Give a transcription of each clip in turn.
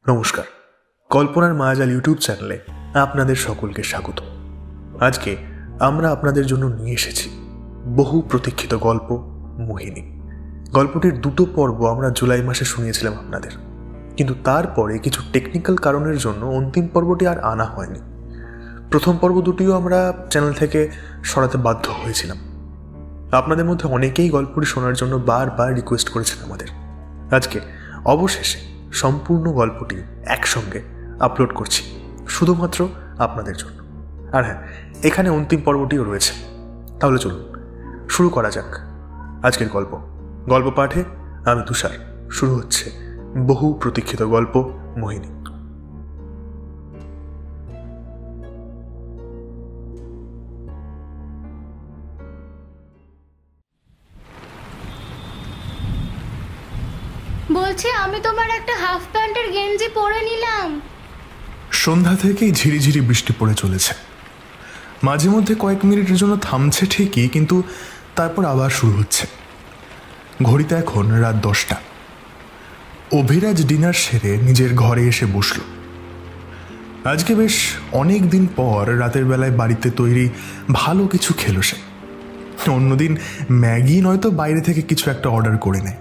নমস্কার, কল্পনার মায়াজাল ইউটিউব চ্যানেলে আপনাদের সকলকে স্বাগত। আজকে আমরা আপনাদের জন্য নিয়ে এসেছি বহু প্রতীক্ষিত গল্প মোহিনী। গল্পটির দুটো পর্ব আমরা জুলাই মাসে শুনিয়েছিলাম আপনাদের, কিন্তু তারপরে কিছু টেকনিক্যাল কারণের জন্য অন্তিম পর্বটি আর আনা হয়নি। প্রথম পর্ব দুটিও আমরা চ্যানেল থেকে সরাতে বাধ্য হয়েছিলাম। আপনাদের মধ্যে অনেকেই গল্পটি শোনার জন্য বারবার রিকোয়েস্ট করেছেন আমাদের। আজকে অবশেষে সম্পূর্ণ গল্পটি একসঙ্গে আপলোড করছি শুধুমাত্র আপনাদের জন্য। আর হ্যাঁ, এখানে অন্তিম পর্বটিও রয়েছে। তাহলে চলুন শুরু করা যাক আজকের গল্প পাঠে আমি তুষার। শুরু হচ্ছে বহু প্রতীক্ষিত গল্প মোহিনী। বলছি, আমি তোমার একটা হাফ প্যান্টের গেঞ্জি পরে নিলাম। সন্ধ্যা থেকেই ঝিরিঝিরি বৃষ্টি পড়ে চলেছে। মাঝে মধ্যে কয়েক মিনিটের জন্য থামছে ঠিকই, কিন্তু তারপর আবার শুরু হচ্ছে। ঘড়িতে এখন রাত 10টা। অভিরাজ ডিনার সেরে নিজের ঘরে এসে বসল। আজকে বেশ অনেক দিন পর রাতের বেলায় বাড়িতে তৈরি ভালো কিছু খেলো সে। অন্যদিন ম্যাগি নয়তো বাইরে থেকে কিছু একটা অর্ডার করে নেয়।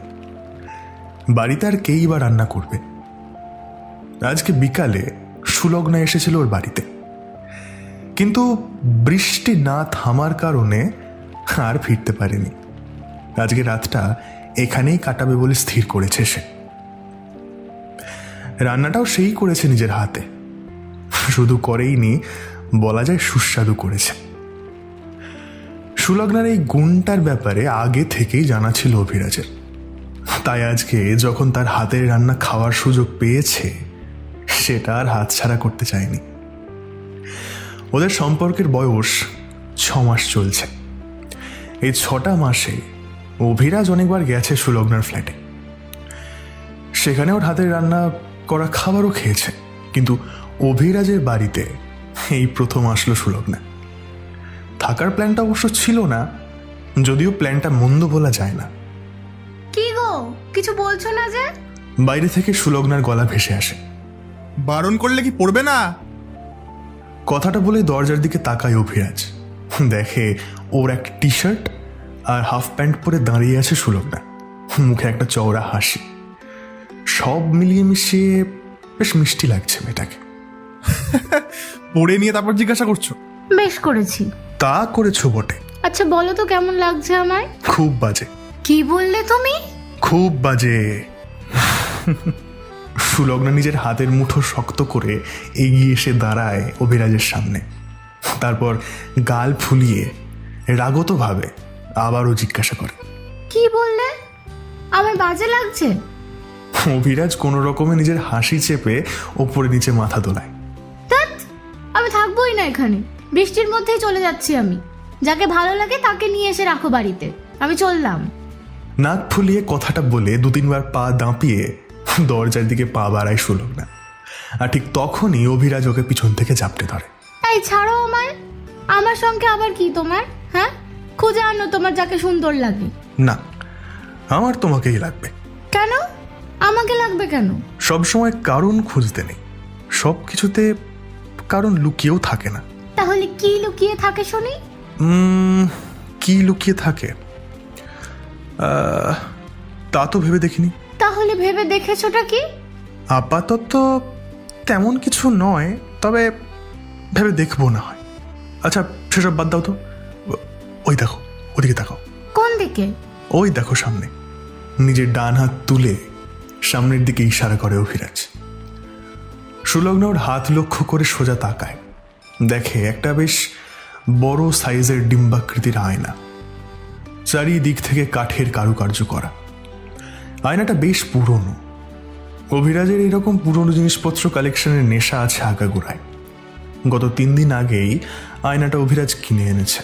বাড়িতে আর কেই বা রান্না করবে? আজকে বিকালে সুলগ্না এসেছিল ওর বাড়িতে, কিন্তু বৃষ্টি না থামার কারণে আর ফিরতে পারেনি। আজকে রাতটা এখানেই কাটাবে বলে স্থির করেছে সে। রান্নাটাও সেই করেছে নিজের হাতে। শুধু করেইনি, বলা যায় সুস্বাদু করেছে। সুলগ্নার এই গুণটার ব্যাপারে আগে থেকেই জানা ছিল অভিরাজের। তাই আজকে যখন তার হাতের রান্না খাওয়ার সুযোগ পেয়েছে, সেটা আর হাতছাড়া করতে চায়নি। ওদের সম্পর্কের বয়স 6 মাস চলছে। এই 6টা মাসে অভিরাজ অনেকবার গেছে সুলগ্নার ফ্ল্যাটে। সেখানে ওর হাতের রান্না করা খাবারও খেয়েছে, কিন্তু অভিরাজের বাড়িতে এই প্রথম আসলো সুলগ্না। থাকার প্ল্যানটা অবশ্য ছিল না, যদিও প্ল্যানটা মন্দ বলা যায় না। কি গো, কিছু বলছো না যে? বাইরে থেকে সুলগ্নার গলা ভেসে আসে। বারণ করলে কি পড়বে না? কথাটা বলে দরজার দিকে তাকায় অভিরাজ। দেখে ওর এক টি শার্ট আর হাফ প্যান্ট পরে দাঁড়িয়ে আছে সুলগ্না, মুখে একটা চওড়া হাসি। সব মিলিয়ে মিশিয়ে বেশ মিষ্টি লাগছে মেয়েটাকে। পড়ে নিয়ে তারপর জিজ্ঞাসা করছো? বেশ করেছি। তা করেছো বটে। আচ্ছা বলো তো, কেমন লাগছে আমায়? খুব বাজে। কি বললে তুমি? খুব বাজে। সুলগ্না নিজের হাতের মুঠো শক্ত করে এগিয়ে এসে দাঁড়ায় অভিরাজের সামনে। তারপর গাল ফুলিয়ে রাগতভাবে আবারও জিজ্ঞাসা করে, কি বললে? আমার বাজে লাগছে? অভিরাজ কোনো রকমে নিজের হাসি চেপে ওপরে নিচে মাথা দোলায়। ধ্যাৎ, আমি থাকবোই না এখানে। বৃষ্টির মধ্যেই চলে যাচ্ছি আমি। যাকে ভালো লাগে তাকে নিয়ে এসে রাখো বাড়িতে। আমি চললাম। নাক ফুলিয়ে কথাটা বলে 2-3 বার পা দাঁপিয়ে দরজার দিকে পা বাড়ায় সুলগ্না। আর ঠিক তখনই অভিরাজ ওকে পিছন থেকে চাপটে ধরে। এই ছাড়ো আমায়। আমার সঙ্গে আবার কি তোমার? হ্যাঁ, খুঁজে আনো তোমার যাকে সুন্দর লাগে। না, আমার তোমাকেই লাগবে। কেন আমাকে লাগবে? কেন? সবসময় কারণ খুঁজতে নেই, সব কিছুতে কারণ লুকিয়েও থাকে না। তাহলে কি লুকিয়ে থাকে শুনি? কি লুকিয়ে থাকে তা তো ভেবে দেখিনি। তাহলে ভেবে দেখেছোটা কি? আপাতত তেমন কিছু নয়, তবে ভেবে দেখবো না হয়। আচ্ছা সেসব বাদ দাও তো। ওই দেখো, ওদিকে তাকাও। কোন দিকে? ওই দেখো সামনে। নিজের ডান হাত তুলে সামনের দিকে ইশারা করে অভিরাজ। সুলগ্না ওর হাত লক্ষ্য করে সোজা তাকায়। দেখে একটা বেশ বড় সাইজের ডিম্বাকৃতির আয়না, চারিদিক থেকে কাঠের কারুকার্য করা। আয়নাটা বেশ পুরনো। অভিরাজের এইরকম পুরনো জিনিসপত্র কালেকশনের নেশা আছে আগাগোড়ায়। গত 3 দিন আগেই আয়নাটা অভিরাজ কিনে এনেছে।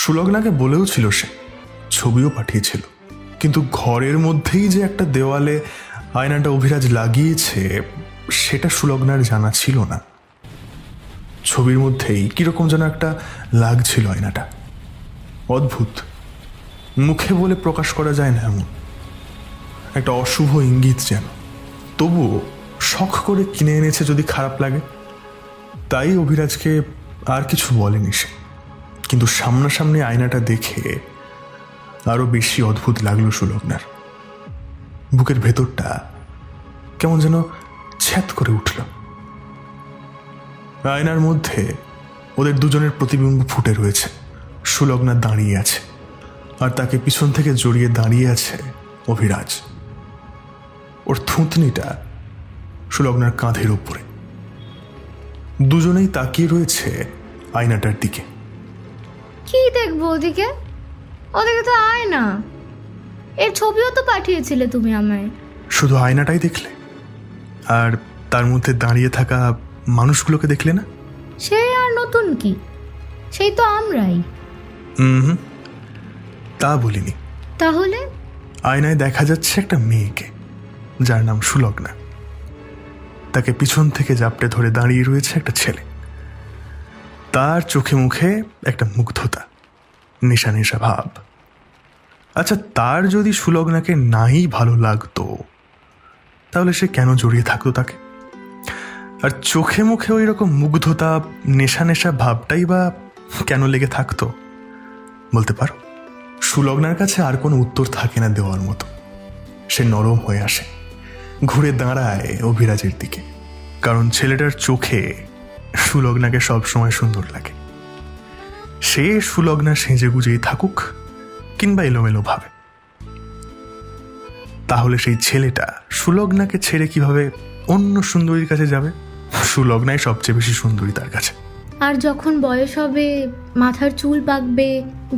সুলগ্নাকে বলেও ছিল সে, ছবিও পাঠিয়েছিল, কিন্তু ঘরের মধ্যেই যে একটা দেওয়ালে আয়নাটা অভিরাজ লাগিয়েছে সেটা সুলগ্নার জানা ছিল না। ছবির মধ্যেই কিরকম যেন একটা লাগছিল আয়নাটা। অদ্ভুত, মুখে বলে প্রকাশ করা যায় না এমন একটা অশুভ ইঙ্গিত যেন। তবুও শখ করে কিনে এনেছে যদি খারাপ লাগে। তাই অভিরাজকে আর কিছু বলেনি সে। কিন্তু সামনাসামনি আয়নাটা দেখে আরো বেশি অদ্ভুত লাগলো সুলগ্নার। বুকের ভেতরটা কেমন যেন ছ্যাত করে উঠল। আয়নার মধ্যে ওদের দুজনের প্রতিবিম্ব ফুটে রয়েছে। সুলগ্না দাঁড়িয়ে আছে আর তাকে পিছন থেকে জড়িয়ে দাঁড়িয়ে আছে অভিরাজ। ওর থুতনিটা সুলগ্নার কাঁধের উপরে। দুজনেই তাকিয়ে রয়েছে আয়নাটার দিকে। কি দেখবো ওদিকে? ওদিকে তো আয়না, এর ছবিও তো পাঠিয়েছিলে তুমি আমায়। শুধু আয়নাটাই দেখলে? আর তার মধ্যে দাঁড়িয়ে থাকা মানুষগুলোকে দেখলে না? সেই আর নতুন কি, সেই তো আমরাই। তা বলিনি। তাহলে? আয়নায় দেখা যাচ্ছে একটা মেয়েকে, যার নাম সুলগ্না। তাকে পিছন থেকে জাপটে ধরে দাঁড়িয়ে রয়েছে একটা ছেলে। তার চোখে মুখে একটা মুগ্ধতা, নেশা নেশা ভাব। আচ্ছা, তার যদি সুলগ্নাকে নাই ভালো লাগতো তাহলে সে কেন জড়িয়ে থাকতো তাকে? আর চোখে মুখে ওই রকম মুগ্ধতা, নেশা নেশা ভাবটাই বা কেন লেগে থাকতো বলতে পারো? সুলগ্নার কাছে আর কোনো উত্তর থাকে না দেওয়ার মতো। সে নরম হয়ে আসে, ঘুরে দাঁড়ায় অভিরাজের দিকে। কারণ ছেলেটার চোখে সুলগ্নাকে সবসময় সুন্দর লাগে। সে সুলগ্না সেজে গুজেই থাকুক কিংবা এলোমেলো ভাবে, তাহলে সেই ছেলেটা সুলগ্নাকে ছেড়ে কিভাবে অন্য সুন্দরীর কাছে যাবে? সুলগ্নাই সবচেয়ে বেশি সুন্দরী তার কাছে। আর যখন বয়স হবে, মাথার চুল পাকবে,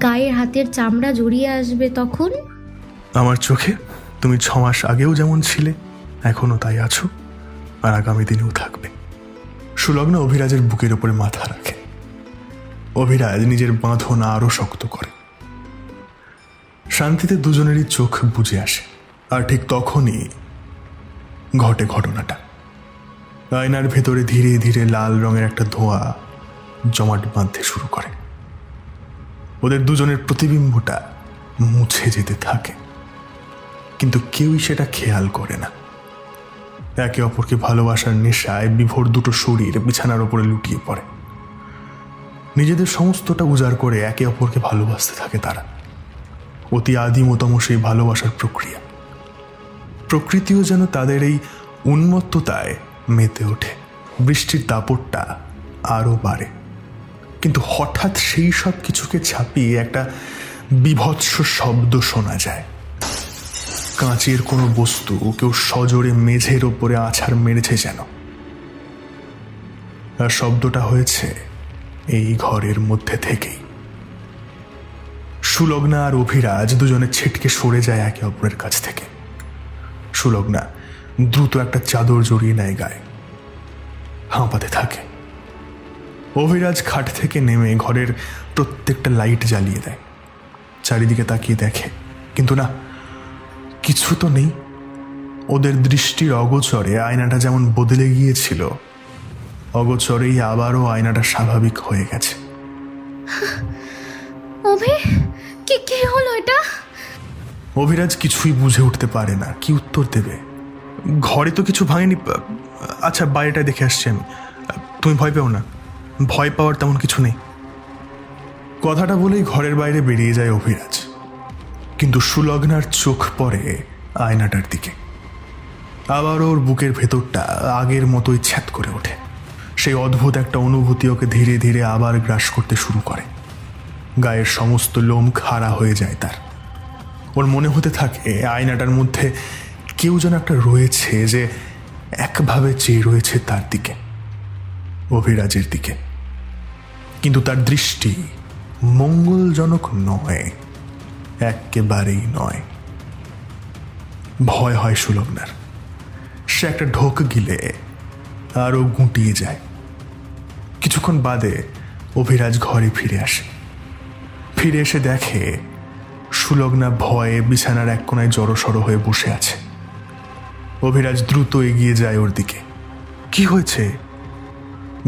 গায়ে হাতের চামড়া জড়িয়ে আসবে, তখন? আমার চোখে তুমি 6 মাস আগেও যেমন ছিলে, এখনো তাই আছো, আর আগামী দিনেও থাকবে। সুলগ্না অভিরাজের বুকের উপরে মাথা রাখে। অভিরাজ নিজের বাঁধন আরো শক্ত করে। শান্তিতে দুজনেরই চোখ বুজে আসে। আর ঠিক তখনই ঘটে ঘটনাটা। আয়নার ভেতরে ধীরে ধীরে লাল রঙের একটা ধোঁয়া জমাট বাঁধতে শুরু করে। ওদের দুজনের প্রতিবিম্বটা মুছে যেতে থাকে, কিন্তু কেউই সেটা খেয়াল করে না। একে অপরকে ভালোবাসার নেশায় বিভোর দুটো শরীর বিছানার ওপরে লুটিয়ে পড়ে। নিজেদের সমস্তটা উজাড় করে একে অপরকে ভালোবাসতে থাকে তারা। অতি আদিমতম সেই ভালোবাসার প্রক্রিয়া। প্রকৃতিও যেন তাদের এই উন্মত্ততায় মেতে ওঠে। বৃষ্টির দাপটটা আরো বাড়ে, কিন্তু হঠাৎ সেই সব কিছুকে ছাপিয়ে একটা বিভৎস শব্দ শোনা যায়। কাঁচের কোনো বস্তু কেউ সজোরে মেঝের ওপরে আছাড় মেরেছে যেন। আর শব্দটা হয়েছে এই ঘরের মধ্যে থেকেই। সুলগ্না আর অভিরাজ দুজনে ছিটকে সরে যায় একে অপরের কাছ থেকে। সুলগ্না দ্রুত একটা চাদর জড়িয়ে নেয় গায়ে, হাঁপাতে থাকে। অভিরাজ খাট থেকে নেমে ঘরের প্রত্যেকটা লাইট জ্বালিয়ে দেয়। চারিদিকে তাকিয়ে দেখে, কিন্তু না, কিছু তো নেই। ওদের দৃষ্টির অগোচরে আয়নাটা যেমন বদলে গিয়েছিল, অগোচরেই আবারও আয়নাটা স্বাভাবিক হয়ে গেছে। কি হলো এটা? অভিরাজ কিছুই বুঝে উঠতে পারে না কি উত্তর দেবে। ঘরে তো কিছু ভাঙেনি। আচ্ছা, বাইরেটা দেখে আসছি আমি, তুমি ভয় পেও না। ভয় পাওয়ার তেমন কিছু নেই। কথাটা বলেই ঘরের বাইরে বেরিয়ে যায় অভিরাজ। কিন্তু সুলগ্নার চোখ পড়ে আয়নাটার দিকে। আবার ওর বুকের ভেতরটা আগের মতোই ছ্যাত করে ওঠে। সেই অদ্ভুত একটা অনুভূতি ওকে ধীরে ধীরে আবার গ্রাস করতে শুরু করে। গায়ের সমস্ত লোম খাড়া হয়ে যায় তার। ওর মনে হতে থাকে আয়নাটার মধ্যে কেউ যেন একটা রয়েছে, যে একভাবে চেয়ে রয়েছে তার দিকে, অভিরাজের দিকে। কিন্তু তার দৃষ্টি মঙ্গলজনক নয়, একেবারেই নয়। ভয় হয় সুলগ্নার। সে একটা ঢোক গিলে আরো গুটিয়ে যায়। কিছুক্ষণ বাদে অভিরাজ ঘরে ফিরে আসে। ফিরে এসে দেখে সুলগ্না ভয়ে বিছানার এক কোনায় জড়সড় হয়ে বসে আছে। অভিরাজ দ্রুত এগিয়ে যায় ওর দিকে। কি হয়েছে?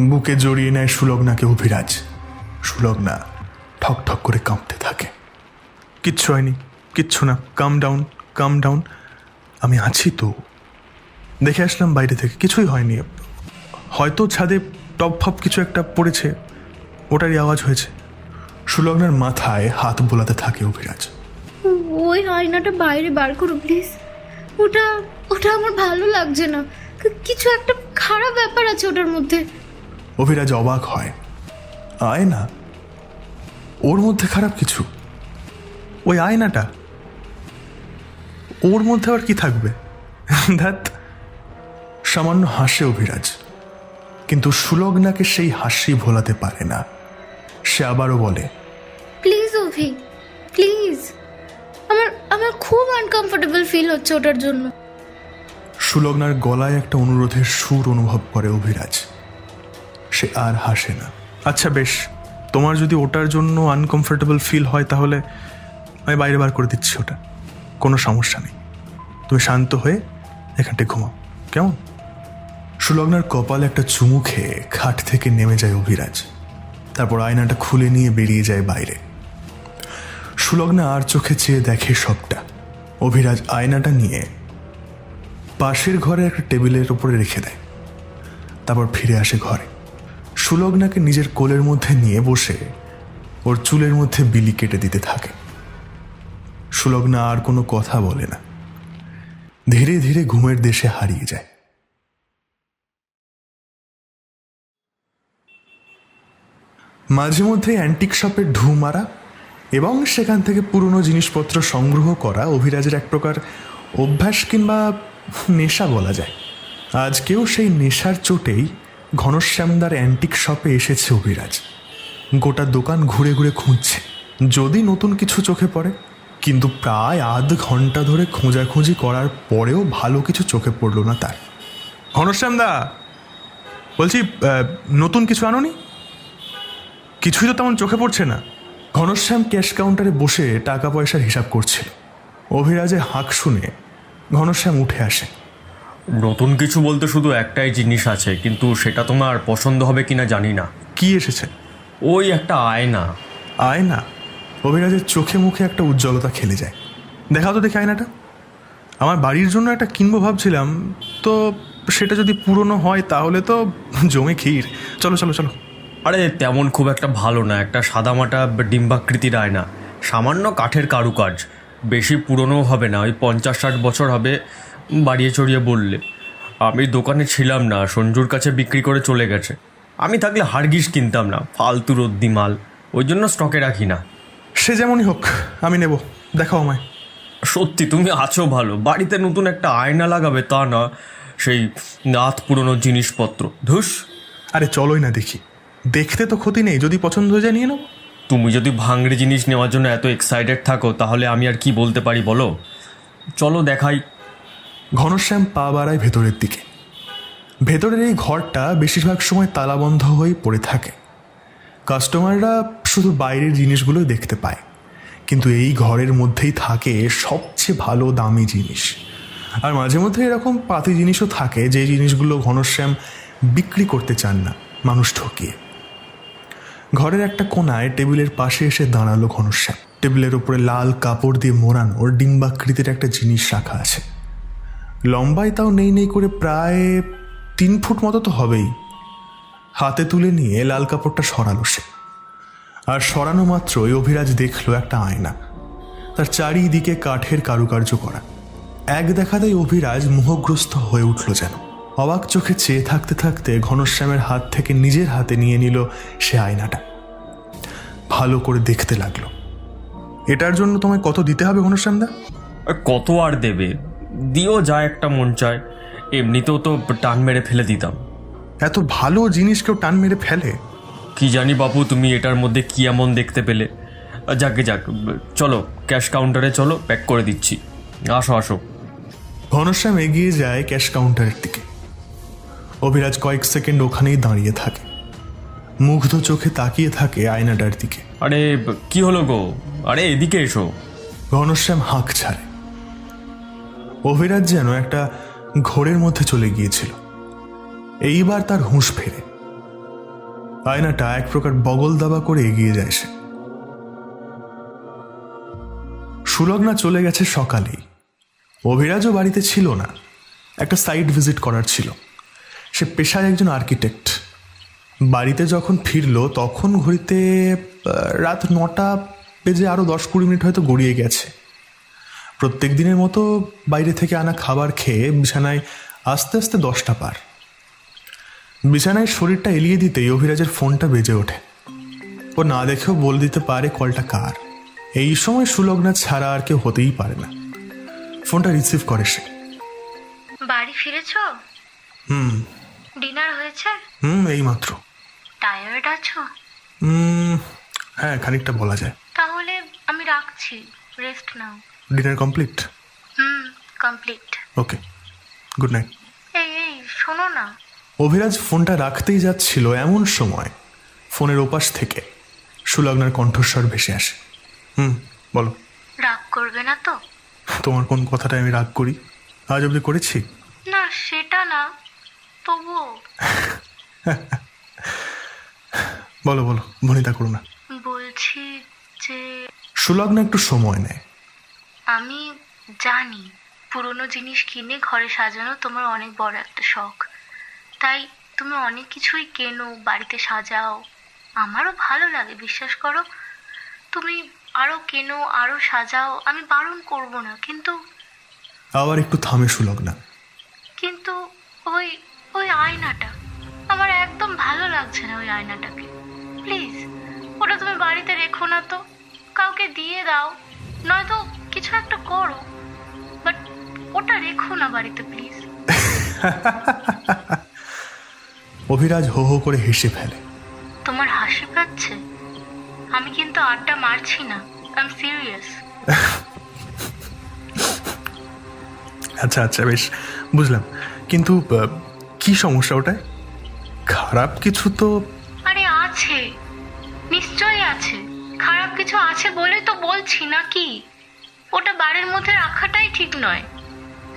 বুকে জড়িয়ে নেয় সুলগ্নাকে অভিরাজ। সুলগ্না ঠক ঠক করে কাঁপতে থাকে। কিচ্ছু হয়নি, কিচ্ছু না, কাম ডাউন, কাম ডাউন, আমি আছি তো। দেখে আসলাম বাইরে থেকে, কিছুই হয়নি। হয়তো ছাদে টপ ফপ কিছু একটা পড়েছে, ওটারই আওয়াজ হয়েছে। সুলগ্নার মাথায় হাত বোলাতে থাকে অভিরাজ। ওই আয়নাটা বাইরে বার করো প্লিজ। ওটা ওটা আমার ভালো লাগছে না, কিছু একটা খারাপ ব্যাপার আছে ওটার মধ্যে। অভিরাজ অবাক হয়। আয়না? ওর মধ্যে খারাপ কিছু? ওই আয়নাটা, ওর মধ্যে আর কি থাকবে? ধ্যাত। সামান্য হাসে অভিরাজ, কিন্তু সুলগ্নাকে সেই হাসি ভোলাতে পারে না। সে আবারও বলে, প্লিজ অভি, প্লিজ, আমার খুব আনকমফোর্টেবল ফিল হচ্ছে ওটার জন্য। সুলগ্নার গলায় একটা অনুরোধের সুর অনুভব করে অভিরাজ। সে আর হাসে না। আচ্ছা বেশ, তোমার যদি ওটার জন্য আনকমফোর্টেবল ফিল হয় তাহলে আমি বাইরে বার করে দিচ্ছি, ওটা কোনো সমস্যা নেই। তুমি শান্ত হয়ে এখানটায় ঘুমাও, কেমন? সুলগ্নার কপালে একটা চুমু খেয়ে খাট থেকে নেমে যায় অভিরাজ। তারপর আয়নাটা খুলে নিয়ে বেরিয়ে যায় বাইরে। সুলগ্না আর চোখে চেয়ে দেখে সবটা। অভিরাজ আয়নাটা নিয়ে পাশের ঘরে একটা টেবিলের উপরে রেখে দেয়। তারপর ফিরে আসে ঘরে। সুলগ্নাকে নিজের কোলের মধ্যে নিয়ে বসে ওর চুলের মধ্যে বিলি কেটে দিতে থাকে। সুলগ্না আর কোনো কথা বলে না, ধীরে ধীরে ঘুমের দেশে হারিয়ে যায়। মাঝে মধ্যে অ্যান্টিক শপে ঢু মারা এবং সেখান থেকে পুরনো জিনিসপত্র সংগ্রহ করা অভিরাজের এক প্রকার অভ্যাস কিংবা নেশা বলা যায়। আজকেও সেই নেশার চোটেই ঘনশ্যামদার অ্যান্টিক শপে এসেছে অভিরাজ। গোটা দোকান ঘুরে ঘুরে খুঁজছে যদি নতুন কিছু চোখে পড়ে, কিন্তু প্রায় আধ ঘন্টা ধরে খোঁজাখুঁজি করার পরেও ভালো কিছু চোখে পড়ল না তার। ঘনশ্যামদা, বলছি নতুন কিছু আনোনি? কিছুই তো তেমন চোখে পড়ছে না। ঘনশ্যাম ক্যাশ কাউন্টারে বসে টাকা পয়সার হিসাব করছিল। অভিরাজের হাঁক শুনে ঘনশ্যাম উঠে আসে। নতুন কিছু বলতে শুধু একটাই জিনিস আছে, কিন্তু সেটা তোমার পছন্দ হবে কিনা জানি না। কি এসেছে? ওই একটা আয়না। আয়না? অভিরাজের চোখে মুখে একটা উজ্জ্বলতা খেলে যায়। দেখাও তো দেখি আয়নাটা। আমার বাড়ির জন্য একটা কিনবো ভাবছিলাম, তো সেটা যদি পুরনো হয় তাহলে তো জমে ক্ষীর। চলো চলো চলো। আরে তেমন খুব একটা ভালো না, একটা সাদামাটা ডিম্বাকৃতির আয়না, সামান্য কাঠের কারুকাজ, বেশি পুরনো হবে না, ওই 50-60 বছর হবে বাড়িয়ে চড়িয়ে বললে। আমি দোকানে ছিলাম না, সঞ্জুর কাছে বিক্রি করে চলে গেছে। আমি থাকলে হারগিস কিনতাম না, ফালতু রদ্দি মাল, ওই জন্য স্টকে রাখি না। সে যেমনই হোক, আমি নেব, দেখাও আমায়। সত্যি তুমি আছো ভালো, বাড়িতে নতুন একটা আয়না লাগাবে তা না সেই নাথ পুরনো জিনিসপত্র, ধুস। আরে চলোই না দেখি, দেখতে তো ক্ষতি নেই, যদি পছন্দ হয়ে যায় নিয়ে নেব। তুমি যদি ভাঙড়ি জিনিস নেওয়ার জন্য এত এক্সাইটেড থাকো তাহলে আমি আর কি বলতে পারি বলো, চলো দেখাই। ঘনশ্যাম পা বাড়ায় ভেতরের দিকে। ভেতরের এই ঘরটা বেশিরভাগ সময় তালাবন্ধ হয়ে পড়ে থাকে। কাস্টমাররা শুধু বাইরের জিনিসগুলোই দেখতে পায়, কিন্তু এই ঘরের মধ্যেই থাকে সবচেয়ে ভালো দামি জিনিস। আর মাঝে মধ্যে এরকম পাতি জিনিসও থাকে যে জিনিসগুলো ঘনশ্যাম বিক্রি করতে চান না মানুষ ঠকিয়ে। ঘরের একটা কোনায় টেবিলের পাশে এসে দাঁড়ালো ঘনশ্যাম। টেবিলের উপরে লাল কাপড় দিয়ে মোড়ানো ডিম্বাকৃতির একটা জিনিস রাখা আছে। লম্বায় তাও নেই নেই করে প্রায় 3 ফুট মতো তো হবেই। হাতে তুলে নিয়ে লাল কাপড়টা সরালো সে। আর সরানো মাত্রই অভিরাজ দেখল একটা আয়না, তার চারিদিকে কাঠের কারুকার্য করা। এক দেখাতেই অভিরাজ মোহগ্রস্ত হয়ে উঠল যেন। অবাক চোখে চেয়ে থাকতে থাকতে ঘনশ্যামের হাত থেকে নিজের হাতে নিয়ে নিল সে আয়নাটা। ভালো করে দেখতে লাগলো। এটার জন্য তোমায় কত দিতে হবে ঘনশ্যামদা? কত আর দেবে, দিও যা একটা মন চায়, এমনিতেও তো টান মেরে ফেলে দিতাম। এত ভালো জিনিস কেউ টান মেরে ফেলে? কি জানি বাবু, তুমি এটার মধ্যে কি এমন দেখতে পেলে। যাকে যাক, চলো ক্যাশ কাউন্টারে চলো, প্যাক করে দিচ্ছি, আসো আসো। ঘনশ্যাম এগিয়ে যায় ক্যাশ কাউন্টারের দিকে। অভিরাজ কয়েক সেকেন্ড ওখানেই দাঁড়িয়ে থাকে, মুগ্ধ চোখে তাকিয়ে থাকে আয়নাটার দিকে। আরে কি হলো গো, আরে এদিকে এসো। ঘনশ্যাম হাঁক ছাড়ে। অভিরাজ যেন একটা ঘোরের মধ্যে চলে গিয়েছিল। এইবার তার হুঁশ ফেরে। আয়নাটা এক প্রকার বগল দাবা করে এগিয়ে যায় সে। সুলগ্না চলে গেছে সকালেই। অভিরাজও বাড়িতে ছিল না। একটা সাইট ভিজিট করার ছিল। সে পেশায় একজন আর্কিটেক্ট। বাড়িতে যখন ফিরলো তখন ঘড়িতে রাত 9টা বেজে আরও 10-20 মিনিট হয়তো গড়িয়ে গেছে। প্রত্যেক দিনের মতো বাইরে থেকে আনা খাবার খেয়ে বিছানায় আস্তে আস্তে 10টা পার। বিছানায় শরীরটা এলিয়ে দিতেই অভিরাজের ফোনটা বেজে ওঠে। ও না দেখেও বলে দিতে পারে কলটা কার। এই সময় সুলগ্না ছাড়া আর কেউ হতেই পারে না। ফোনটা রিসিভ করে সে। বাড়ি ফিরেছ? ডিনার হয়েছে? এই মাত্র। টায়ার্ড আছো? হ্যাঁ, খানিকটা বলা যায়। তাহলে আমি রাখছি, রেস্ট নাও। Dinner complete? Complete. Okay, good night. এই শোনো না। অভিরাজ ফোনটা রাখতেই যাচ্ছিল, এমন সময় ফোনের ওপাশ থেকে সুলগ্নার কণ্ঠস্বর ভেসে আসে। বলো। রাগ করবে না তো? তোমার কোন কথাটা আমি রাগ করি? আজ অবধি করেছি? না, সেটা না, তবুও। বলো বলো, ভনিতা করো না। বলছি যে সুলগ্না একটু সময় নেয়। আমি জানি পুরনো জিনিস কিনে ঘরে সাজানো তোমার অনেক বড় একটা শখ, তাই তুমি অনেক কিছুই কেনো, বাড়িতে সাজাও। আমারও ভালো লাগে, বিশ্বাস করো। তুমি আরো কেনো, আরো সাজাও, আমি বারণ করব না, কিন্তু আবার একটু থামে সুলগ্না। কিন্তু ওই ওই আয়নাটা আমার একদম ভালো লাগছে না। ওই আয়নাটাকে প্লিজ, ওটা তুমি বাড়িতে রেখো না তো, কাউকে দিয়ে দাও, নয়তো কিছু একটা করো, বাট ওটা রেখো না বাড়িতে প্লিজ। অভিরাজ হো হো করে হেসে ফেলে। তোমার হাসি পাচ্ছে? আমি কিন্তু আড্ডা মারছি না, আই এম সিরিয়াস। আচ্ছা আচ্ছা, বেশ বুঝলাম, কিন্তু কি সমস্যা ওটায়? খারাপ কিছু তো? আরে আছে, নিশ্চয়ই আছে। খারাপ কিছু আছে বলে তো বলছি, নাকি ওটা বাড়ির মধ্যে রাখাটাই ঠিক নয়।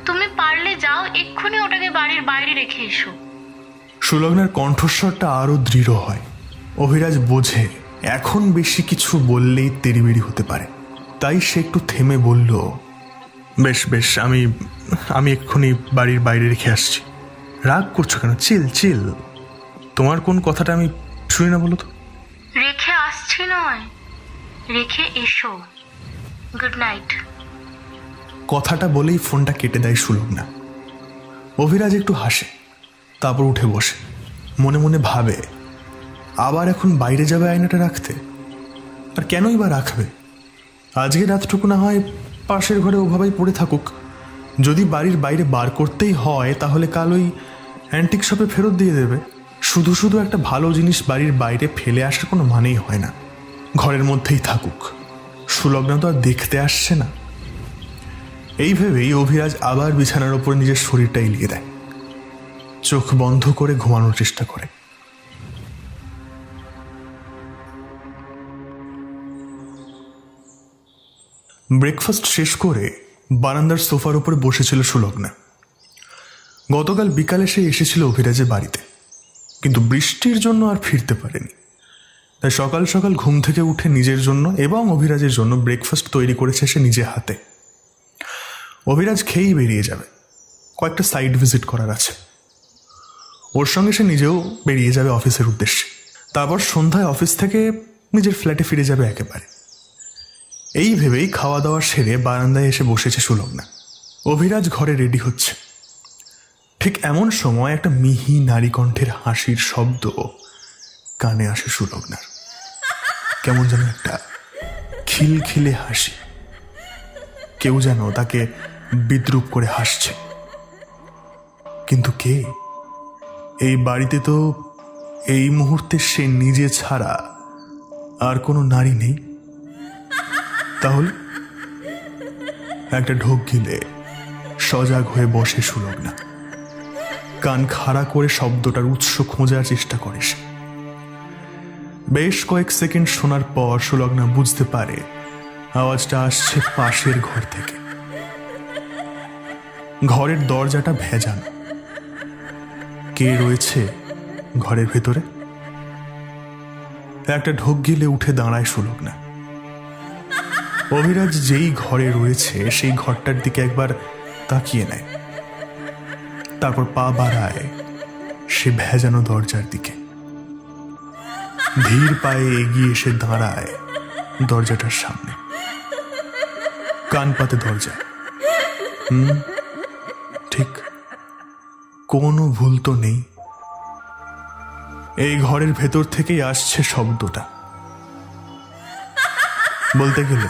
তুমি পারলে যাও, এক্ষুনি ওটাকে বাড়ির বাইরে রেখে এসো। সুলগ্নার কণ্ঠস্বরটা আরো দৃঢ় হয়। অভিরাজ বোঝে এখন বেশি কিছু বললেই তেড়িবেড়ি হতে পারে, তাই সে একটু থেমে বলল, বেশ বেশ, আমি এক্ষুনি বাড়ির বাইরে রেখে আসছি। রাগ করছো কেন? চিল চিল। তোমার কোন কথাটা আমি শুনি না বলো তো? রেখে আসছি নয়, রেখে এসো। Good night. কথাটা বলেই ফোনটা কেটে দেয় সুলগ্না। অভিরাজ একটু হাসে, তারপর উঠে বসে। মনে মনে ভাবে, আবার এখন বাইরে যাবে আয়নাটা রাখতে? আর কেনই বা রাখবে? আজকে রাতটুকু না হয় পাশের ঘরে ওভাবেই পড়ে থাকুক। যদি বাড়ির বাইরে বার করতেই হয় তাহলে কাল ওই অ্যান্টিক শপে ফেরত দিয়ে দেবে। শুধু শুধু একটা ভালো জিনিস বাড়ির বাইরে ফেলে আসার কোনো মানেই হয় না। ঘরের মধ্যেই থাকুক, সুলগ্না তো আর দেখতে আসছে না। এই ভেবেই অভিরাজ আবার বিছানার ওপর নিজের শরীরটা এলিয়ে দেয়, চোখ বন্ধ করে ঘুমানোর চেষ্টা করে। ব্রেকফাস্ট শেষ করে বারান্দার সোফার উপরে বসেছিল সুলগ্না। গতকাল বিকালে সে এসেছিল অভিরাজের বাড়িতে, কিন্তু বৃষ্টির জন্য আর ফিরতে পারেনি। তাই সকাল সকাল ঘুম থেকে উঠে নিজের জন্য এবং অভিরাজের জন্য ব্রেকফাস্ট তৈরি করেছে সে নিজে হাতে। অভিরাজ খেয়েই বেরিয়ে যাবে, কয়েকটা সাইট ভিজিট করার আছে। ওর সঙ্গে সে নিজেও বেরিয়ে যাবে অফিসের উদ্দেশ্যে। তারপর সন্ধ্যায় অফিস থেকে নিজের ফ্ল্যাটে ফিরে যাবে একেবারে। এই ভেবেই খাওয়া দাওয়া সেরে বারান্দায় এসে বসেছে সুলগ্না। অভিরাজ ঘরে রেডি হচ্ছে। ঠিক এমন সময় একটা মিহি নারী কণ্ঠের হাসির শব্দ কানে আসে সুলগ্নার। কেমন যেন একটা খিলখিলে হাসি, কেউ যেন তাকে বিদ্রুপ করে হাসছে। কিন্তু কে? এই বাড়িতে তো এই মুহূর্তে সে নিজে ছাড়া আর কোনো নারী নেই। তাহলে একটা ঢোক গিলে সজাগ হয়ে বসে সুলগ্না। কান খাড়া করে শব্দটার উৎস খোঁজার চেষ্টা করে সে। বেশ কয়েক সেকেন্ড শোনার পর সুলগ্না বুঝতে পারে আওয়াজটা আসছে পাশের ঘর থেকে। ঘরের দরজাটা ভেজানো। কে রয়েছে ঘরের ভেতরে? একটা ঢোক গিলে উঠে দাঁড়ায় সুলগ্না। অভিরাজ যেই ঘরে রয়েছে সেই ঘরটার দিকে একবার তাকিয়ে নেয়। তারপর পা বাড়ায় সে ভেজানো দরজার দিকে। ধীর পায়ে এগিয়ে এসে দাঁড়ায় দরজাটার সামনে, কান পাতে দরজা। ঠিক, কোনো ভুল তো নেই। এই ঘরের ভেতর থেকেই আসছে শব্দটা। বলতে গেলে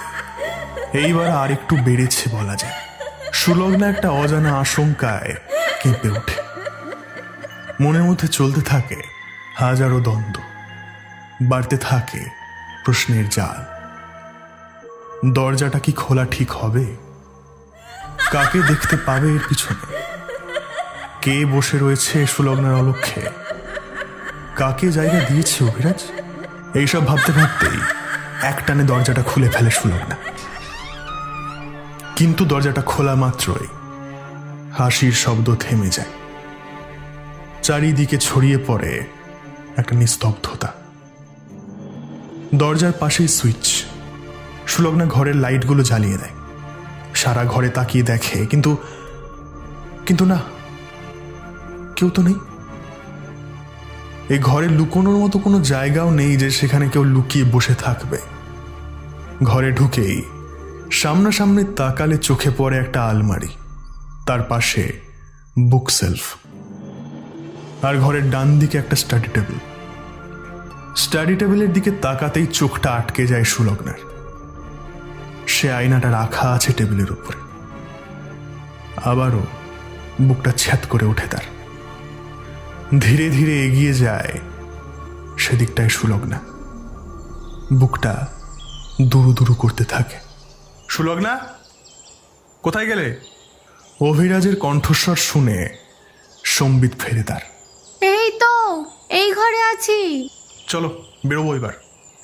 এইবার আর একটু বেড়েছে বলা যায়। সুলগ্না একটা অজানা আশঙ্কায় কেঁপে ওঠে। মনের মধ্যে চলতে থাকে হাজারো দ্বন্দ্ব, বাড়তে থাকে প্রশ্নের জাল। দরজাটা কি খোলা ঠিক হবে? কাকে দেখতে পাবে এর পিছনে? কে বসে রয়েছে সুলগ্নার অলক্ষ্যে? কাকে জায়গা দিয়েছে অভিরাজ? এইসব ভাবতে ভাবতেই একটানে দরজাটা খুলে ফেলে সুলগ্না। কিন্তু দরজাটা খোলা মাত্রই হাসির শব্দ থেমে যায়। চারিদিকে ছড়িয়ে পড়ে একটা নিস্তব্ধতা। দরজার পাশেই সুইচ। সুলগ্না ঘরের লাইটগুলো জ্বালিয়ে দেয়, সারা ঘরে তাকিয়ে দেখে, কিন্তু না, কেউ তো নেই। এই ঘরে লুকোনোর মতো কোনো জায়গাও নেই যে সেখানে কেউ লুকিয়ে বসে থাকবে। ঘরে ঢুকেই সামনাসামনি তাকালে চোখে পড়ে একটা আলমারি, তার পাশে বুক সেলফ, আর ঘরের ডান দিকে একটা স্টাডি টেবিল। স্টাডি টেবিলের দিকে তাকাতেই চোখটা আটকে যায় সুলগ্নার। সে আয়নাটা রাখা আছে টেবিলের উপরে। আবারও বুকটা ছ্যাদ করে ওঠে তার। ধীরে ধীরে এগিয়ে যায় সেদিকটায় সুলগ্না। বুকটা দুরু দুরু করতে থাকে। সুলগ্না, কোথায় গেলে? অভিরাজের কণ্ঠস্বর শুনে সম্বিত ফেরে তার। এই তো, এই ঘরে আছি। চলো বেরোবো এবার।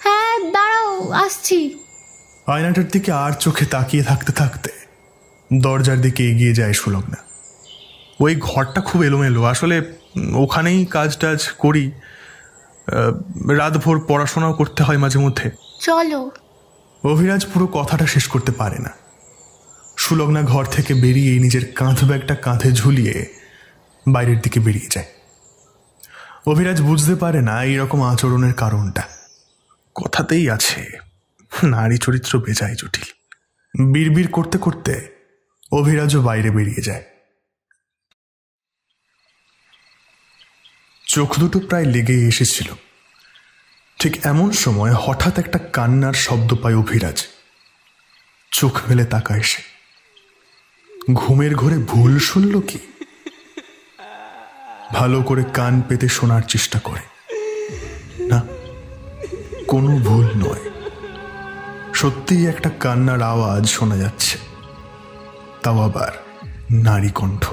হ্যাঁ দাঁড়াও, আসছি। আয়নাটার দিকে আর চোখে তাকিয়ে থাকতে থাকতে দরজার দিকে এগিয়ে যায় সুলগ্না। ওই ঘরটা খুব এলোমেলো, আসলে ওখানেই কাজ টাজ করি, রাতভর পড়াশোনাও করতে হয় মাঝে মধ্যে। চলো। অভিরাজ পুরো কথাটা শেষ করতে পারে না। সুলগ্না ঘর থেকে বেরিয়ে নিজের কাঁধ ব্যাগটা কাঁধে ঝুলিয়ে বাইরের দিকে বেরিয়ে যায়। অভিরাজ বুঝতে পারে না এইরকম আচরণের কারণটা। কথাতেই আছে নারী চরিত্র বেজায় জটিল। বিড়বিড় করতে করতে অভিরাজও বাইরে বেরিয়ে যায়। চোখ দুটো প্রায় লেগে এসেছিল। ঠিক এমন সময় হঠাৎ একটা কান্নার শব্দ পায় অভিরাজ। চোখ মেলে তাকায় সে। ঘুমের ঘরে ভুল শুনল কি? ভালো করে কান পেতে শোনার চেষ্টা করে। না, কোনো ভুল নয়, সত্যিই একটা কান্নার আওয়াজ শোনা যাচ্ছে, তাও আবার নারী কণ্ঠ।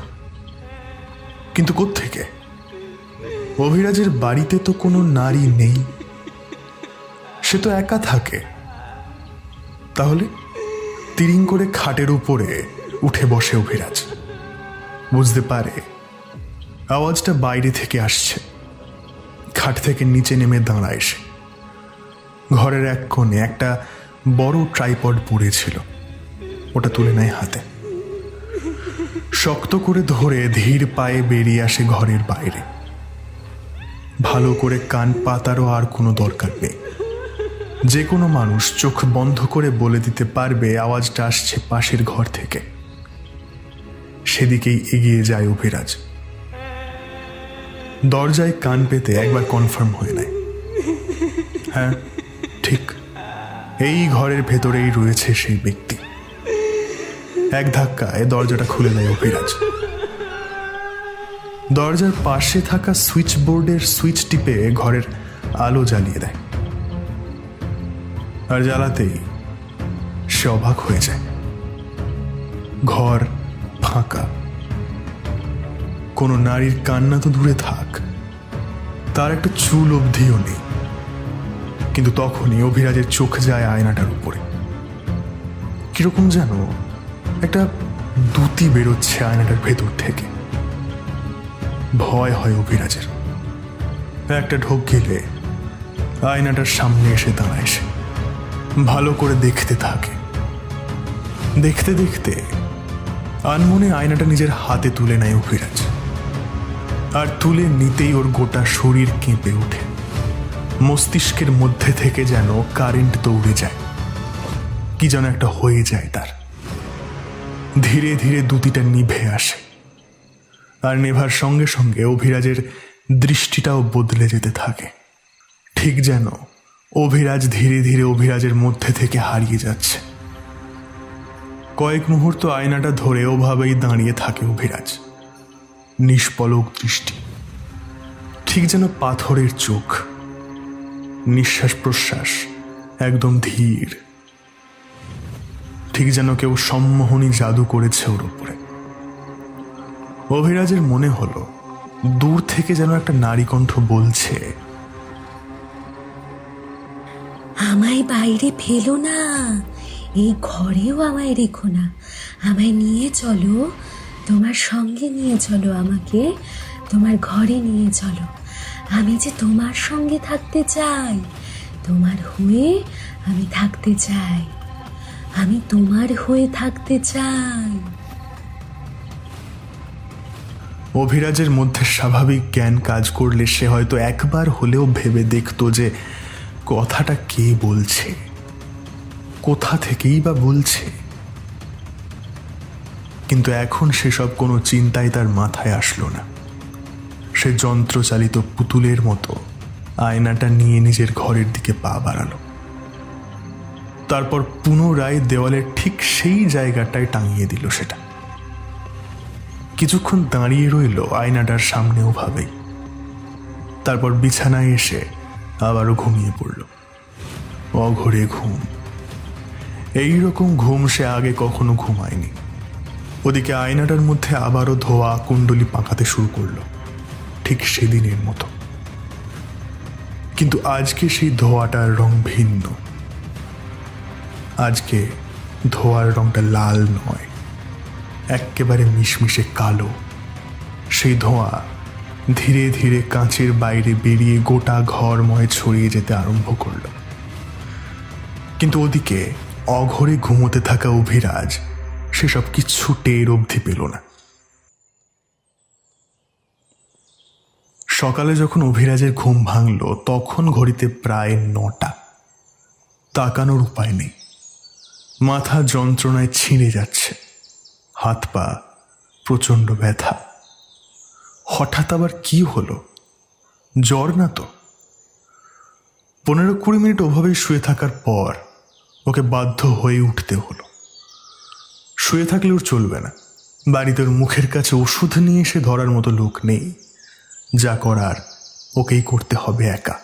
কিন্তু কোত্থেকে? অভিরাজের বাড়িতে তো কোনো নারী নেই, সে তো একা থাকে। তাহলে তিরিং করে খাটের উপরে উঠে বসে অভিরাজ। বুঝতে পারে আওয়াজটা বাইরে থেকে আসছে। খাট থেকে নিচে নেমে দাঁড়ায় সে। ঘরের এক কোণে একটা বড় ট্রাইপড পড়েছিল, ওটা তুলে নেয় হাতে। শক্ত করে ধরে ধীর পায়ে বেরিয়ে আসে ঘরের বাইরে। ভালো করে কান পাতারও আর কোনো দরকার নেই। যে কোনো মানুষ চোখ বন্ধ করে বলে দিতে পারবে আওয়াজটা আসছে পাশের ঘর থেকে। সেদিকেই এগিয়ে যায় অভিরাজ। দরজায় কান পেতে একবার কনফার্ম হয়ে নেয়। হ্যাঁ ঠিক, এই ঘরের ভেতরেই রয়েছে সেই ব্যক্তি। এক ধাক্কায় দরজাটা খুলে দেয় অভিরাজ। দরজার পাশে থাকা সুইচ বোর্ডের সুইচ টিপে ঘরের আলো জ্বালিয়ে দেয়। আর জ্বালাতেই সে অবাক হয়ে যায়। ঘর ফাঁকা। কোনো নারীর কান্না তো দূরে থাক, তার একটা চুল অবধিও নেই। কিন্তু তখনই অভিরাজের চোখ যায় আয়নাটার উপরে। কিরকম যেন একটা দ্যুতি বেরোচ্ছে আয়নাটার ভেতর থেকে। ভয় হয় অভিরাজের। একটা ঢোক গেলে আয়নাটার সামনে এসে দাঁড়ায় সে। ভালো করে দেখতে থাকে। দেখতে দেখতে আনমনে আয়নাটা নিজের হাতে তুলে নেয় অভিরাজ। আর তুলে নিতেই ওর গোটা শরীর কেঁপে ওঠে। মস্তিষ্কের মধ্যে থেকে যেন কারেন্ট দৌড়ে যায়, কি যেন একটা হয়ে যায় তার। ধীরে ধীরে দুটিটা নিভে আসে, আর নেভার সঙ্গে সঙ্গে অভিরাজের দৃষ্টিটাও বদলে যেতে থাকে। ঠিক যেন অভিরাজ ধীরে ধীরে অভিরাজের মধ্যে থেকে হারিয়ে যাচ্ছে। কয়েক মুহূর্ত আয়নাটা ধরে ওভাবেই দাঁড়িয়ে থাকে অভিরাজ, নিষ্পলক দৃষ্টি, ঠিক যেন পাথরের চোখ, নিঃশ্বাস প্রশ্বাস একদম ধীর, ঠিক যেন কেউ সম্মোহনী জাদু করেছে ওর উপরে। অভিরাজের মনে হলো দূর থেকে যেন একটা নারী কণ্ঠ বলছে, আমায় বাইরে ফেলো না, এই ঘরেও আমায় রেখো না, আমায় নিয়ে চলো, তোমার সঙ্গে নিয়ে চলো, আমাকে তোমার ঘরে নিয়ে চলো। আমি যে তোমার সঙ্গে থাকতে চাই, তোমার হয়ে আমি থাকতে চাই, আমি তোমার হয়ে থাকতে চাই। অভিরাজের মধ্যে স্বাভাবিক জ্ঞান কাজ করলে সে হয়তো একবার হলেও ভেবে দেখতো যে কথাটা কে বলছে, কোথা থেকেই বা বলছে। কিন্তু এখন সেসব কোনো চিন্তাই তার মাথায় আসলো না। সে যন্ত্রচালিত পুতুলের মতো আয়নাটা নিয়ে নিজের ঘরের দিকে পা বাড়ালো। তারপর পুনরায় দেওয়ালের ঠিক সেই জায়গাটায় টাঙিয়ে দিল সেটা। কিছুক্ষণ দাঁড়িয়ে রইল আয়নাটার সামনেও ভাবেই। তারপর বিছানায় এসে আবারও ঘুমিয়ে পড়ল। অঘোরে ঘুম। এইরকম ঘুম সে আগে কখনো ঘুমায়নি। ওদিকে আয়নাটার মধ্যে আবারও ধোয়া কুণ্ডলি পাকাতে শুরু করলো, ঠিক সেদিনের মতো। কিন্তু আজকে সেই ধোয়াটার রং ভিন্ন। আজকে ধোয়ার রংটা লাল নয়, একেবারে মিশমিশে কালো। সেই ধোঁয়া ধীরে ধীরে কাঁচের বাইরে বেরিয়ে গোটা ঘরময় ছড়িয়ে যেতে আরম্ভ করল। কিন্তু ওদিকে অঘরে ঘুমোতে থাকা অভিরাজ সেসব কিচ্ছু টের অবধি পেল না। সকালে যখন অভিরাজের ঘুম ভাঙল তখন ঘড়িতে প্রায় 9টা। তাকানোর উপায় নেই, মাথা যন্ত্রণায় ছিঁড়ে যাচ্ছে, হাত পা প্রচণ্ড ব্যথা। হঠাৎ আবার কি হলো? জ্বর না তো? 15-20 মিনিট ওভাবেই শুয়ে থাকার পর ওকে বাধ্য হয়ে উঠতে হলো। শুয়ে থাকলে ওর চলবে না, বাড়িতে ওর মুখের কাছে ওষুধ নিয়ে এসে ধরার মতো লোক নেই। যা করার ওকেই করতে হবে একা।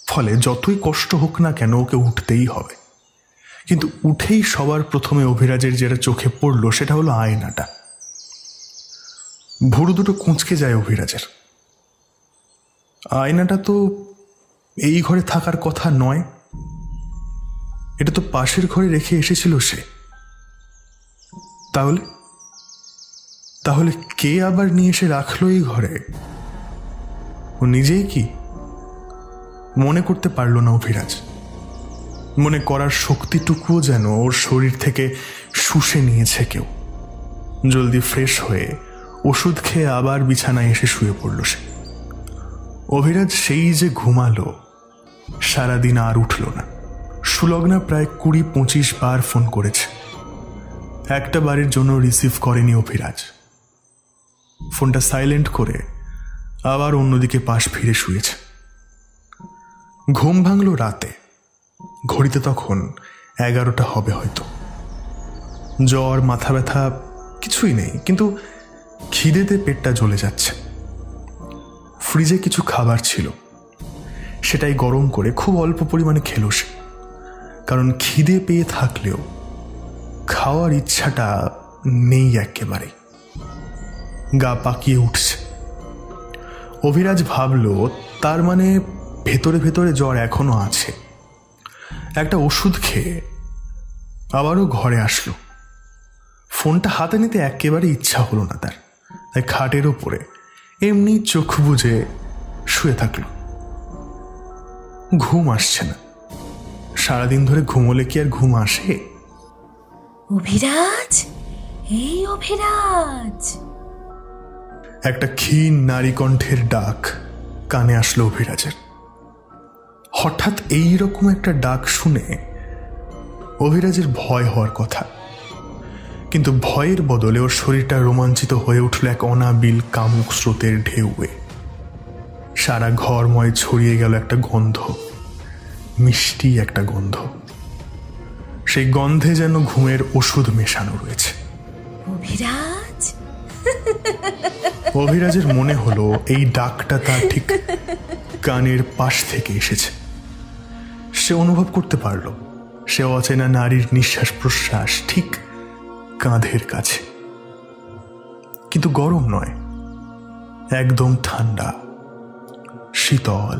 ফলে যতই কষ্ট হোক না কেন ওকে উঠতেই হবে। কিন্তু উঠেই সবার প্রথমে অভিরাজের যেটা চোখে পড়ল সেটা হলো আয়নাটা। ভুরু দুটো কুঁচকে যায় অভিরাজের। আয়নাটা তো এই ঘরে থাকার কথা নয়, এটা তো পাশের ঘরে রেখে এসেছিল সে। তাহলে কে আবার নিয়ে এসে রাখলো এই ঘরে? ও নিজেই কি? মনে করতে পারল না অভিরাজ। মনে করার শক্তিটুকুও যেন ওর শরীর থেকে শুষে নিয়েছে কেউ। জলদি ফ্রেশ হয়ে ওষুধ খেয়ে আবার বিছানায় এসে শুয়ে পড়ল সে। অভিরাজ সেই যে ঘুমালো, সারাদিন আর উঠল না। সুলগ্না প্রায় 20-25 বার ফোন করেছে, একটা বারের জন্য রিসিভ করেনি অভিরাজ। ফোনটা সাইলেন্ট করে আবার অন্যদিকে পাশ ফিরে শুয়েছে। ঘুম ভাঙল রাতে, ঘড়িতে তখন 11টা হবে হয়তো। জ্বর, মাথা ব্যথা কিছুই নেই, কিন্তু খিদেতে পেটটা জ্বলে যাচ্ছে। ফ্রিজে কিছু খাবার ছিল, সেটাই গরম করে খুব অল্প পরিমাণে খেলো সে। কারণ খিদে পেয়ে থাকলেও খাওয়ার ইচ্ছাটা নেই একেবারে, গা পাকিয়ে উঠছে। অভিরাজ ভাবল তার মানে ভেতরে ভেতরে জ্বর এখনো আছে। একটা ওষুধ খেয়ে আবারও ঘরে আসলো। ফোনটা হাতে নিতে একেবারে ইচ্ছা হলো না তার, তাই খাটের ওপরে এমনি চোখ বুজে শুয়ে থাকলো। ঘুম আসছে না। সারাদিন ধরে ঘুমোলে কি আর ঘুম আসে? অভিরাজ, এই অভিরাজ। একটা ক্ষীণ নারী কণ্ঠের ডাক কানে আসলো অভিরাজের। হঠাৎ এইরকম একটা ডাক শুনে অভিরাজের ভয় হওয়ার কথা, কিন্তু ভয়ের বদলে ওর শরীরটা রোমাঞ্চিত হয়ে উঠল এক অনাবিল কামুক স্রোতের ঢেউয়ে। সারা ঘরময় ছড়িয়ে গেল একটা গন্ধ, মিষ্টি একটা গন্ধ। সেই গন্ধে যেন ঘুমের ওষুধ মেশানো রয়েছে। অভিরাজ, অভিরাজের মনে হলো এই ডাকটা তার ঠিক কানের পাশ থেকে এসেছে। সে অনুভব করতে পারল সে অচেনা নারীর নিঃশ্বাস প্রশ্বাস ঠিক কাঁধের কাছে, কিন্তু গরম নয়, একদম ঠান্ডা, শীতল,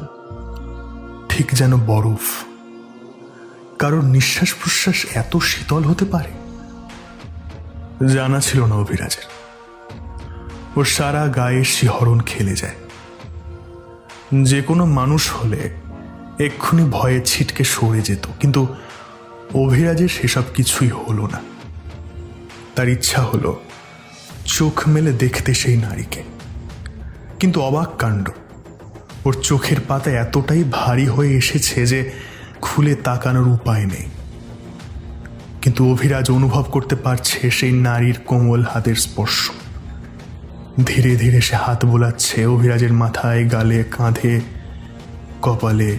ঠিক যেন বরফ। কারোর নিঃশ্বাস প্রশ্বাস এত শীতল হতে পারে জানা ছিল না অভিরাজের। ওর সারা গায়ে শিহরণ খেলে যায়। যে কোনো মানুষ হলে এক্ষুনি ভয়ে ছিটকে সরে যেত, কিন্তু অভিরাজের সেসব কিছুই হলো না। তার ইচ্ছা হলো চোখ মেলে দেখতে সেই নারীকে, কিন্তু অবাক কাণ্ড, ওর চোখের পাতা এতটাই ভারী হয়ে এসেছে যে খুলে তাকানোর উপায় নেই। কিন্তু অভিরাজ অনুভব করতে পারছে সেই নারীর কোমল হাতের স্পর্শ। ধীরে ধীরে সে হাত বোলাচ্ছে অভিরাজের মাথায়, গালে, কাঁধে, কপালে,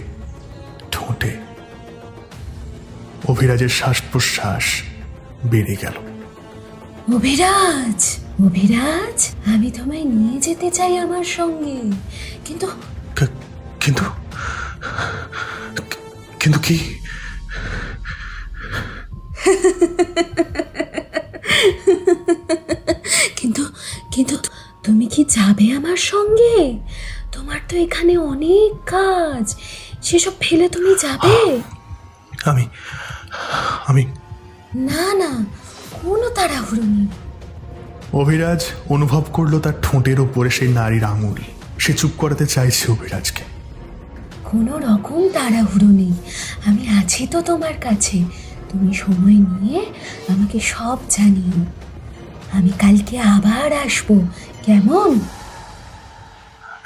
ঠোঁটে। অভিরাজের শ্বাস প্রশ্বাস বেড়ে গেল। অভিরাজ, অভিরাজ, আমি তোমায় নিয়ে যেতে চাই আমার সঙ্গে, কিন্তু কিন্তু কিন্তু কি? কিন্তু কিন্তু তুমি কি যাবে আমার সঙ্গে? তোমার তো এখানে অনেক কাজ, সেসব ফেলে তুমি যাবে? আমি আমি না না, কোনো তাড়াহুড়ো নেই। অভিরাজ অনুভব করলো তার ঠোঁটের ওপরে সেই নারীর আঙুল। সে চুপ করাতে চাইছে অভিরাজকে। কোনো রকম তাড়াহুড়ো নেই, আমি আছি তো তোমার কাছে। তুমি সময় নিয়ে আমাকে সব জানিও। আমি কালকে আবার আসবো, কেমন?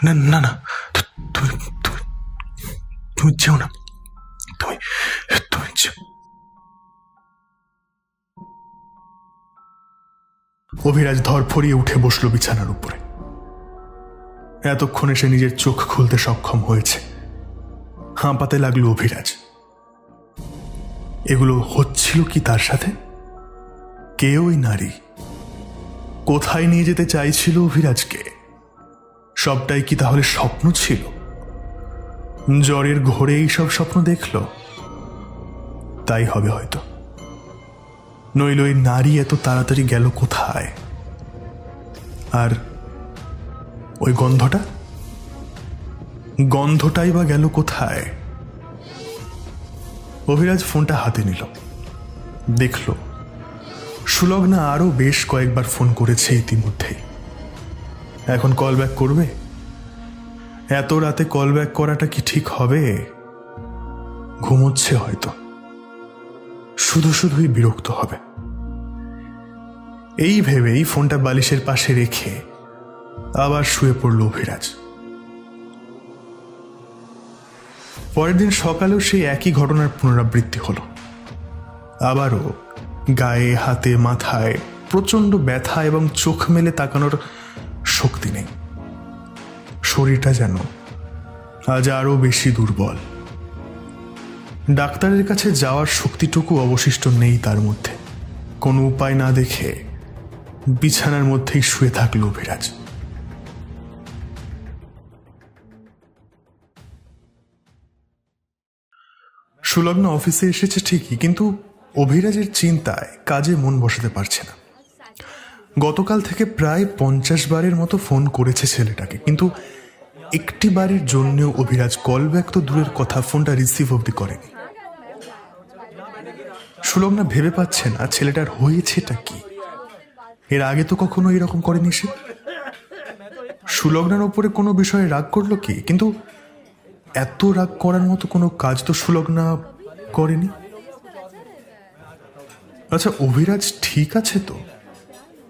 না না না, তুমি তুমি যেও না, তুমি তুমি যেও। অভিরাজ ধরফরিয়ে উঠে বসলো বিছানার উপরে। এতক্ষণে সে নিজের চোখ খুলতে সক্ষম হয়েছে। হাঁপাতে লাগলো অভিরাজ। এগুলো হচ্ছিল কি তার সাথে? কে ওই নারী? কোথায় নিয়ে যেতে চাইছিল অভিরাজকে? সবটাই কি তাহলে স্বপ্ন ছিল? জ্বরের ঘোরে এইসব স্বপ্ন দেখল? তাই হবে হয়তো, নইল ওই নারী এত তাড়াতাড়ি গেল কোথায়? আর ওই গন্ধটাই বা গেল কোথায়? অভিরাজ ফোনটা হাতে নিল, দেখল সুলগ্না আরো বেশ কয়েকবার ফোন করেছে ইতিমধ্যেই। এখন কল ব্যাক করবে? এত রাতে কল ব্যাক করাটা কি ঠিক হবে? ঘুমোচ্ছে হয়তো, শুধু শুধুই বিরক্ত হবে। এই ভেবেই ফোনটা বালিশের পাশে রেখে আবার শুয়ে পড়ল অভিরাজ। পরের দিন সকালেও সেই একই ঘটনার পুনরাবৃত্তি হলো। আবারও গায়ে, হাতে, মাথায় প্রচন্ড ব্যথা এবং চোখ মেলে তাকানোর শক্তি নেই। শরীরটা যেন আজ আরো বেশি দুর্বল। ডাক্তারের কাছে যাওয়ার শক্তিটুকু অবশিষ্ট নেই তার মধ্যে। কোনো উপায় না দেখে বিছানার মধ্যেই শুয়ে থাকল অভিরাজ। সুলগ্ন অফিসে এসেছে ঠিকই, কিন্তু অভিরাজের চিন্তায় কাজে মন বসাতে পারছে না। গতকাল থেকে প্রায় 50 বারের মতো ফোন করেছে ছেলেটাকে, কিন্তু একটি বারের জন্যও অভিরাজ কল ব্যাক তো দূরের কথা, ফোনটা রিসিভ অবধি করেনি। সুলগ্না ভেবে পাচ্ছে না ছেলেটার হয়েছেটা কি। এর আগে তো কখনো এরকম করেনি সে। সুলগ্নার ওপরে কোনো বিষয়ে রাগ করলো কি? কিন্তু এত রাগ করার মতো কোনো কাজ তো সুলগ্না করেনি। আচ্ছা, অভিরাজ ঠিক আছে তো?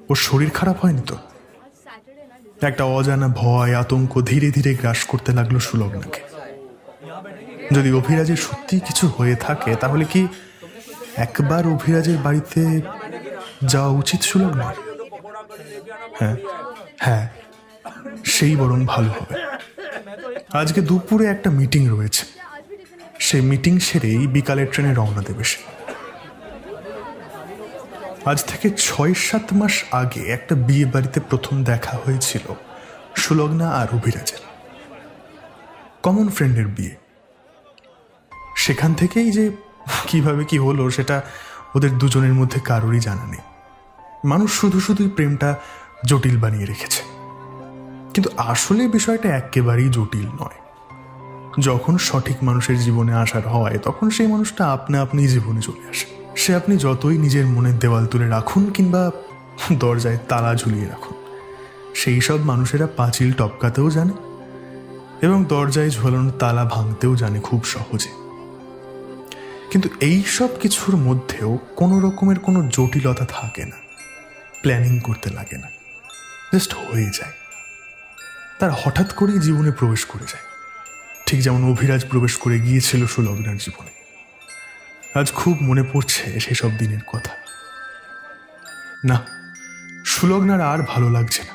ওর শরীর খারাপ হয়নি তো? একটা অজানা ভয় আতঙ্ক ধীরে ধীরে গ্রাস করতে লাগলো সুলগ্নাকে। যদি অভিরাজের সত্যি কিছু হয়ে থাকে তাহলে কি একবার অভিরাজের বাড়িতে যাওয়া উচিত সুলগ্নার? হ্যাঁ হ্যাঁ, সেই বরং ভালো হবে। আজকে দুপুরে একটা মিটিং রয়েছে, সেই মিটিং সেরেই বিকালের ট্রেনে রওনা দেবে সে। আজ থেকে 6-7 মাস আগে একটা বিয়ে বাড়িতে প্রথম দেখা হয়েছিল সুলগ্না আর অভিরাজের, কমন ফ্রেন্ডের বিয়ে। সেখান থেকেই যে কিভাবে কি হলো সেটা ওদের দুজনের মধ্যে কারোরই জানা নেই। মানুষ শুধু শুধুই প্রেমটা জটিল বানিয়ে রেখেছে, কিন্তু আসলে বিষয়টা একেবারেই জটিল নয়। যখন সঠিক মানুষের জীবনে আসার হয় তখন সেই মানুষটা আপনা আপনি জীবনে চলে আসে। সে আপনি যতই নিজের মনের দেওয়াল তুলে রাখুন কিংবা দরজায় তালা ঝুলিয়ে রাখুন, সেই সব মানুষেরা পাঁচিল টপকাতেও জানে এবং দরজায় ঝোলানো তালা ভাঙতেও জানে খুব সহজে। কিন্তু এই সব কিছুর মধ্যেও কোনো রকমের কোনো জটিলতা থাকে না, প্ল্যানিং করতে লাগে না, জাস্ট হয়ে যায়। তার হঠাৎ করেই জীবনে প্রবেশ করে যায়, ঠিক যেমন অভিরাজ প্রবেশ করে গিয়েছিল সুলগ্নার জীবনে। আজ খুব মনে পড়ছে সেসব দিনের কথা। না, সুলগ্নার আর ভালো লাগছে না,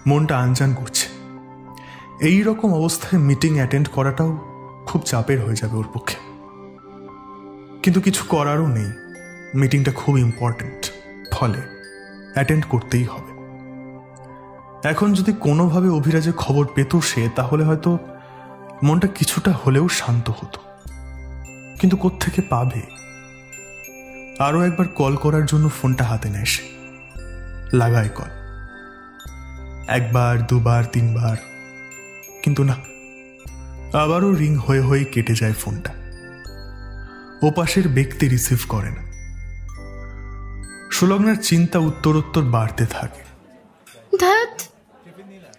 মনটা আনচান করছে। এই রকম অবস্থায় মিটিং অ্যাটেন্ড করাটাও খুব চাপের হয়ে যাবে ওর পক্ষে, কিন্তু কিছু করারও নেই। মিটিংটা খুব ইম্পর্ট্যান্ট, ফলে অ্যাটেন্ড করতেই হবে। এখন যদি কোনোভাবে অভিরাজের খবর পেত সে, তাহলে হয়তো মনটা কিছুটা হলেও শান্ত হতো, কিন্তু কোত্থেকে পাবে? আরো একবার কল করার জন্য ফোনটা হাতে নেয় সে, লাগায় কল, 1 বার 2 বার 3 বার, কিন্তু না, আবারও রিং হয়ে হয়ে কেটে যায় ফোনটা। ওপাশের ব্যক্তি রিসিভ করে না। সুলগ্নার চিন্তা উত্তরোত্তর বাড়তে থাকে। ধ্যাৎ,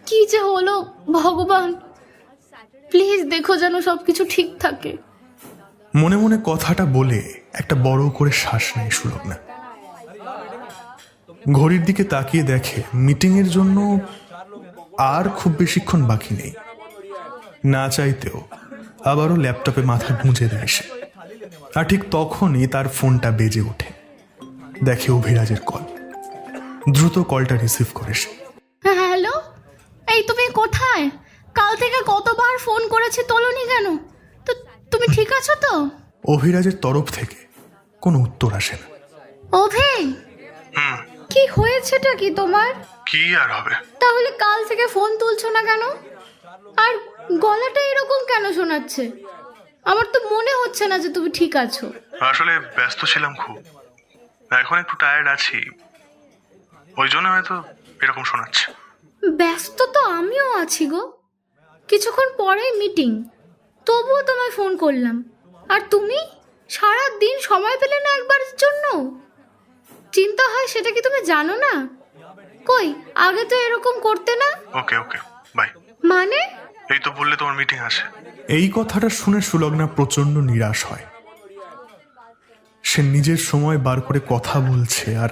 কি যে হলো ভগবান, প্লিজ দেখো যেন সবকিছু ঠিক থাকে। মনে মনে কথাটা বলে একটা বড় করে শ্বাস নেয় সুলগ্না। ঘড়ির দিকে তাকিয়ে দেখে মিটিংয়ের জন্য আর খুব বেশিক্ষণ বাকি নেই। না চাইতেও আবারও ল্যাপটপে মাথা গুঁজে দেয় সে। আর ঠিক তখনই তার ফোনটা বেজে ওঠে। দেখে অভিরাজের কল। দ্রুত কলটা রিসিভ করে সে। হ্যালো, এই তুমি কোথায়? কাল থেকে কতবার ফোন করেছি, তোলোনি কেন? তো তুমি ঠিক আছো তো? অভিরাজের তরফ থেকে কোনো উত্তর আসে না। অভি, কি হয়েছেটা কি তোমার? কি আর হবে? তাহলে কাল থেকে ফোন তুলছো না কেন? আর গলাটা এরকম কেন শোনাচ্ছে? আমার তো মনে হচ্ছে না যে তুমি ঠিক আছো। আসলে ব্যস্ত ছিলাম খুব, এখন একটু টায়ার্ড আছি, ওই জন্য হয়তো এরকম শোনাচ্ছে। ব্যস্ত তো আমিও আছি গো, কিছুক্ষণ পরেই মিটিং, তবুও তোমায় ফোন করলাম। আর তুমি সারা দিন সময় পেলে না একবারের জন্য? চিন্তা হয় সেটা কি তুমি জানো না? কই, আগে তো এরকম করতে না। ওকে ওকে, বাই। মানে? এই তো বললে তোমার মিটিং আছে। এই কথাটা শুনে সুলগ্না প্রচন্ড নিরাশ হয়। সে নিজের সময় বার করে কথা বলছে আর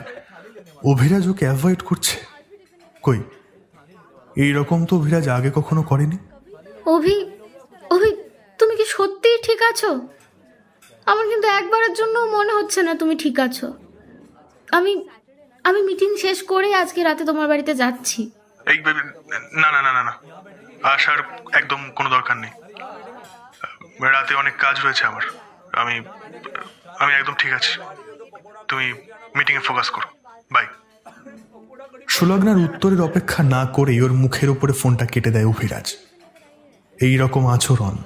অভিরাজ ওকে অ্যাভয়েড করছে। কই, এইরকম তো অভিরাজ আগে কখনো করেনি। অভি, অভি, তুমি কি সত্যিই ঠিক আছো? আমার কিন্তু একবারের জন্য মনে হচ্ছে না তুমি ঠিক আছো। আমি মিটিং শেষ করে আজকে রাতে তোমার বাড়িতে যাচ্ছি। এই না না না না না, আসার একদম কোনো দরকার নেই। রাতে অনেক কাজ রয়েছে আমার। আমি আমি একদম ঠিক আছি, তুমি মিটিং এ ফোকাস করো, বাই। সুলগ্নার উত্তরের অপেক্ষা না করে ওর মুখের উপরে ফোনটা কেটে দেয় অভিরাজ। এই রকম আচরণ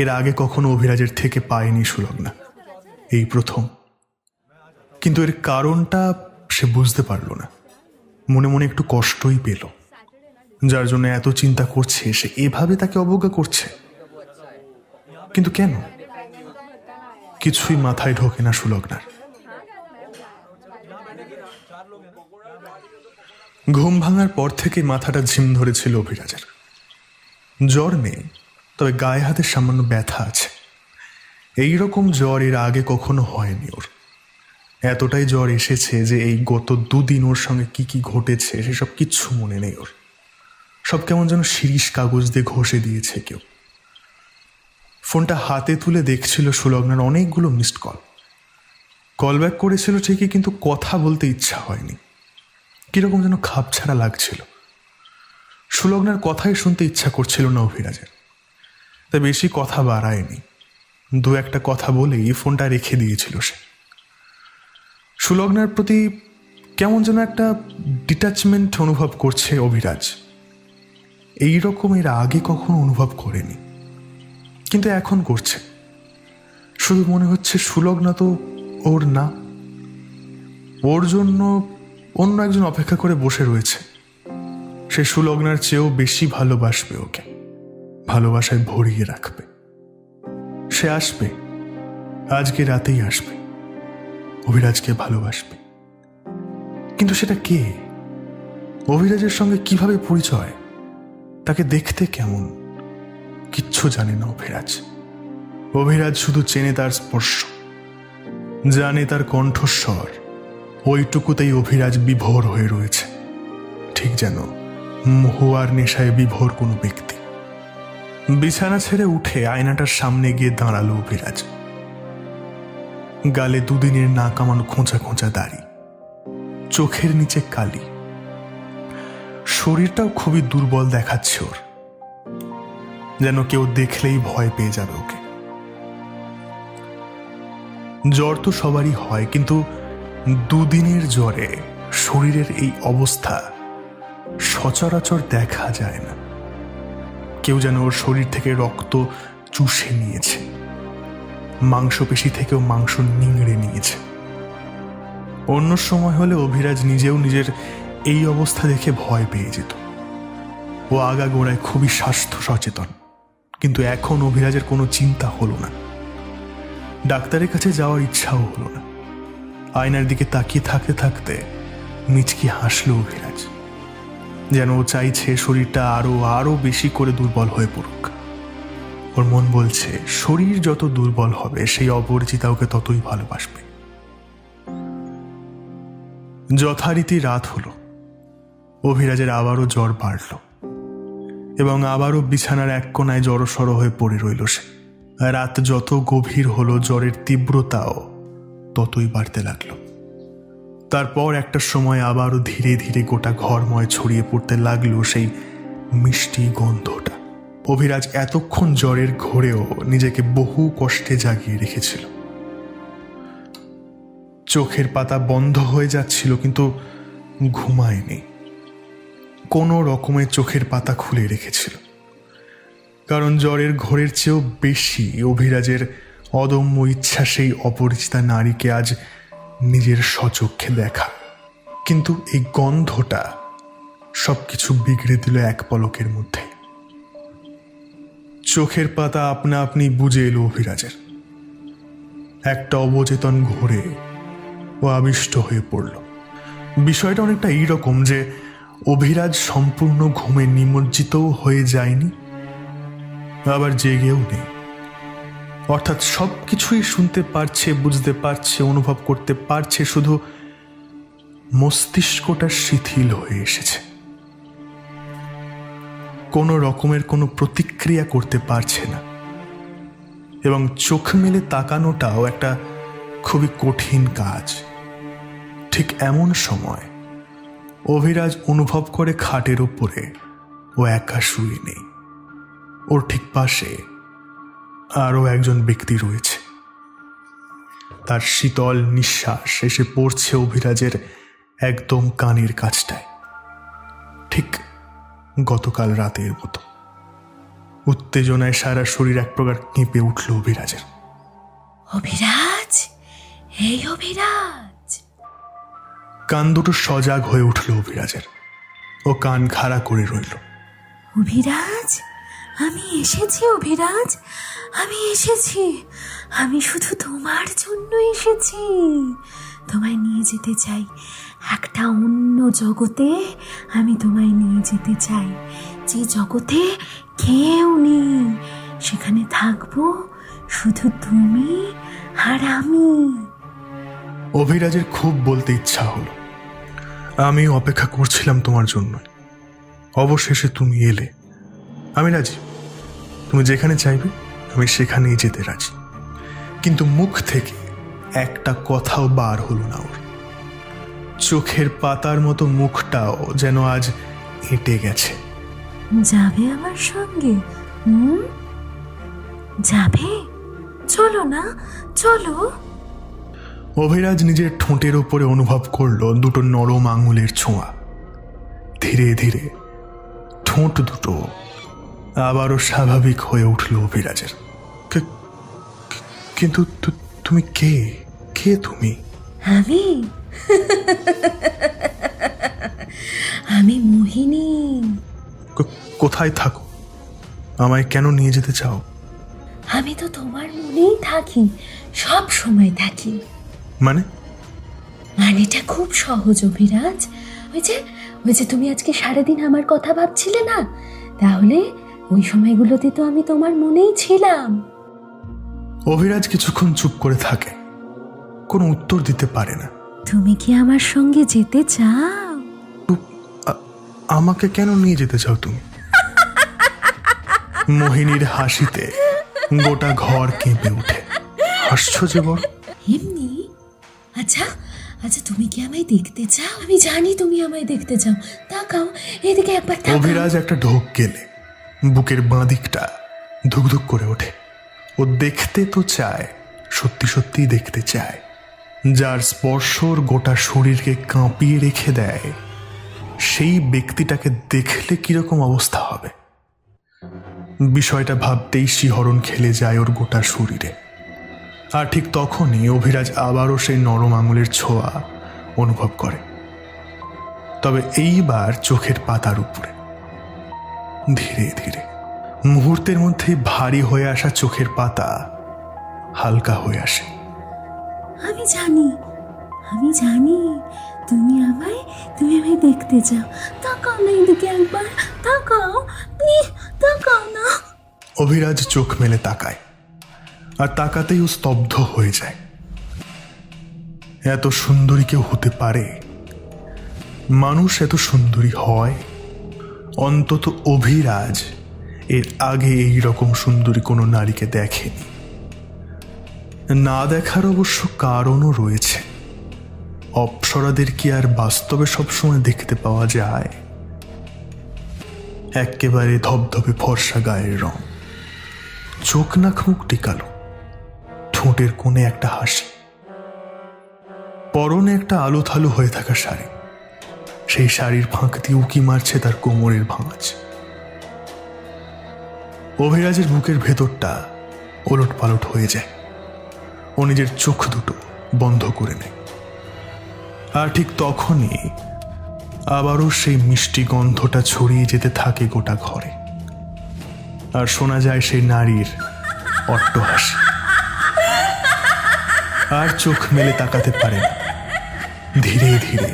এর আগে কখনো অভিরাজের থেকে পায়নি সুলগ্না, এই প্রথম। কিন্তু এর কারণটা সে বুঝতে পারল না, মনে মনে একটু কষ্টই পেল। যার জন্য এত চিন্তা করছে সে এভাবে তাকে অবজ্ঞা করছে, কিন্তু কেন? কিছুই মাথায় ঢোকে না সুলগ্নার। ঘুম ভাঙার পর থেকে মাথাটা ঝিম ধরেছিল অভিরাজের। জ্বর নেই, তবে গায়ে হাতে সামান্য ব্যথা আছে। এইরকম জ্বর এর আগে কখনো হয়নি ওর। এতটাই জ্বর এসেছে যে এই গত 2 দিন ওর সঙ্গে কি কি ঘটেছে সেসব কিচ্ছু মনে নেই ওর। সব কেমন যেন শিরিষ কাগজ দিয়ে ঘষে দিয়েছে কেউ। ফোনটা হাতে তুলে দেখছিল সুলগ্নার অনেকগুলো মিসড কল ব্যাক করেছিল ঠিকই, কিন্তু কথা বলতে ইচ্ছা হয়নি। কিরকম যেন খাপছাড়া লাগছিল। সুলগ্নার কথাই শুনতে ইচ্ছা করছিল না অভিরাজের, তাই বেশি কথা বাড়ায়নি। 2-1টা কথা বলেই ফোনটা রেখে দিয়েছিল সে। সুলগ্নার প্রতি কেমন যেন একটা ডিট্যাচমেন্ট অনুভব করছে অভিরাজ। এইরকম এর আগে কখনো অনুভব করেনি, কিন্তু এখন করছে। শুধু মনে হচ্ছে সুলগ্না তো ওর না, ওর জন্য অন্য একজন অপেক্ষা করে বসে রয়েছে। সে সুলগ্নার চেয়েও বেশি ভালোবাসবে ওকে, ভালোবাসায় ভরিয়ে রাখবে। সে আসবে, আজকে রাতেই আসবে, অভিরাজকে ভালোবাসবে। কিন্তু সেটা কে? অভিরাজের সঙ্গে কিভাবে পরিচয়? তাকে দেখতে কেমন? কিচ্ছু জানে না অভিরাজ। অভিরাজ শুধু চেনে তার স্পর্শ, জানে তার কণ্ঠস্বর। ওইটুকুতেই অভিরাজ বিভোর হয়ে রয়েছে, ঠিক যেন মহুয়ার নেশায় বিভোর কোনো ব্যক্তি। বিছানা ছেড়ে উঠে আয়নাটার সামনে গিয়ে দাঁড়ালো অভিরাজ। গালে 2 দিনের না কামানো খোঁচা খোঁচা দাড়ি, চোখের নিচে কালি, শরীরটাও খুবই দুর্বল দেখাচ্ছে ওর, যেন কেউ দেখলেই ভয় পেয়ে যাবে ওকে। জ্বর তো সবারই হয়, কিন্তু 2 দিনের জ্বরে শরীরের এই অবস্থা সচরাচর দেখা যায় না। কেউ যেন ওর শরীর থেকে রক্ত চুষে নিয়েছে, মাংসপেশি থেকেও মাংস নিংড়ে নিয়েছে। অন্য সময় হলে অভিরাজ নিজেও নিজের এই অবস্থা দেখে ভয় পেয়ে যেত। ও আগাগোড়ায় খুবই স্বাস্থ্য সচেতন, কিন্তু এখন অভিরাজের কোনো চিন্তা হলো না। ডাক্তারের কাছে যাওয়ার ইচ্ছাও হলো না। আয়নার দিকে তাকিয়ে থাকতে থাকতে মিচকি হাসলো অভিরাজ, যেন ও চাইছে শরীরটা আরো বেশি করে দুর্বল হয়ে পড়ুক। ওর মন বলছে শরীর যত দুর্বল হবে সেই অপরিচিতা ওকে ততই ভালোবাসবে। যথারীতি রাত হলো। অভিরাজের আবারও জ্বর বাড়ল এবং আবারও বিছানার এক কোনায় জড়সড় হয়ে পড়ে রইল সে। রাত যত গভীর হলো জ্বরের তীব্রতাও ততই বাড়তে লাগলো। তারপর একটা সময় আবারও ধীরে ধীরে গোটা ঘরময় ছড়িয়ে পড়তে লাগলো সেই মিষ্টি গন্ধটা। অভিরাজ এতক্ষণ জ্বরের ঘোরেও নিজেকে বহু কষ্টে জাগিয়ে রেখেছিল। চোখের পাতা বন্ধ হয়ে যাচ্ছিল, কিন্তু ঘুমায়নি। কোনো রকমে চোখের পাতা খুলে রেখেছিল, কারণ জ্বরের ঘোরের চেয়েও বেশি অভিরাজের অদম্য ইচ্ছা সেই অপরিচিতা নারীকে আজ নিজের স্বচক্ষে দেখা। কিন্তু এই গন্ধটা সবকিছু বিগড়ে দিল এক পলকের মধ্যে। চোখের পাতা আপনা আপনি বুঝে এলো অভিরাজের। একটা অবচেতন ঘোরে ও আবিষ্ট হয়ে পড়ল। বিষয়টা অনেকটা এইরকম যে অভিরাজ সম্পূর্ণ ঘুমে নিমজ্জিতও হয়ে যায়নি, আবার জেগেও নেই। অর্থাৎ সবকিছুই শুনতে পারছে, বুঝতে পারছে, অনুভব করতে পারছে, শুধু মস্তিষ্কটা শিথিল হয়ে এসেছে। কোনো রকমের কোনো প্রতিক্রিয়া করতে পারছে না, এবং চোখ মেলে তাকানোটাও একটা খুবই কঠিন কাজ। ঠিক এমন সময় অভিরাজ অনুভব করে খাটের উপরে ও একা শুয়ে নেই। ওর ঠিক পাশে আরও একজন ব্যক্তি রয়েছে। তার শীতল নিঃশ্বাস এসে পড়ছে অভিরাজের একদম কানের কাছটায়, ঠিক গতকাল রাতের মতো। উত্তেজনায় সারা শরীর এক প্রকার কেঁপে উঠল অভিরাজের। অভিরাজ, এই অভিরাজ! কান দুটো সজাগ হয়ে উঠল অভিরাজের। ও কান খাড়া করে রইল। অভিরাজ, আমি এসেছি অভিরাজ, আমি এসেছি। আমি শুধু তোমার জন্য এসেছি। তোমায় নিয়ে যেতে চাই একটা অন্য জগতে। আমি তোমায় নিয়ে যেতে চাই, যে জগতে কেউ নেই। সেখানে থাকবো শুধু তুমি আর আমি। অভিরাজের খুব বলতে ইচ্ছা হলো। আমি অপেক্ষা করছিলাম তোমার জন্য, অবশেষে তুমি এলে। আমি রাজি, তুমি যেখানে চাইবে আমি সেখানেই যেতে রাজি। কিন্তু মুখ থেকে একটা কথাও বার হলো না ওর। চোখের পাতার মতো মুখটাও যেন আজ এঁটে গেছে। যাবে আমার সঙ্গে? যাবে? চলো না, চলো। অভিরাজ নিজের ঠোঁটের উপরে অনুভব করলো দুটো নরম আঙুলের ছোঁয়া। ধীরে ধীরে ঠোঁট দুটো আবারও স্বাভাবিক হয়ে উঠল অভিরাজের। কিন্তু তুমি কে? কে তুমি? আমি আমি মোহিনী। কোথায় থাকো? আমায় কেন নিয়ে যেতে চাও? আমি তো তোমার মনেই থাকি, সব সময় থাকি। মানেটা খুব সহজ অভিরাজ। ওই যে তুমি আজকে সারাদিন আমার কথা ভাবছিলে না, তাহলে ওই সময়গুলোতে তো আমি তোমার মনেই ছিলাম। অভিরাজ কিছুক্ষণ চুপ করে থাকে, কোনো উত্তর দিতে পারে না। তুমি কি আমার সঙ্গে যেতে চাও? আমাকে কেন নিয়ে যেতে চাও তুমি? মোহিনীর হাসিতে গোটা ঘর কেঁপে ওঠে। হাসছো যে বড়? এমনি? আচ্ছা, তুমি কি আমায় দেখতে চাও? আমি জানি তুমি আমায় দেখতে চাও। তাকাও এদিকে একবার। অভিরাজ একটা ঢোক গেলে বুকের বাঁ দিকটা ধুকধুক করে ওঠে। ও দেখতে তো চায়, সত্যি সত্যি দেখতে চায়। যার স্পর্শর গোটা শরীরকে কাঁপিয়ে রেখে দেয়, সেই ব্যক্তিটাকে দেখলে কিরকম অবস্থা হবে। বিষয়টা ভাবতেই শিহরণ খেলে যায় ওর গোটা শরীরে। আর ঠিক তখনই অভিরাজ আবারও সেই নরম আঙুলের ছোঁয়া অনুভব করে, তবে এইবার চোখের পাতার উপরে। ধীরে ধীরে মুহূর্তের মধ্যে ভারী হয়ে আসা চোখের পাতা হালকা হয়ে আসে। আমি জানি তুমি আমায় দেখতে চাও। তাকাও না এদিকে একবার, তাকাও না। অভিরাজ চোখ মেলে তাকায়, আর তাকাতেই ও স্তব্ধ হয়ে যায়। এত সুন্দরী কেউ হতে পারে? মানুষ এত সুন্দরী হয়? অন্তত অভিরাজ এর আগে এই রকম সুন্দরী কোনো নারীকে দেখেনি। না দেখার অবশ্য কারণও রয়েছে। অপ্সরাদের কি আর বাস্তবে সবসময় দেখতে পাওয়া যায়? একেবারে ধবধবে ফর্সা গায়ের রং, চোখ নাক মুখ টিকালো, ঠোঁটের কোণে একটা হাসি, পরনে একটা আলো থালু হয়ে থাকা শাড়ি। সেই শাড়ির ফাঁক দিয়ে উকি মারছে তার কোমরের ভাঁজ। অভিরাজের বুকের ভেতরটা ওলট পালট হয়ে যায়। ও নিজের চোখ দুটো বন্ধ করে নেয়। আর ঠিক তখনই আবারও সেই মিষ্টি গন্ধটা ছড়িয়ে যেতে থাকে গোটা ঘরে। আর শোনা যায় সেই নারীর অট্টহাসি। আর চোখ মেলে তাকাতে পারে না। ধীরে ধীরে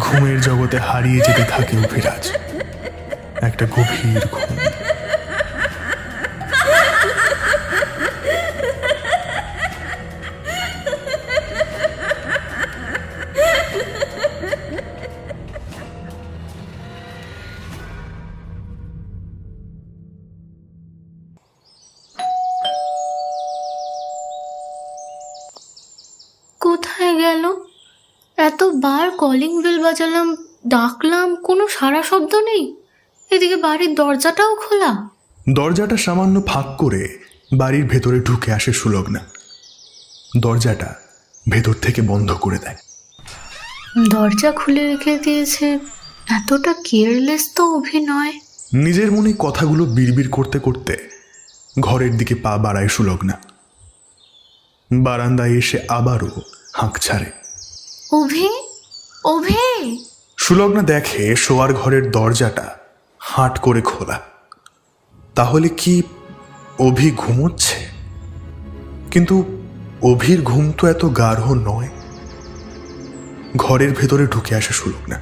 ঘুমের জগতে হারিয়ে যেতে থাকে অভিরাজ। একটা গভীর ঘুম। কোথায় গেল? এতবার কলিং বেল বাজালাম, ডাকলাম, কোনো সারা শব্দ নেই। এদিকে বাড়ির দরজাটাও খোলা। দরজাটা সামান্য ফাঁক করে বাড়ির ভেতরে ঢুকে আসে সুলগ্না। দরজাটা ভেতর থেকে বন্ধ করে দেয়। দরজা খুলে রেখে দিয়েছে, এতটা কেয়ারলেস তো অভিনয়। নিজের মনে কথাগুলো বিড়বিড় করতে করতে ঘরের দিকে পা বাড়ায় সুলগ্না। বারান্দায় এসে আবারও হাঁক ছাড়ে। অভি, অভি। সুলগ্না দেখে শোয়ার ঘরের দরজাটা হাট করে খোলা। তাহলে কি অভি ঘুমোচ্ছে? কিন্তু অভির ঘুম তো এত গাঢ় নয়। ঘরের ভেতরে ঢুকে আসে সুলগ্না।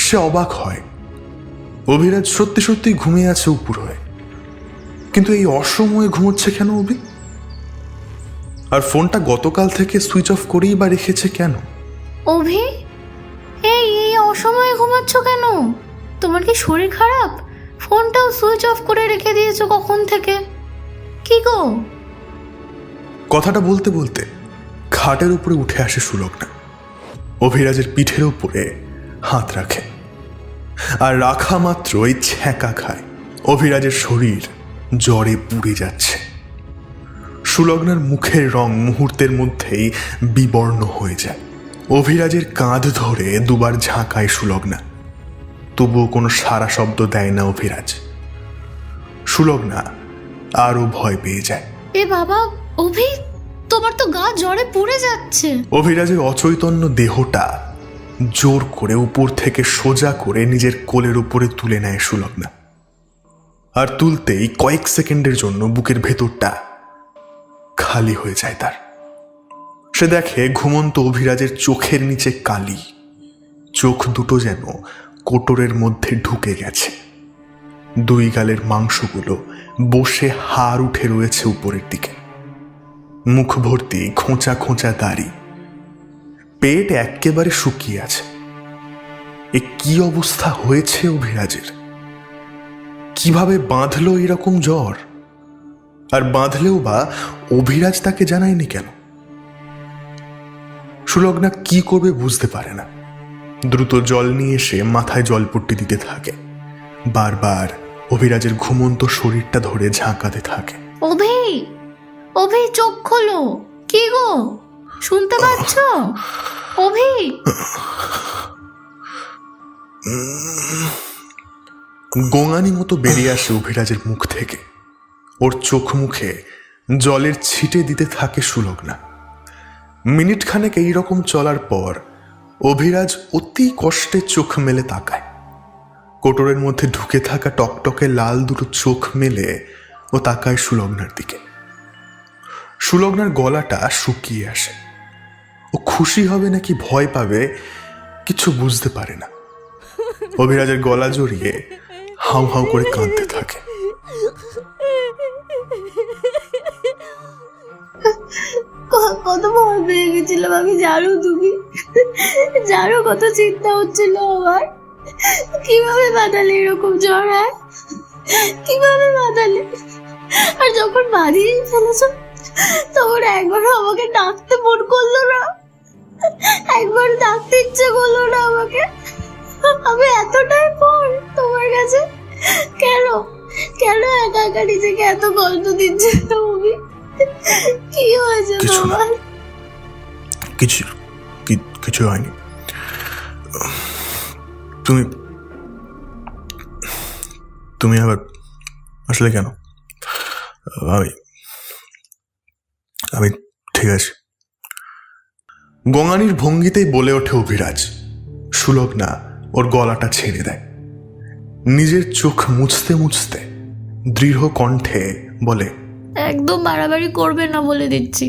সে অবাক হয়, অভিরাজ সত্যি সত্যি ঘুমিয়ে আছে উপুর হয়ে। কিন্তু এই অসময়ে ঘুমোচ্ছে কেন অভি? আর ফোনটা গতকাল থেকে সুইচ অফ করেই বা রেখেছে কেন? অভি, এই এই অসময়ে ঘুমাচ্ছ কেন? তোমার কি শরীর খারাপ? ফোনটাও সুইচ অফ করে রেখে দিয়েছো কখন থেকে? কি গো? কথাটা বলতে বলতে খাটের উপরে উঠে আসে সুলগ্না। অভিরাজের পিঠের উপরে হাত রাখে, আর রাখা মাত্রই ছ্যাঁকা খায়। অভিরাজের শরীর জ্বরে পুড়ে যাচ্ছে। সুলগ্নার মুখের রং মুহূর্তের মধ্যেই বিবর্ণ হয়ে যায়। অভিরাজের কাঁধ ধরে দুবার ঝাঁকায় সুলগ্না, তবুও কোনো সারা শব্দ দেয় না অভিরাজ। সুলগ্না আরো ভয় পেয়ে যায়। এ বাবা, অভি, তোমার তো গা জ্বরে পুড়ে যাচ্ছে। অভিরাজের অচৈতন্য দেহটা জোর করে উপর থেকে সোজা করে নিজের কোলের উপরে তুলে নেয় সুলগ্না। আর তুলতেই কয়েক সেকেন্ডের জন্য বুকের ভেতরটা খালি হয়ে যায় তার। সে দেখে ঘুমন্ত অভিরাজের চোখের নিচে কালি, চোখ দুটো যেন কোটরের মধ্যে ঢুকে গেছে। দুই গালের মাংসগুলো বসে হাড় উঠে রয়েছে উপরের দিকে। মুখ ভর্তি খোঁচা খোঁচা দাড়ি, পেট একেবারে শুকিয়ে আছে। এ কি অবস্থা হয়েছে অভিরাজের? কিভাবে বাঁধলো এরকম জ্বর? আর বাঁধলেও বা অভিরাজ তাকে জানায়নি কেন? সুলগ্না কি করবে বুঝতে পারে না। দ্রুত জল নিয়ে এসে মাথায় জলপট্টি দিতে থাকে। বারবার অভিরাজের ঘুমন্ত শরীরটা ধরে ঝাঁকাতে থাকে। অভি, অভি, চোখ খোলো। কি গো, শুনতে পাচ্ছ? অভি। গোঙানি মতো বেরিয়ে আসে অভিরাজের মুখ থেকে। ওর চোখ মুখে জলের ছিটে দিতে থাকে সুলগ্না। মিনিট খানেক এইরকম চলার পর অভিরাজ অতি কষ্টে চোখ মেলে তাকায়। কোটরের মধ্যে ঢুকে থাকা টকটকে লাল দুটো চোখ মেলে ও তাকায় সুলগ্নার দিকে। সুলগ্নার গলাটা শুকিয়ে আসে। ও খুশি হবে নাকি ভয় পাবে কিছু বুঝতে পারে না। অভিরাজের গলা জড়িয়ে হাউ হাউ করে কাঁদতে থাকে। কত ভয় পেয়ে গেছিলাম আমি, জানো তুমি? জানো কত চিন্তা হচ্ছিল আমার? কিভাবে বাঁধালে এরকম জ্বর? হয় কিভাবে বাঁধালে? আর যখন বাঁধিয়ে ফেলেছ তখন একবারও আমাকে ডাকতে মন করলো না, একবার ডাকতে ইচ্ছে করলো না আমাকে। আমি এতটাই পর তোমার কাছে কেন কেন একা একা নিজেকে এত কষ্ট দিচ্ছে তুমি? কি হয়েছে তোমার? কিছু হয়নি। তুমি তুমি আবার আসলে কেন? আমি ঠিক আছে। গঙ্গানির ভঙ্গিতেই বলে ওঠে অভিরাজ। সুলগ্না ওর গলাটা ছেড়ে দেয়। নিজের চোখ মুছতে মুছতে দৃঢ় কণ্ঠে বলে, একদম বাড়াবাড়ি করবে না বলে দিচ্ছি।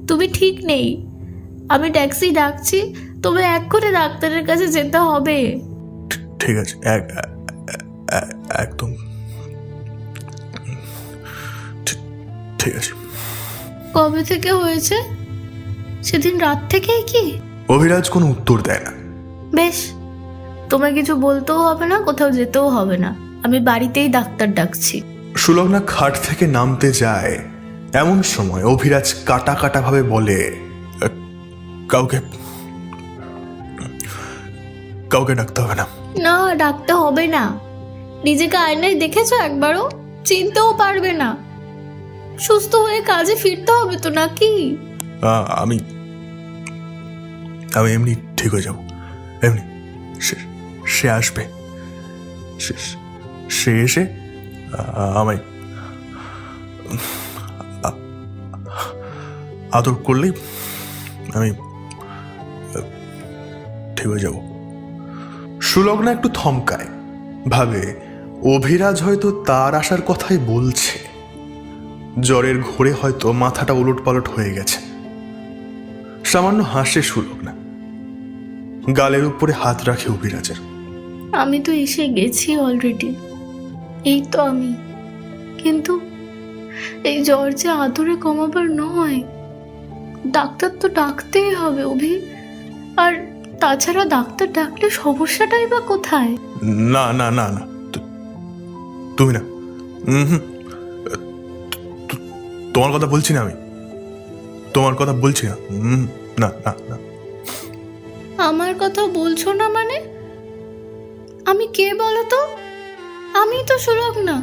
তুমি ঠিক নেই। আমি ট্যাক্সি ডাকছি, তবে এক্ষুনি ডাক্তারের কাছে যেতে হবে। ঠিক আছে, একদম ঠিক আছে। কবে থেকে হয়েছে? সেদিন রাত থেকেই কি? অভিরাজ কোনো উত্তর দেয় না। বেশ, তোমায় কিছু বলতেও হবে না, কোথাও যেতেও হবে না। আমি বাড়িতেই ডাক্তার ডাকছি। সুলগ্না খাট থেকে নামতে যায়। এমন সময় অভিরাজ কাটা কাটা ভাবে বলে, কাউকে ডাকতে হবে না। না, ডাকতে হবে না। নিজেকে আয়নায় দেখেছো একবারও? চিনতেও পারবে না। সুস্থ হয়ে কাজে ফিরতে হবে তো, নাকি? আমি এমনি ঠিক হয়ে যাব। এমনি সে আসবে। সে এসে আমায় আদর করলেই আমি ঠিক হয়ে যাব। সুলগ্না একটু থমকায়, ভাবে অভিরাজ হয়তো তার আসার কথাই বলছে। জ্বরের ঘোরে হয়তো মাথাটা উলট পালট হয়ে গেছে। সামান্য হাসে সুলগ্না, গালের উপরে হাত রাখে অভিরাজের। আমি তো এসে গেছি অলরেডি। এই তো আমি। কিন্তু এই জ্বর যে আদরে কমাবার নয়, ডাক্তার তো ডাকতেই হবে অভি। আর তাছাড়া ডাক্তার ডাকলে সমস্যাটাই বা কোথায়? না না না না, তুমি না, তোমার কথা বলছি না, আমি তোমার কথা বলছি না। না না না। আমার কথা বলছো না মানে? আমি কে বলো তো? আমি তো সুলগ্না।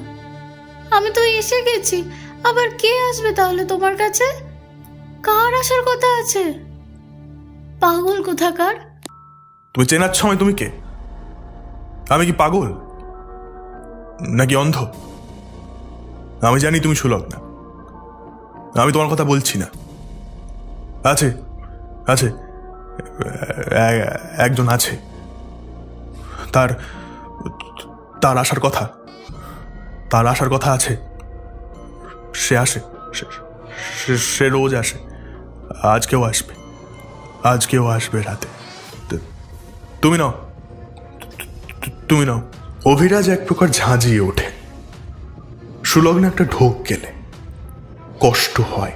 আমি তো এসে গেছি, আবার কে আসবে তাহলে তোমার কাছে? কার আসার কথা আছে? পাগল কোথাকার। তুমি চেনাচ্ছ আমি তুমি কে? আমি কি পাগল নাকি অন্ধ? আমি জানি তুমি সুলগ্না। আমি তোমার কথা বলছি না। আছে আছে, একজন আছে, তার তার আসার কথা, তার আসার কথা আছে। সে আসে, সে রোজ আসে, আজকেও আসবে, আজকেও আসবে রাতে। তুমি নাও, তুমি নাও। অভিরাজ এক প্রকার ঝাঁঝিয়ে ওঠে। সুলগ্না একটা ঢোক গেলে কষ্ট হয়,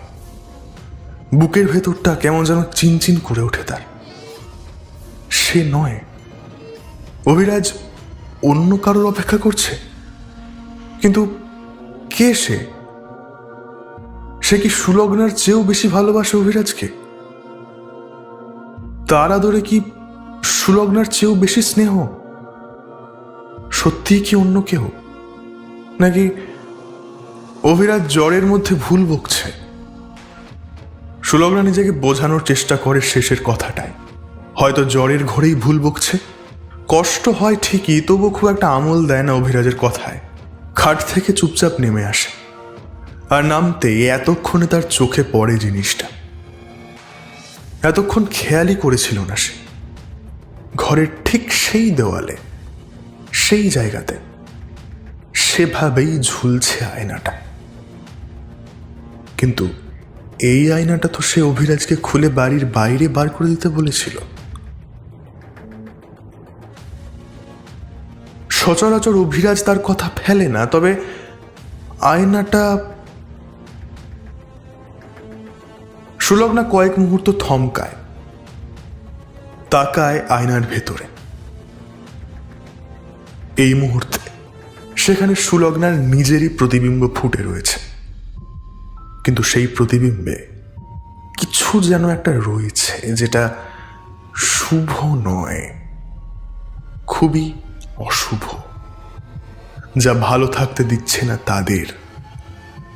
বুকের ভেতরটা কেমন যেন চিনচিন করে ওঠে তার। সে নয়, অভিরাজ অন্য কারোর অপেক্ষা করছে। কিন্তু কে সে? সে কি সুলগ্নার চেয়েও বেশি ভালোবাসে অভিরাজকে? তার আদরে কি সুলগ্নার চেয়েও বেশি স্নেহ? সত্যিই কি অন্য কেউ? নাকি অভিরাজ জ্বরের মধ্যে ভুল বকছে? সুলগ্না নিজেকে বোঝানোর চেষ্টা করে শেষের কথাটায়, হয়তো জ্বরের ঘরেই ভুল বকছে। কষ্ট হয় ঠিকই, তবু খুব একটা আমল দেয় না অভিরাজের কথায়। খাট থেকে চুপচাপ নেমে আসে, আর নামতেই এতক্ষণে তার চোখে পড়ে জিনিসটা। এতক্ষণ খেয়ালই করেছিল না সে। ঘরের ঠিক সেই দেওয়ালে, সেই জায়গাতে সেভাবেই ঝুলছে আয়নাটা। কিন্তু এই আয়নাটা তো সে অভিরাজকে খুলে বাড়ির বাইরে বার করে দিতে বলেছিল। সচরাচর অভিরাজ তার কথা ফেলে না, তবে আয়নাটা... সুলগ্না কয়েক মুহূর্ত থমকায়, তাকায় আয়নার ভেতরে। এই মুহূর্তে সেখানে সুলগ্নার নিজেরই প্রতিবিম্ব ফুটে রয়েছে, কিন্তু সেই প্রতিবিম্বে কিছু যেন একটা রয়েছে যেটা শুভ নয়, খুবই অশুভ, যা ভালো থাকতে দিচ্ছে না তাদের,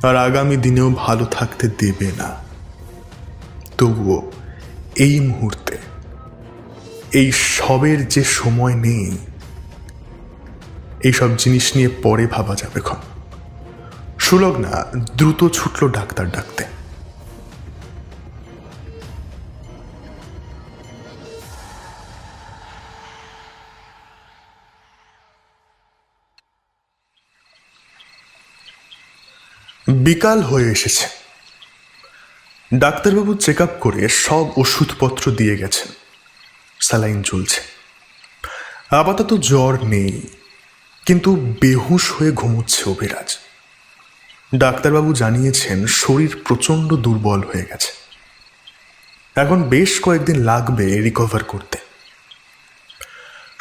আর আগামী দিনেও ভালো থাকতে দেবে না। তবুও এই মুহূর্তে, এই সবের যে সময় নেই, এইসব জিনিস নিয়ে পরে ভাবা যাবে। সুলগ্না দ্রুত ছুটল ডাক্তার ডাকতে। বিকাল হয়ে এসেছে। ডাক্তারবাবু চেক আপ করে সব ওষুধপত্র দিয়ে গেছেন, স্যালাইন চলছে। আপাতত জ্বর নেই, কিন্তু বেহুশ হয়ে ঘুমোচ্ছে অভিরাজ। ডাক্তারবাবু জানিয়েছেন শরীর প্রচণ্ড দুর্বল হয়ে গেছে, এখন বেশ কয়েকদিন লাগবে রিকভার করতে।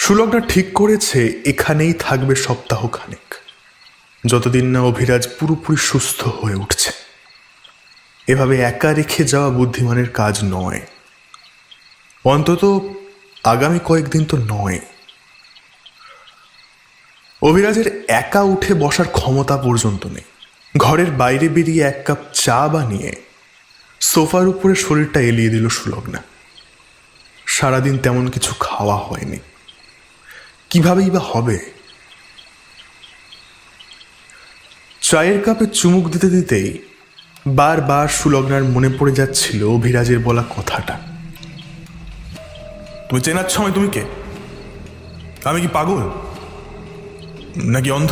সুলগ্না ঠিক করেছে এখানেই থাকবে সপ্তাহখানেক, যতদিন না অভিরাজ পুরোপুরি সুস্থ হয়ে উঠছে। এভাবে একা রেখে যাওয়া বুদ্ধিমানের কাজ নয়, অন্তত আগামী কয়েকদিন তো নয়। অভিরাজের একা উঠে বসার ক্ষমতা পর্যন্ত নেই। ঘরের বাইরে বেরিয়ে এক কাপ চা বানিয়ে সোফার উপরে শরীরটা এলিয়ে দিল সুলগ্না। সারাদিন তেমন কিছু খাওয়া হয়নি, কিভাবেই বা হবে? চায়ের কাপে চুমুক দিতে দিতেই বারবার সুলগ্নার মনে পড়ে যাচ্ছিল অভিরাজের বলা কথাটা। তুমি চেনাচ্ছ আমি তুমি কে? আমি কি পাগল নাকি অন্ধ?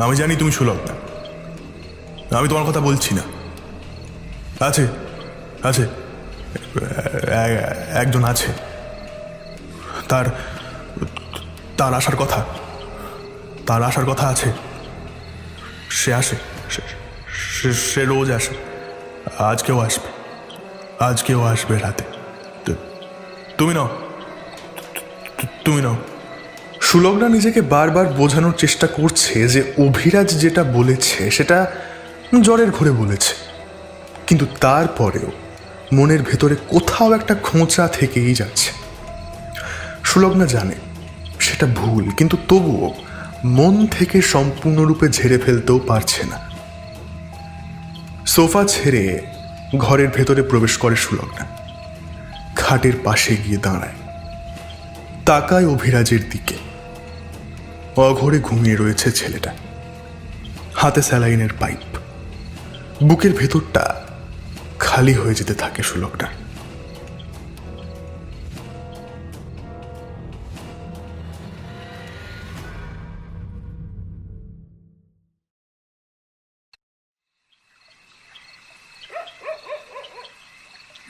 আমি জানি তুমি সুলগ্না। আমি তোমার কথা বলছি না। আছে আছে, একজন আছে, তার তার আসার কথা, তার আসার কথা আছে। সে আসে, সে রোজ আসে, আজকেও আসবে, আজকেও আসবে রাতে। তুমি নাও, তুমি নাও। সুলগ্না নিজেকে বারবার বোঝানোর চেষ্টা করছে যে অভিরাজ যেটা বলেছে সেটা জ্বরের ঘরে বলেছে, কিন্তু তারপরেও মনের ভেতরে কোথাও একটা খোঁচা থেকেই যাচ্ছে। সুলগ্না জানে সেটা ভুল, কিন্তু তবুও মন থেকে সম্পূর্ণরূপে ঝেড়ে ফেলতেও পারছে না। সোফা ছেড়ে ঘরের ভেতরে প্রবেশ করে সুলগ্না। খাটের পাশে গিয়ে দাঁড়ায়, তাকায় অভিরাজের দিকে। অঘরে ঘুমিয়ে রয়েছে ছেলেটা, হাতে স্যালাইনের পাইপ। বুকের ভেতরটা খালি হয়ে যেতে থাকে সুলগ্না।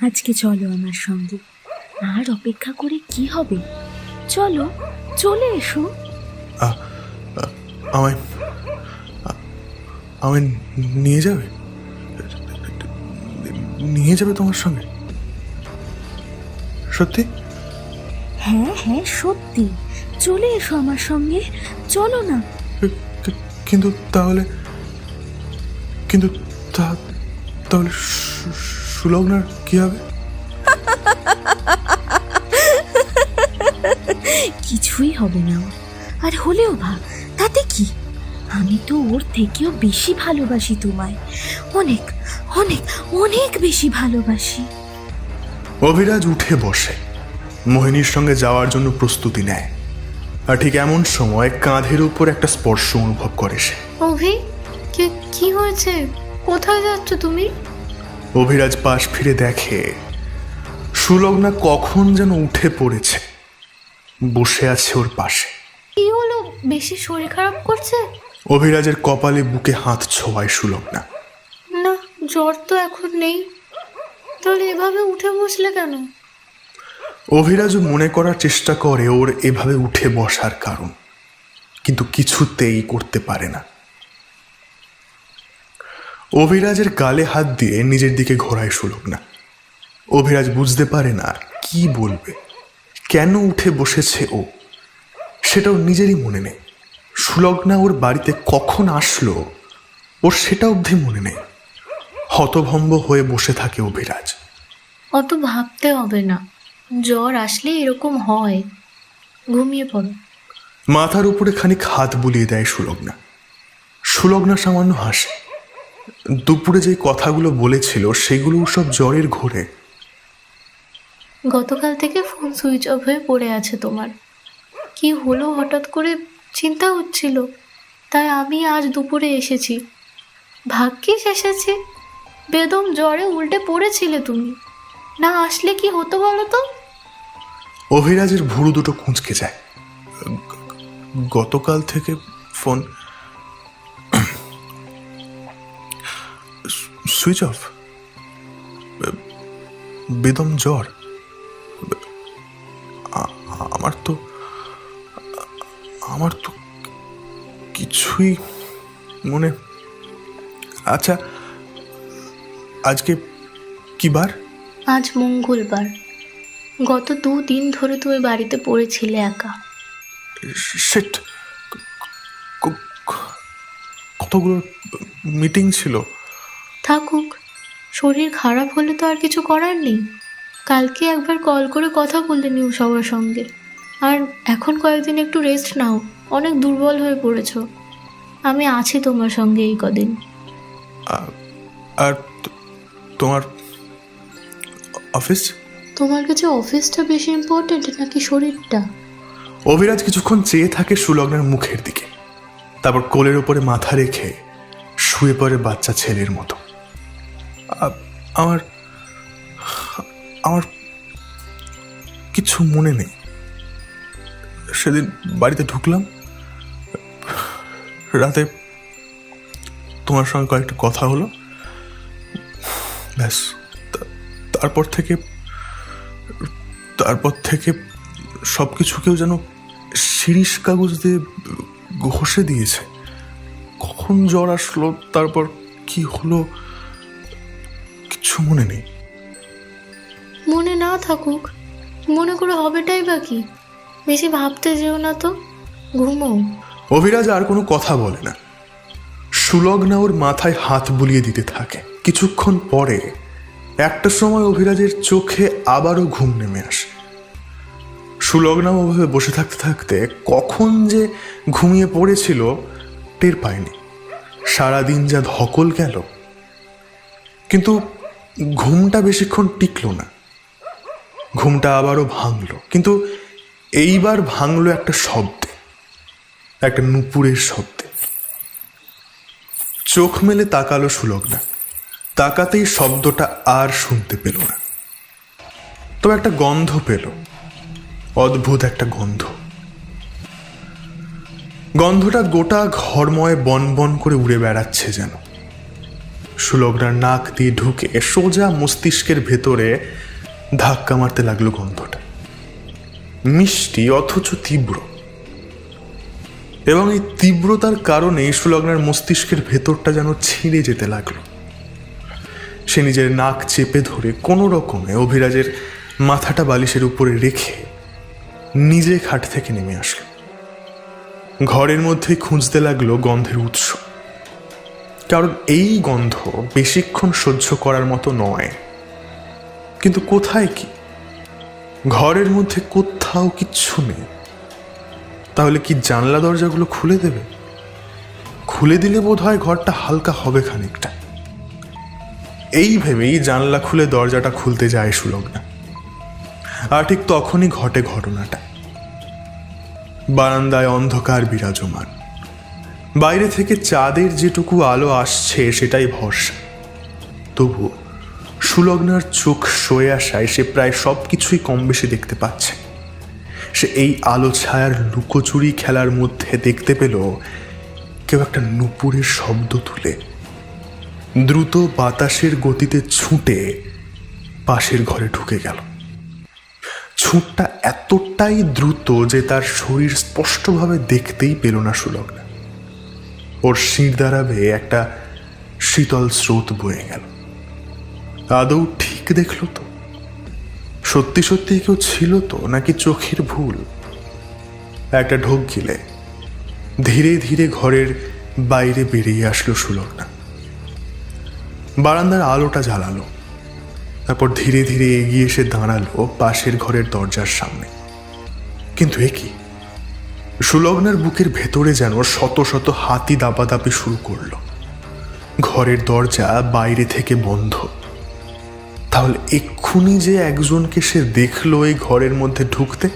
আজকে চলো আমার সঙ্গে, আর অপেক্ষা করে কি হবে? চলো, চলে এসো। আমায় আমায় নিয়ে যাবে? নিয়ে যাবে তোমার সঙ্গে? সত্যি? হ্যাঁ হ্যাঁ সত্যি, চলে এসো আমার সঙ্গে, চলো না। কিন্তু তাহলে সুলগ্নার কি হবে? কিছুই হবে না ওর, আর হলেও ভাব, তাতে কি? আমি তো ওর থেকেও বেশি ভালোবাসি তোমায়, অনেক অনেক অনেক বেশি ভালোবাসি। অভিরাজ উঠে বসে মোহিনীর সঙ্গে যাওয়ার জন্য প্রস্তুতি নেয়, আর ঠিক এমন সময় কাঁধের উপর একটা স্পর্শ অনুভব করে সে। অভি, কি হয়েছে? কোথায় যাচ্ছ তুমি? অভিরাজ পাশ ফিরে দেখে সুলগ্না কখন যেন উঠে পড়েছে, বসে আছে ওর পাশে। কি হলো? বেশি শরীর খারাপ করছে? অভিরাজের কপালে বুকে হাত ছোঁয়ায় সুলগ্না। না, জ্বর তো এখন নেই। তাহলে এভাবে উঠে বসলে কেন? অভিরাজও মনে করার চেষ্টা করে ওর এভাবে উঠে বসার কারণ, কিন্তু কিছুতেই করতে পারে না। অভিরাজের গালে হাত দিয়ে নিজের দিকে ঘোরায় সুলগ্না। অভিরাজ বুঝতে পারে না কি বলবে, কেন উঠে বসেছে ও, সেটাও নিজেরই মনে নেই। সুলগ্না ওর বাড়িতে কখন আসলো ওর সেটা অবধি মনে নেই। হতভম্ব হয়ে বসে থাকে অভিরাজ। অত ভাবতে হবে না, জ্বর আসলে এরকম হয়। ঘুমিয়ে পড়ো। মাথার উপরে খানিক হাত বুলিয়ে দেয় সুলগ্না। সুলগ্না সামান্য হাসে। দুপুরে যে কথাগুলো বলেছিল সেগুলো সব জ্বরের ঘোরে। গতকাল থেকে ফোন সুইচ অফ হয়ে পড়ে আছে তোমার। কি হলো হঠাৎ করে চিন্তা হচ্ছিল, তাই আমি আজ দুপুরে এসেছি। ভাগ্যিস এসেছি, বেদম জ্বরে উল্টে পড়েছিলে তুমি। না আসলে কি হতো বলো তো? অভিরাজের ভুরু দুটো কুঁচকে যায়। গতকাল থেকে ফোন সুইচ অফ, বেদম জ্বর। আমার তো কিছুই মনে। আচ্ছা, আজকে কি বার? আজ মঙ্গলবার। গত 2 দিন ধরে তুমি বাড়িতে পড়েছিলে একা। শিট, কতগুলো মিটিং ছিল। থাকুক, শরীর খারাপ হলে তো আর কিছু করার নেই। কালকে একবার কল করে কথা বলে নিও সবার সঙ্গে। আর এখন কয়েকদিন একটু রেস্ট নাও, অনেক দুর্বল হয়ে পড়েছো। আমি আছি তোমার সঙ্গে এই কদিন। আর তোমার অফিস? তোমার কাছে অফিসটা বেশি ইম্পর্টেন্ট নাকি শরীরটা? অভিরাজ কিছুক্ষণ চেয়ে থাকে সুলগ্নার মুখের দিকে, তারপর কোলের উপরে মাথা রেখে শুয়ে পড়ে বাচ্চা ছেলের মতো। আমার আমার কিছু মনে নেই। সেদিন বাড়িতে ঢুকলাম, রাতে তোমার সঙ্গে কয়েকটা কথা হলো, ব্যাস। তারপর থেকে সব কিছু কেউ যেন শিরিষ কাগজ দিয়ে ঘষে দিয়েছে। কখন জ্বর আসলো, তারপর কি হলো, কিছু মনে নেই। থাকুক, মনে করে হবেটাই বা কি? বেশি ভাবতে যেও না তো, ঘুমোও। অভিরাজ আর কোনো কথা বলে না। সুলগ্না ওর মাথায় হাত বুলিয়ে দিতে থাকে। কিছুক্ষণ পরে একটা সময় অভিরাজের চোখে আবারও ঘুম নেমে আসে। সুলগ্না ওভাবে বসে থাকতে থাকতে কখন যে ঘুমিয়ে পড়েছিল টের পায়নি। সারাদিন যা ধকল গেল, কিন্তু ঘুমটা বেশিক্ষণ টিকল না। ঘুমটা আবারও ভাঙল, কিন্তু এইবার ভাঙল একটা শব্দে, একটা নুপুরের শব্দে। চোখ মেলে তাকালো সুলগ্না। তাকাতেই শব্দটা আর শুনতে পেল না, তবে একটা গন্ধ পেল, অদ্ভুত একটা গন্ধ। গন্ধটা গোটা ঘরময় বন বন করে উড়ে বেড়াচ্ছে যেন। সুলগ্নার নাক দিয়ে ঢুকে সোজা মস্তিষ্কের ভেতরে ধাক্কা মারতে লাগলো গন্ধটা। মিষ্টি অথচ তীব্র, এবং এই তীব্রতার কারণে সুলগ্নার মস্তিষ্কের ভেতরটা যেন ছিঁড়ে যেতে লাগলো। সে নিজের নাক চেপে ধরে কোনো রকমে অভিরাজের মাথাটা বালিশের উপরে রেখে নিজে খাট থেকে নেমে আসলো। ঘরের মধ্যেই খুঁজতে লাগলো গন্ধের উৎস, কারণ এই গন্ধ বেশিক্ষণ সহ্য করার মতো নয়। কিন্তু কোথায় কি? ঘরের মধ্যে কোথাও কিচ্ছু নেই। তাহলে কি জানলা দরজাগুলো খুলে দেবে? খুলে দিলে বোধহয় ঘরটা হালকা হবে খানিকটা। এই ভেবেই জানলা খুলে দরজাটা খুলতে যায় সুলগ্না। আর ঠিক তখনই ঘটে ঘটনাটা। বারান্দায় অন্ধকার বিরাজমান। বাইরে থেকে চাঁদের যেটুকু আলো আসছে সেটাই ভরসা। তবু সুলগ্নার চোখ সয়ে আসায় সে প্রায় সব কিছুই কম বেশি দেখতে পাচ্ছে। সে এই আলো ছায়ার লুকোচুরি খেলার মধ্যে দেখতে পেল কেউ একটা নুপুরের শব্দ তুলে দ্রুত বাতাসের গতিতে ছুটে পাশের ঘরে ঢুকে গেল। ছুটটা এতটাই দ্রুত যে তার শরীর স্পষ্টভাবে দেখতেই পেল না সুলগ্না। ওর শির দ্বারা বেয়ে একটা শীতল স্রোত বয়ে গেল। আদৌ ঠিক দেখলো তো? সত্যি সত্যি কেউ ছিল তো, নাকি চোখের ভুল? একটা ঢোক গিলে ধীরে ধীরে ঘরের বাইরে বেরিয়ে আসলো সুলগ্না। বারান্দার আলোটা জ্বালালো, তারপর ধীরে ধীরে এগিয়ে এসে দাঁড়ালো পাশের ঘরের দরজার সামনে। কিন্তু এ কি? সুলগ্নার বুকের ভেতরে যেন শত শত হাতি দাপাদাপি শুরু করলো। ঘরের দরজা বাইরে থেকে বন্ধ। তাহলে এক্ষুনি যে একজনকে সে দেখলো এই ঘরের মধ্যে ঢুকতে,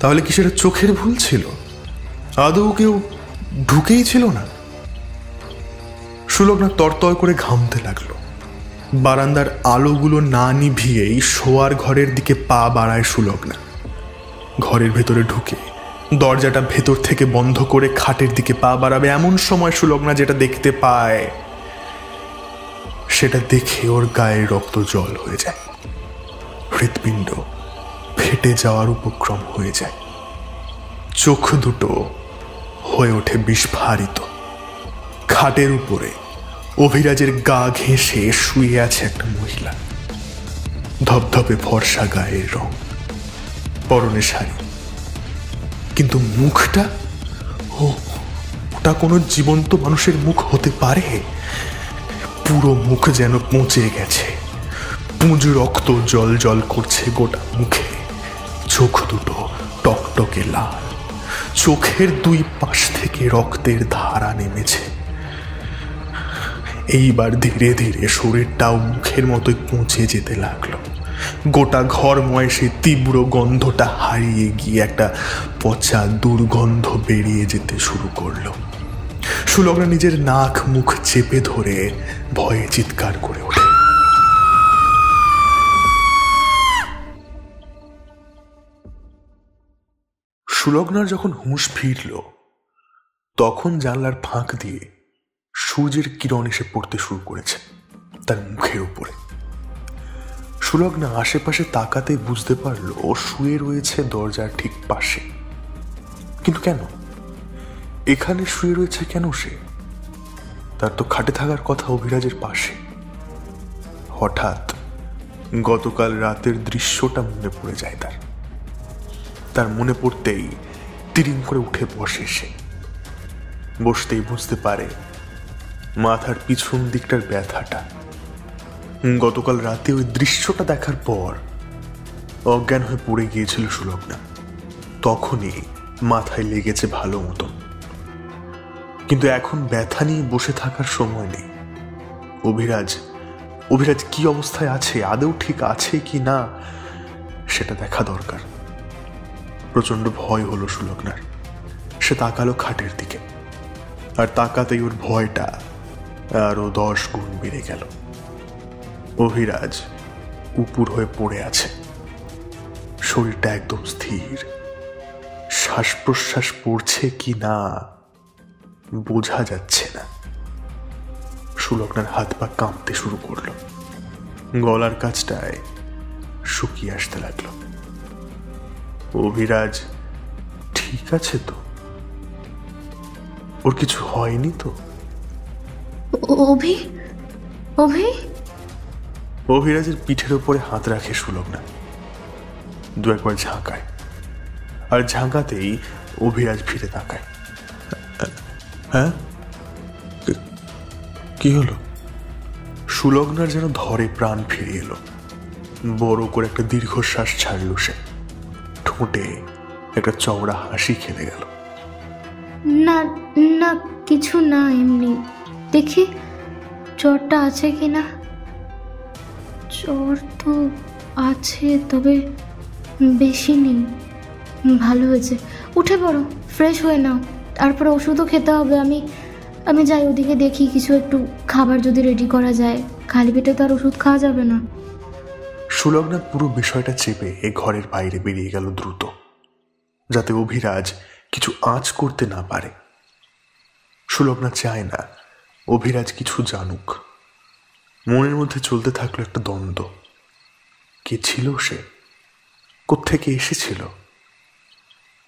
তাহলে কি সেটা চোখের ভুল ছিল? আদৌ কেউ ঢুকেই ছিল না? সুলগ্না তরতর করে ঘামতে লাগলো। বারান্দার আলোগুলো না নিভিয়েই শোয়ার ঘরের দিকে পা বাড়ায় সুলগ্না। ঘরের ভেতরে ঢুকে দরজাটা ভেতর থেকে বন্ধ করে খাটের দিকে পা বাড়াবে এমন সময় সুলগ্না যেটা দেখতে পায় সেটা দেখে ওর গায়ে রক্ত জল হয়ে যায়। হৃৎপিণ্ড ফেটে যাওয়ার উপক্রম হয়ে যায়। চোখ দুটো হয়ে ওঠে বিস্ফারিত। খাটের উপরে অভিরাজের গা ঘেঁষে শুয়ে আছে একটা মহিলা। ধপধপে ফর্সা গায়ের রং, পরনে শাড়ি, কিন্তু মুখটা, ওটা কোনো জীবন্ত মানুষের মুখ হতে পারে? পুরো মুখ যেন পচে গেছে। পুঁজ রক্ত জল জল করছে গোটা মুখে। চোখ দুটো টকটকে লাল। চোখের দুই পাশ থেকে রক্তের ধারা নেমেছে। এইবার ধীরে ধীরে শরীরটাও মুখের মতোই পচে যেতে লাগলো। গোটা ঘরময় সে তীব্র গন্ধটা হারিয়ে গিয়ে একটা পচা দুর্গন্ধ বেরিয়ে যেতে শুরু করলো। সুলগ্না নিজের নাক মুখ চেপে ধরে ভয়ে চিৎকার করে ওঠে। সুলগ্নার যখন হুঁশ ফিরল, তখন জানলার ফাঁক দিয়ে সূর্যের কিরণ এসে পড়তে শুরু করেছে তার মুখের উপরে। সুলগ্না আশেপাশে তাকাতে বুঝতে পারল ও শুয়ে রয়েছে দরজার ঠিক পাশে। কিন্তু কেন এখানে শুয়ে রয়েছে? কেন সে? তার তো খাটে থাকার কথা অভিরাজের পাশে। হঠাৎ গতকাল রাতের দৃশ্যটা মনে পড়ে যায় তার মনে পড়তেই তিরিং করে উঠে বসে সে। বসতেই বুঝতে পারে মাথার পিছন দিকটার ব্যথাটা। গতকাল রাতে ওই দৃশ্যটা দেখার পর অজ্ঞান হয়ে পড়ে গিয়েছিল সুলগ্না। তখনই মাথায় লেগেছে ভালো মতন, কিন্তু এখন ব্যথা নিয়ে বসে থাকার সময় নেই। অভিরাজ কি অবস্থায় আছে, আদৌ ঠিক আছে কি না সেটা দেখা দরকার। প্রচন্ড ভয় হলো সুলগ্নার। সে তাকালো খাটের দিকে, আর তাকাতেই ওর ভয়টা আরো 10 গুণ বেড়ে গেল। অভিরাজ উপুর হয়ে পড়ে আছে, শরীরটা একদম স্থির। শ্বাস প্রশ্বাস পড়ছে কি না বোঝা যাচ্ছে না। সুলগ্নার হাত পা কাঁপতে শুরু করলো, গলার কাছটায় শুকিয়ে আসতে লাগলো। অভিরাজ ঠিক আছে তো? ওর কিছু হয়নি তো? অভিরাজের পিঠের উপরে হাত রাখে সুলগ্না। 2-1 ঝাঁকায়, আর ঝাঁকাতেই অভিরাজ ফিরে তাকায়। হ্যাঁ, কি হলো? সুলগ্নার যেন ধরে প্রাণ ফিরে এলো। বড় করে একটা দীর্ঘশ্বাস ছাড়ল সে। ঠোঁটে একটা চওড়া হাসি খেলে গেল। না না, কিছু না, এমনি। দেখি জ্বরটা আছে কিনা। জ্বর তো আছে, তবে বেশি নেই। ভালো হয়েছে, উঠে পড়ো, ফ্রেশ হয়ে নাও, তারপরে ওষুধও খেতে হবে। আমি যাই ওদিকে, দেখি কিছু একটু খাবার যদি রেডি করা যায়। খালি পেটে তো আর ওষুধ খাওয়া যাবে না। সুলগ্না পুরো বিষয়টা চেপে ঘরের বাইরে বেরিয়ে গেল দ্রুত, যাতে অভিরাজ কিছু আঁচ করতে না পারে। সুলগ্না চায় না অভিরাজ কিছু জানুক। মনের মধ্যে চলতে থাকলো একটা দ্বন্দ্ব। কে ছিল সে? কোত্থেকে এসেছিল?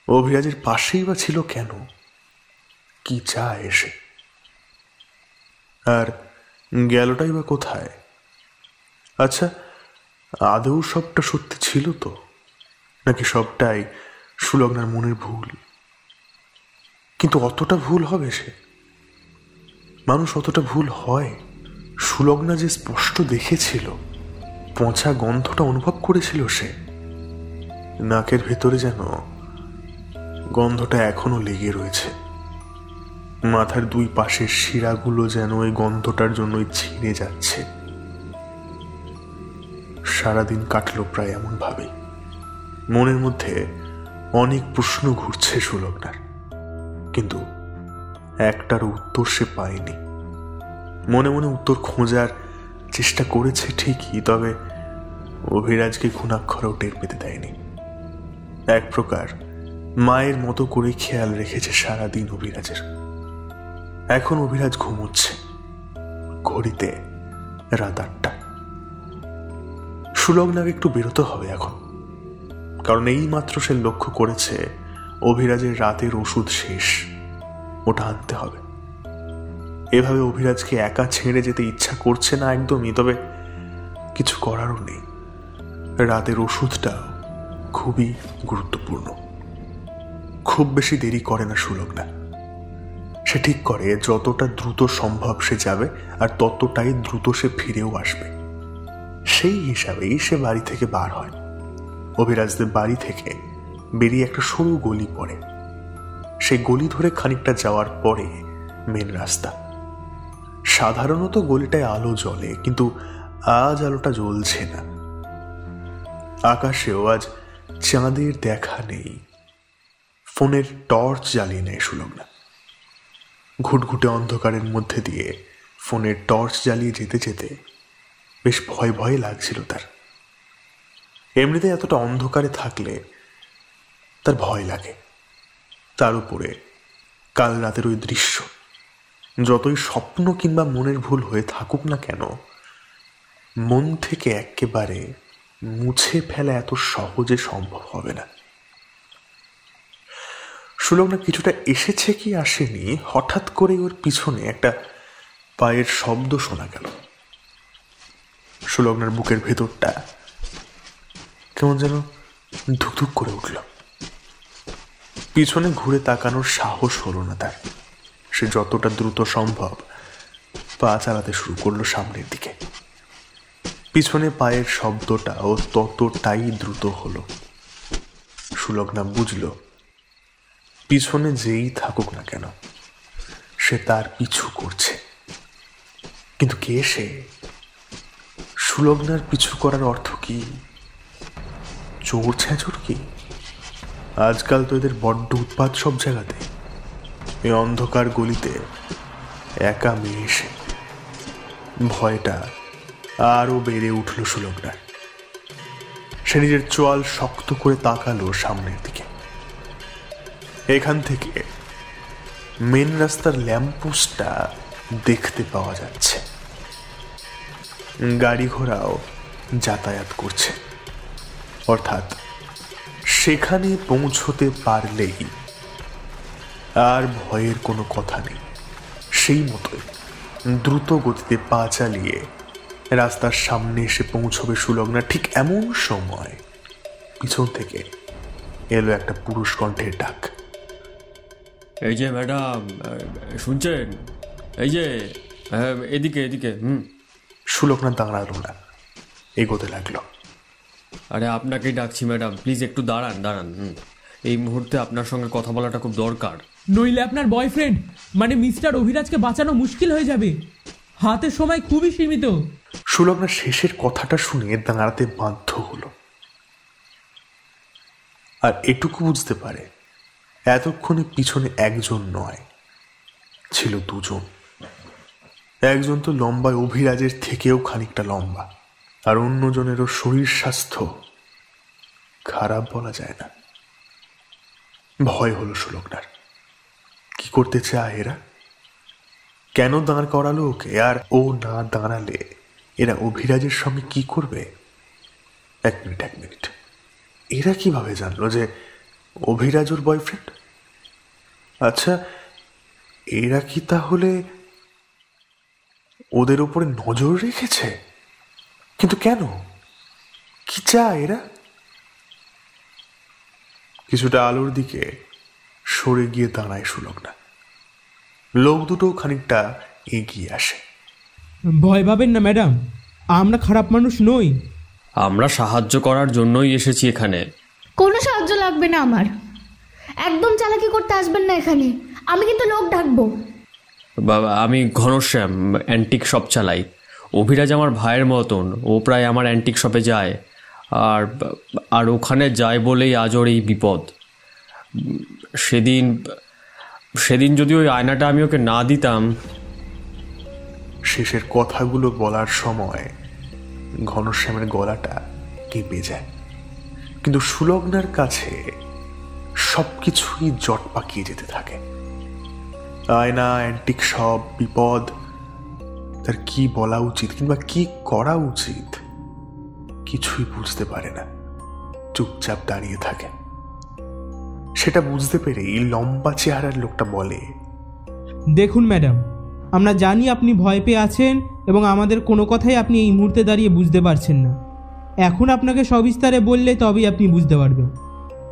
অভিরাজের পাশেই বা ছিল কেন? কি চায় এসে? আর গেলটাই বা কোথায়? আচ্ছা, আদৌ সবটা সত্যি ছিল তো, নাকি সবটাই সুলগ্নার মনের ভুল? কিন্তু অতটা ভুল হবে সে? মানুষ অতটা ভুল হয়? সুলগ্না যে স্পষ্ট দেখেছিল, পচা গন্ধটা অনুভব করেছিল সে। নাকের ভেতরে যেন গন্ধটা এখনো লেগে রয়েছে। মাথার 2 পাশের শিরাগুলো যেন ওই গন্ধটার জন্যই ছিঁড়ে যাচ্ছে। সারাদিন কাটলো প্রায় এমন ভাবেই। মনের মধ্যে অনেক প্রশ্ন ঘুরছে সুলগ্নার, কিন্তু একটার উত্তর সে পায়নি। মনে মনে উত্তর খোঁজার চেষ্টা করেছে ঠিকই, তবে অভিরাজকে ঘুণাক্ষরেও টের পেতে দেয়নি। এক প্রকার মায়ের মতো করে খেয়াল রেখেছে সারাদিন অভিরাজের। এখন অভিরাজ ঘুমোচ্ছে। ঘড়িতে রাত 8টা। সুলগ্নাকে একটু বেরোতে হবে এখন, কারণ এই মাত্র সে লক্ষ্য করেছে অভিরাজের রাতের ওষুধ শেষ। ওটা আনতে হবে। এভাবে অভিরাজকে একা ছেড়ে যেতে ইচ্ছা করছে না একদমই, তবে কিছু করারও নেই। রাতের ওষুধটা খুবই গুরুত্বপূর্ণ। খুব বেশি দেরি করে না সুলগ্না। সে ঠিক করে যতটা দ্রুত সম্ভব সে যাবে, আর ততটাই দ্রুত সে ফিরেও আসবে। সেই হিসাবেই সে বাড়ি থেকে বার হয়। অভিরাজদের বাড়ি থেকে বেরিয়ে একটা সরু গলি পড়ে। সেই গলি ধরে খানিকটা যাওয়ার পরে মেন রাস্তা। সাধারণত গলিটায় আলো জ্বলে, কিন্তু আজ আলোটা জ্বলছে না। আকাশেও আজ চাঁদের দেখা নেই। ফোনের টর্চ জ্বালিয়ে নেয় সুলগ্না। ঘুটঘুটে অন্ধকারের মধ্যে দিয়ে ফোনের টর্চ জ্বালিয়ে যেতে যেতে বেশ ভয় ভয় লাগছিল তার। এমনিতে এতটা অন্ধকারে থাকলে তার ভয় লাগে। তার উপরে কাল রাতের ওই দৃশ্য, যতই স্বপ্ন কিংবা মনের ভুল হয়ে থাকুক না কেন, মন থেকে একেবারে মুছে ফেলা এত সহজে সম্ভব হবে না। সুলগ্না কিছুটা এসেছে কি আসেনি, হঠাৎ করে ওর পিছনে একটা পায়ের শব্দ শোনা গেল। সুলগ্নার বুকের ভেতরটা কেমন যেন ধুকধুক করে উঠল। পিছনে ঘুরে তাকানোর সাহস হলো না তার। সে যতটা দ্রুত সম্ভব পা চালাতে শুরু করলো সামনের দিকে। পিছনে পায়ের শব্দটাও ততটাই দ্রুত হলো। সুলগ্না বুঝল পিছনে যেই থাকুক না কেন সে তার পিছু করছে। কিন্তু কে সে? সুলগ্নার পিছু করার অর্থ কি? চোর ছেঁচড় কি? আজকাল তো এদের বড্ড উৎপাত সব জায়গাতে। এই অন্ধকার গলিতে একা মেয়ে এসে ভয়টা আরো বেড়ে উঠল সুলগ্নার। সে নিজের চোয়াল শক্ত করে তাকালো সামনের দিকে। এখান থেকে মেন রাস্তার ল্যাম্পপোস্টটা দেখতে পাওয়া যাচ্ছে। গাড়ি ঘোড়াও যাতায়াত করছে, অর্থাৎ সেখানে পৌঁছতে পারলেই আর ভয়ের কোনো কথা নেই। সেই মতোই দ্রুত গতিতে পা চালিয়ে রাস্তার সামনে এসে পৌঁছবে সুলগ্না। ঠিক এমন সময় পিছন থেকে এলো একটা পুরুষ কণ্ঠের ডাক। এই যে ম্যাডাম, শুনছেন? এই যে এদিকে এদিকে। সুলগ্না দাঁড়ালো না, এগোতে লাগলো। আরে আপনাকেই ডাকছি ম্যাডাম, প্লিজ একটু দাঁড়ান দাঁড়ান। এই মুহূর্তে আপনার সঙ্গে কথা বলাটা খুব দরকার। নইলে আপনার বয়ফ্রেন্ড মানে মিস্টার অভিরাজকে বাঁচানো মুশকিল হয়ে যাবে। হাতের সময় খুবই সীমিত। সুলগ্না শেষের কথাটা শুনে দাঁড়াতে বাধ্য হলো। আর এটুকু বুঝতে পারে এতক্ষণে পিছনে একজন নয়, ছিল দুজন। একজন তো লম্বায় অভিরাজের থেকেও খানিকটা লম্বা, আর অন্যজনেরও শরীর স্বাস্থ্য খারাপ বলা যায় না। ভয় হলো সুলগ্নার। কি করতে চায় এরা? কেন দাঁড় করালো ওকে? আর ও না দাঁড়ালে এরা অভিরাজের সঙ্গে কি করবে? এক মিনিট, এরা কিভাবে জানলো যে অভিরাজ ওর বয়ফ্রেন্ড? আচ্ছা, এরা কি তাহলে ওদের উপরে নজর রেখেছে? কিন্তু কেন? কি চায় এরা? কিছুটা আলোর দিকে সরে গিয়ে দাঁড়ায় সুলগ্না। লোক দুটো খানিকটা এগিয়ে আসে। ভয় পাবেন না ম্যাডাম, আমরা খারাপ মানুষ নই। আমরা সাহায্য করার জন্যই এসেছি এখানে। কোনো সাহায্য লাগবে না আমার। একদম চালাকি করতে আসবেন না এখানে। আমি কিন্তু লোক ডাকবো। বাবা, আমি ঘনশ্যাম, অ্যান্টিক শপ চালাই। অভিরাজ আমার ভাইয়ের মতন, ও প্রায় আমার অ্যান্টিক শপে যায়। আর ওখানে যায় বলেই আজ ওর এই বিপদ। সেদিন যদি ওই আয়নাটা আমি ওকে না দিতাম। শেষের কথাগুলো বলার সময় ঘনশ্যামের গলাটা কেঁপে যায়। কিন্তু সুলগ্নার কাছে সবকিছুই জট পাকিয়ে যেতে থাকে। আয়না, অ্যান্টিক শপ, বিপদ, তার কি বলা উচিত কিংবা কি করা উচিত কিছুই বুঝতে পারে না। চুপচাপ দাঁড়িয়ে থাকে। সেটা বুঝতে পেরেই লম্বা চেহারার লোকটা বলে, দেখুন ম্যাডাম, আমরা জানি আপনি ভয় পেয়ে আছেন এবং আমাদের কোনো কথাই আপনি এই মুহূর্তে দাঁড়িয়ে বুঝতে পারছেন না। এখন আপনাকে সবিস্তারে বললে তবেই আপনি বুঝতে পারবেন,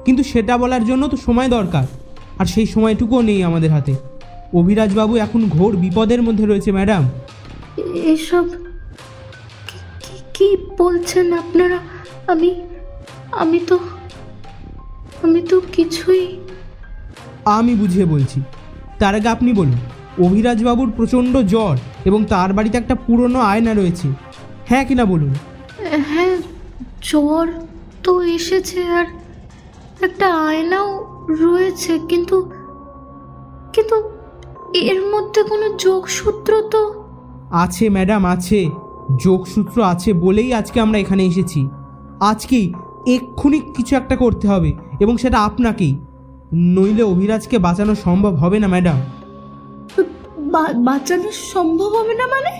কিন্তু সেটা বলার জন্য তো সময় দরকার, আর সেই সময়টুকুও নেই আমাদের হাতে। অভিরাজবাবু এখন ঘোর বিপদের মধ্যে রয়েছে ম্যাডাম। এসব কি বলছেন আপনারা? আমি তো কিছুই। আমি বুঝিয়ে বলছি, তার আগে আপনি বলুন। অভিরাজবাবুর প্রচণ্ড জ্বর এবং তার বাড়িতে একটা পুরনো আয়না রয়েছে, হ্যাঁ কিনা বলুন? হ্যাঁ, জ্বর তো এসেছে আর একটা আয়নাও রয়েছে, কিন্তু এর মধ্যে কোনো যোগসূত্র তো আছে ম্যাডাম, আছে। যোগসূত্র আছে বলেই আজকে আমরা এখানে এসেছি। আজকেই এক্ষুনি কিছু একটা করতে হবে, এবং সেটা আপনাকেই, নইলে অভিরাজকে বাঁচানো সম্ভব হবে না ম্যাডাম। বাঁচানো সম্ভব হবে না মানে?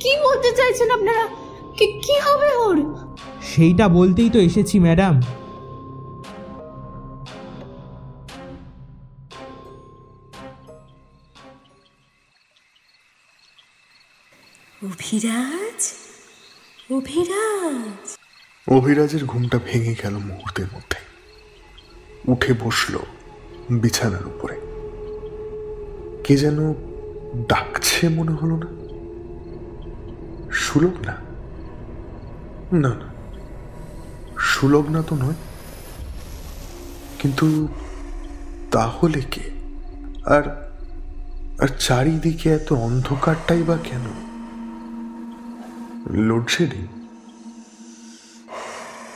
কি বলতে চাইছেন আপনারা? কি হবে ওর? সেইটা বলতেই তো এসেছি ম্যাডাম। অভিরাজ, অভিরাজ। অভিরাজের ঘুমটা ভেঙে গেল মুহূর্তের মধ্যে। উঠে বসল বিছানার উপরে। কে যেন ডাকছে মনে হলো না। সুলগ্না? না না, সুলগ্না তো নয়। কিন্তু তাহলে কে? আর আর চারিদিকে এত অন্ধকারটাই বা কেন? লোডশেডিং?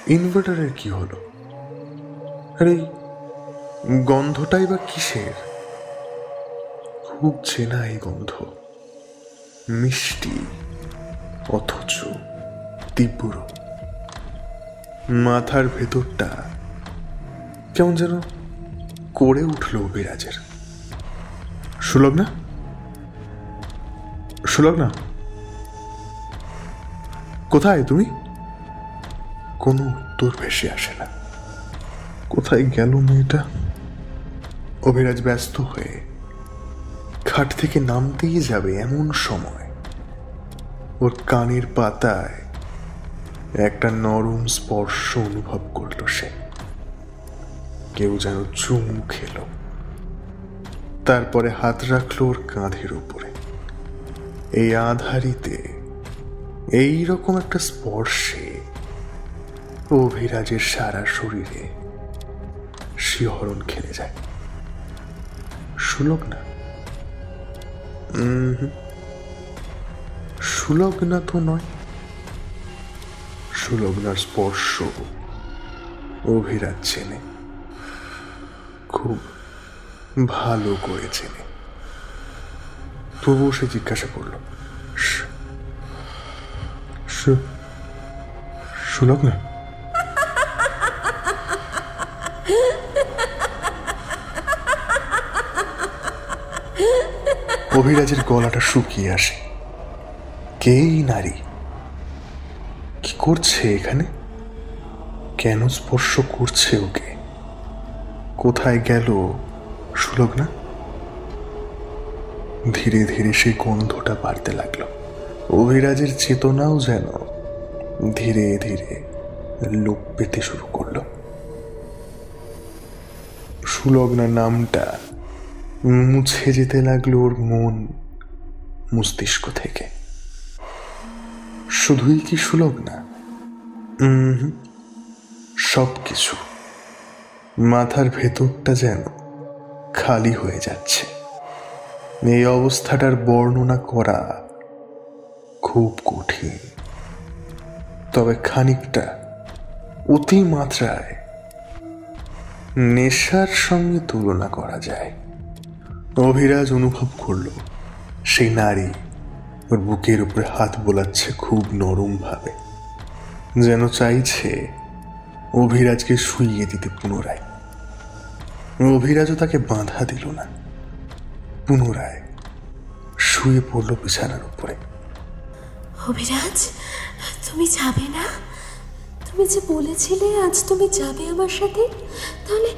ইনভার্টারের কি হলো? আরে গন্ধটাই বা কিসের? খুব চেনা এই গন্ধ, মিষ্টি অথচ তীব্র। মাথার ভেতরটা কেমন যেন করে উঠল অভিরাজের। সুলগ্না? সুলগ্না, কোথায় তুমি? কোনো উত্তর ভেসে আসে না। কোথায় গেল মেয়েটা? অভিরাজ ব্যস্ত হয়ে খাট থেকে নামতেই যাবে এমন সময় ওর কানের পাতায় একটা নরম স্পর্শ অনুভব করল সে। কেউ যেন চুমু খেল, তারপরে হাত রাখলো ওর কাঁধের উপরে। এই আধারিতে এইরকম একটা স্পর্শে অভিরাজের সারা শরীরে শিহরণ খেলে যায়। সুলগ্না? সুলগ্না তো নয়। সুলগ্নার স্পর্শ অভিরাজ চেনে, খুব ভালো করে চেনে। তবুও সে জিজ্ঞাসা করল, সুলগ্না? অভিরাজের গলাটা শুকিয়ে আসে। কেই নারী? কি করছে এখানে? কেন স্পর্শ করছে ওকে? কোথায় গেল সুলগ্না? ধীরে ধীরে সেই গন্ধটা বাড়তে লাগলো। অভিরাজের চেতনাও যেন ধীরে ধীরে লোপ পেতে শুরু করলো। সুলগ্না নামটা মুছে যেতে লাগলো ওর মন মস্তিষ্ক থেকে। শুধুই কি সুলগ্না? সবকিছু। মাথার ভেতরটা যেন খালি হয়ে যাচ্ছে। এই অবস্থাটার বর্ণনা করা খুব কঠিন, তবে খানিকটা অতিমাত্রায় নেশার সঙ্গে তুলনা করা যায়। অভিরাজ অনুভব করলো সেই নারী ওর বুকের উপরে হাত বোলাচ্ছে খুব নরম ভাবে, যেন চাইছে অভিরাজকে শুইয়ে দিতে পুনরায়। অভিরাজও তাকে বাধা দিল না, পুনরায় শুয়ে পড়ল বিছানার উপরে। অভিরাজ, তুমি যাবে না? তুমি যে বলেছিলে আজ তুমি যাবে আমার সাথে, তাহলে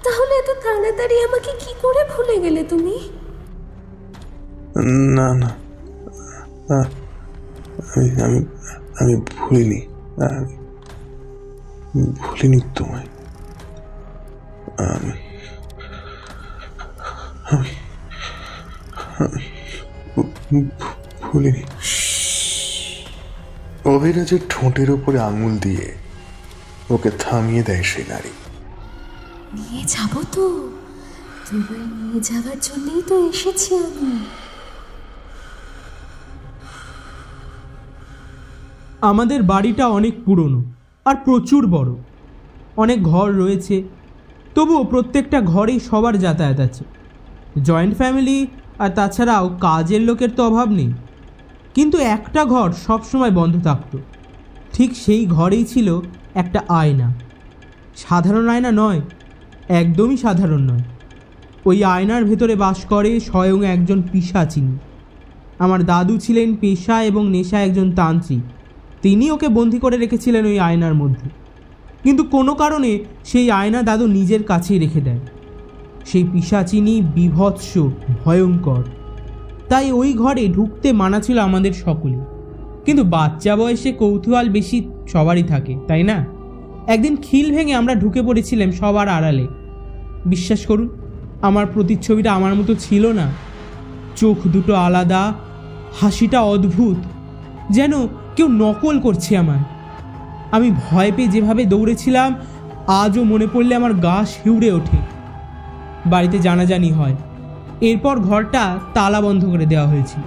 তাহলে এত তাড়াতাড়ি আমাকে কি করে ভুলে গেলে তুমি? না না, আমি আমি ভুলিনি। ভুলিনি তোমায়। আমি আমি ভুলিনি। অভিরাজের ঠোঁটের উপরে আঙুল দিয়ে ওকে থামিয়ে দেয় সে নারী। নিয়ে যাব তো, তোমায় নিয়ে যাওয়ার জন্যই তো এসেছি আমি। আমাদের বাড়িটা অনেক পুরনো আর প্রচুর বড়। অনেক ঘর রয়েছে, তবুও প্রত্যেকটা ঘরেই সবার যাতায়াত আছে। জয়েন্ট ফ্যামিলি, আর তাছাড়াও কাজের লোকের তো অভাব নেই। কিন্তু একটা ঘর সবসময় বন্ধ থাকতো। ঠিক সেই ঘরেই ছিল একটা আয়না। সাধারণ আয়না নয়, একদমই সাধারণ নয়। ওই আয়নার ভেতরে বাস করে স্বয়ং একজন পিশাচিনী। আমার দাদু ছিলেন পেশা এবং নেশা একজন তান্ত্রিক। তিনি ওকে বন্দি করে রেখেছিলেন ওই আয়নার মধ্যে। কিন্তু কোনো কারণে সেই আয়না দাদু নিজের কাছেই রেখে দেয়। সেই পিশাচিনী বিভৎস, ভয়ঙ্কর। তাই ওই ঘরে ঢুকতে মানা ছিল আমাদের সকলে। কিন্তু বাচ্চা বয়সে কৌতূহল বেশি সবারই থাকে, তাই না? একদিন খিল ভেঙে আমরা ঢুকে পড়েছিলাম সবার আড়ালে। বিশ্বাস করুন, আমার প্রতিচ্ছবিটা আমার মতো ছিল না। চোখ দুটো আলাদা, হাসিটা অদ্ভুত, যেন কেউ নকল করছে আমার। আমি ভয় পেয়ে যেভাবে দৌড়েছিলাম, আজও মনে পড়লে আমার গা শিউরে ওঠে। বাড়িতে জানাজানি হয়, এরপর ঘরটা তালা বন্ধ করে দেওয়া হয়েছিল।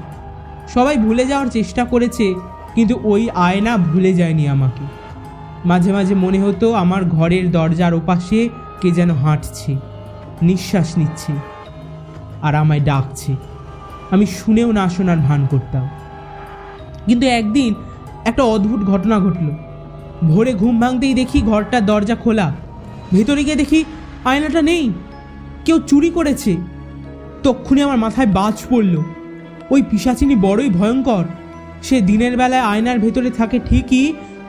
সবাই ভুলে যাওয়ার চেষ্টা করেছে, কিন্তু ওই আয়না ভুলে যায়নি আমাকে। মাঝে মাঝে মনে হতো আমার ঘরের দরজার ওপাশে কে যেন হাঁটছে, নিঃশ্বাস নিচ্ছে আর আমায় ডাকছে। আমি শুনেও না শোনার ভান করতাম। কিন্তু একদিন একটা অদ্ভুত ঘটনা ঘটল। ভোরে ঘুম ভাঙতেই দেখি ঘরটার দরজা খোলা। ভেতরে গিয়ে দেখি আয়নাটা নেই, কেউ চুরি করেছে। তক্ষুনি আমার মাথায় বাজ পড়ল। ওই পিশাচিনী বড়ই ভয়ঙ্কর। সে দিনের বেলায় আয়নার ভেতরে থাকে ঠিকই,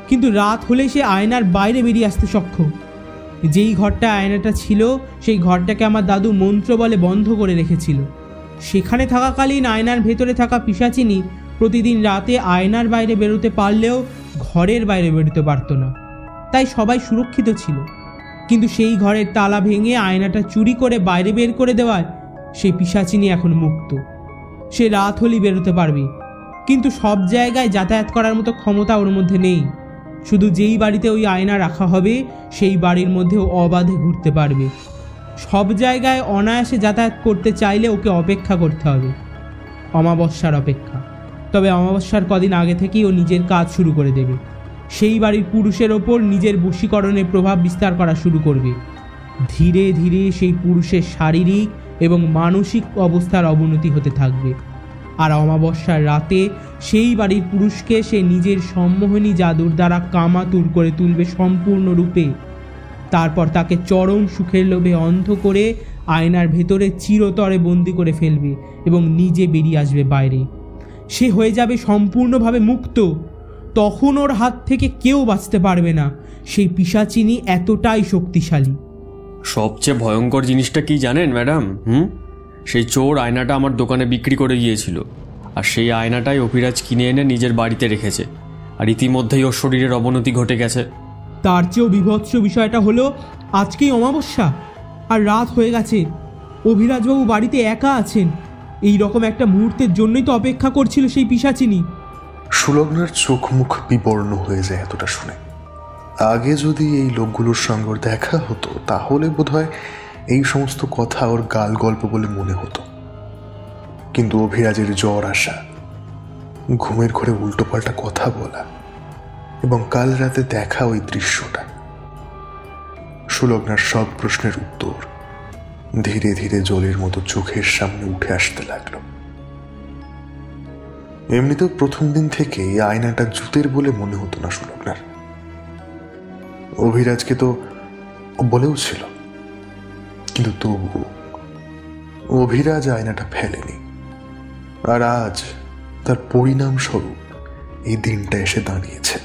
কিন্তু রাত হলে সে আয়নার বাইরে বেরিয়ে আসতে সক্ষম। যেই ঘরটা আয়নাটা ছিল, সেই ঘরটাকে আমার দাদু মন্ত্র বলে বন্ধ করে রেখেছিল। সেখানে থাকাকালীন আয়নার ভেতরে থাকা পিশাচিনী প্রতিদিন রাতে আয়নার বাইরে বেরোতে পারলেও ঘরের বাইরে বেরোতে পারত না, তাই সবাই সুরক্ষিত ছিল। কিন্তু সেই ঘরের তালা ভেঙে আয়নাটা চুরি করে বাইরে বের করে দেওয়ায় সেই পিশাচিনী এখন মুক্ত। সে রাত হলেই বেরোতে পারবে, কিন্তু সব জায়গায় যাতায়াত করার মতো ক্ষমতা ওর মধ্যে নেই। শুধু যেই বাড়িতে ওই আয়না রাখা হবে, সেই বাড়ির মধ্যেও অবাধে ঘুরতে পারবে। সব জায়গায় অনায়াসে যাতায়াত করতে চাইলে ওকে অপেক্ষা করতে হবে, অমাবস্যার অপেক্ষা। তবে অমাবস্যার কদিন আগে থেকেই ও নিজের কাজ শুরু করে দেবে। সেই বাড়ির পুরুষের ওপর নিজের বশীকরণের প্রভাব বিস্তার করা শুরু করবে। ধীরে ধীরে সেই পুরুষের শারীরিক এবং মানসিক অবস্থার অবনতি হতে থাকবে। আর অমাবস্যার রাতে সেই বাড়ির পুরুষকে সে নিজের সম্মোহনী জাদুর দ্বারা কামাতুর করে তুলবে সম্পূর্ণরূপে। তারপর তাকে চরম সুখের লোভে অন্ধ করে আয়নার ভেতরে চিরতরে বন্দি করে ফেলবে এবং নিজে বেরিয়ে আসবে বাইরে। সে হয়ে যাবে সম্পূর্ণভাবে মুক্ত। তখন ওর হাত থেকে কেউ বাঁচতে পারবে না। সেই পিশাচিনী এতটাই শক্তিশালী। সবচেয়ে ভয়ঙ্কর জিনিসটা কি জানেন ম্যাডাম? সেই চোর আয়নাটা আমার দোকানে বিক্রি করে গিয়েছিল, আর সেই আয়নাটাই অভিরাজ কিনে এনে নিজের বাড়িতে রেখেছে। আর ইতিমধ্যেই ওর শরীরের অবনতি ঘটে গেছে। তার চেয়েও বিভৎস বিষয়টা হলো, আজকেই অমাবস্যা আর রাত হয়ে গেছে। অভিরাজবাবু বাড়িতে একা আছেন। এই রকম একটা মুহূর্তের জন্যই তো অপেক্ষা করছিল সেই পিশাচিনী। সুলগ্নার চোখ মুখ বিবর্ণ হয়ে যায় এতটা শুনে। আগে যদি এই লোকগুলোর সঙ্গে ওর দেখা হতো, তাহলে বোধহয় এই সমস্ত কথা ওর গাল গল্প বলে মনে হতো। কিন্তু অভিরাজের জ্বর আসা, ঘুমের ঘরে উল্টোপাল্টা কথা বলা এবং কাল রাতে দেখা ওই দৃশ্যটা, সুলগ্নার সব প্রশ্নের উত্তর ধীরে ধীরে জলের মতো চোখের সামনে উঠে আসতে লাগলো। এমনিতেও প্রথম দিন থেকে এই আয়নাটা জুতের বলে মনে হতো না সুলগ্নার। অভিরাজকে তো বলেও ছিল, কিন্তু তবু অভিরাজ আয়নাটা ফেলেনি। আর আজ তার পরিণাম স্বরূপ এই দিনটা এসে দাঁড়িয়েছে।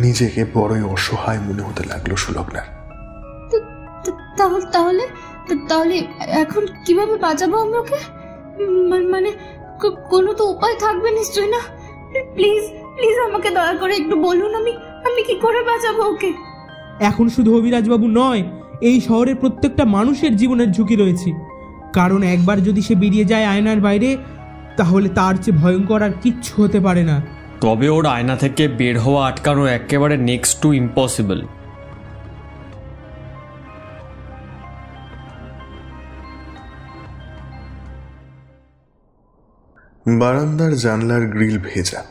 নিজেকে বড়ই অসহায় মনে হতে লাগলো সুলগ্নার। তাহলে তাহলে এখন কিভাবে বাঁচাবো আমরা ওকে? মানে কোনো তো উপায় থাকবে নিশ্চয় না? প্লিজ প্লিজ আমাকে দয়া করে একটু বলুন, আমি কি করে বাঁচাবো ওকে? এখন শুধু অভিরাজবাবু নয়, এই শহরের প্রত্যেকটা মানুষের জীবনের ঝুঁকি রয়েছে। কারণ একবার যদি সে বেরিয়ে যায় আয়নার বাইরে, তাহলে তার চেয়ে ভয়ঙ্কর আর কিচ্ছু হতে পারে না। তবে ওর আয়না থেকে বের হওয়া আটকানো একেবারে নেক্সট টু ইম্পসিবল। বারান্দার জানলার গ্রিল ভেজা,